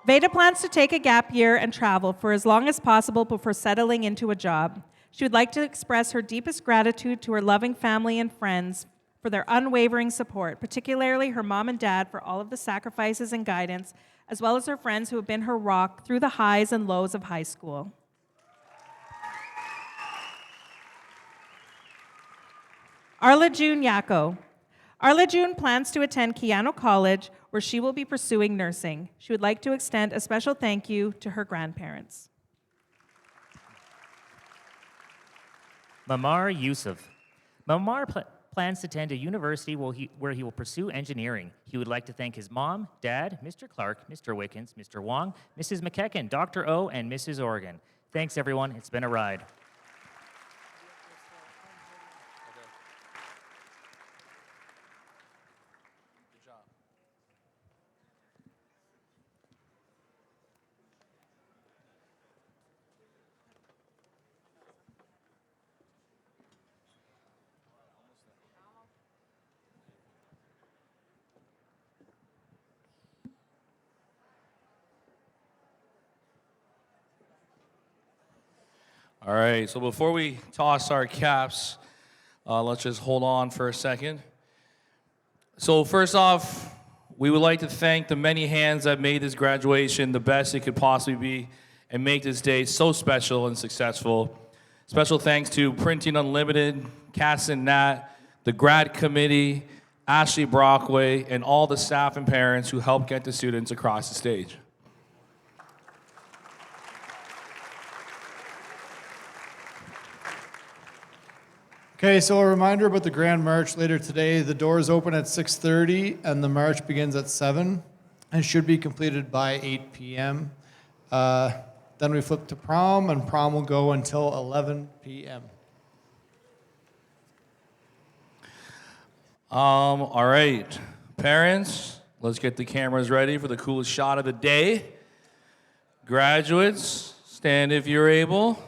Veda plans to take a gap year and travel for as long as possible before settling into a job. She would like to express her deepest gratitude to her loving family and friends for their unwavering support, particularly her mom and dad for all of the sacrifices and guidance, as well as her friends who have been her rock through the highs and lows of high school. Arla June Yako. Arla June plans to attend Keanu College, where she will be pursuing nursing. She would like to extend a special thank you to her grandparents. Mamar Yusuf. Mamar plans to attend a university where he will pursue engineering. He would like to thank his mom, dad, Mr. Clark, Mr. Wickens, Mr. Wong, Mrs. McKecken, Dr. O, and Mrs. Oregon. Thanks, everyone. It's been a ride. All right, so before we toss our caps, let's just hold on for a second. So first off, we would like to thank the many hands that made this graduation the best it could possibly be and make this day so special and successful. Special thanks to Printing Unlimited, Cass and Nat, the grad committee, Ashley Brockway, and all the staff and parents who helped get the students across the stage. Okay, so a reminder about the Grand March later today. The doors open at 6:30 and the march begins at 7 and should be completed by 8 p.m. Then we flip to prom, and prom will go until 11 p.m. All right, parents, let's get the cameras ready for the coolest shot of the day. Graduates, stand if you're able.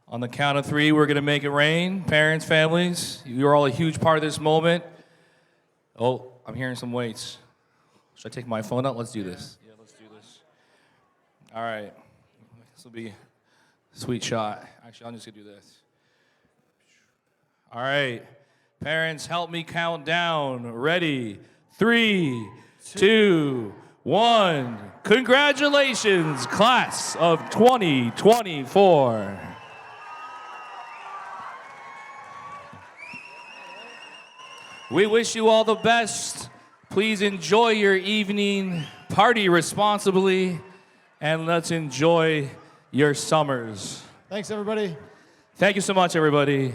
On the count of 3, we're gonna make it rain. Parents, families, you're all a huge part of this moment. Oh, I'm hearing some weights. Should I take my phone out? Let's do this. Yeah, let's do this. All right, this will be a sweet shot. Actually, I'm just gonna do this. All right, parents, help me count down. Ready? 3, 2, 1. Congratulations, class of 2024. We wish you all the best. Please enjoy your evening, party responsibly, and let's enjoy your summers. Thanks, everybody. Thank you so much, everybody.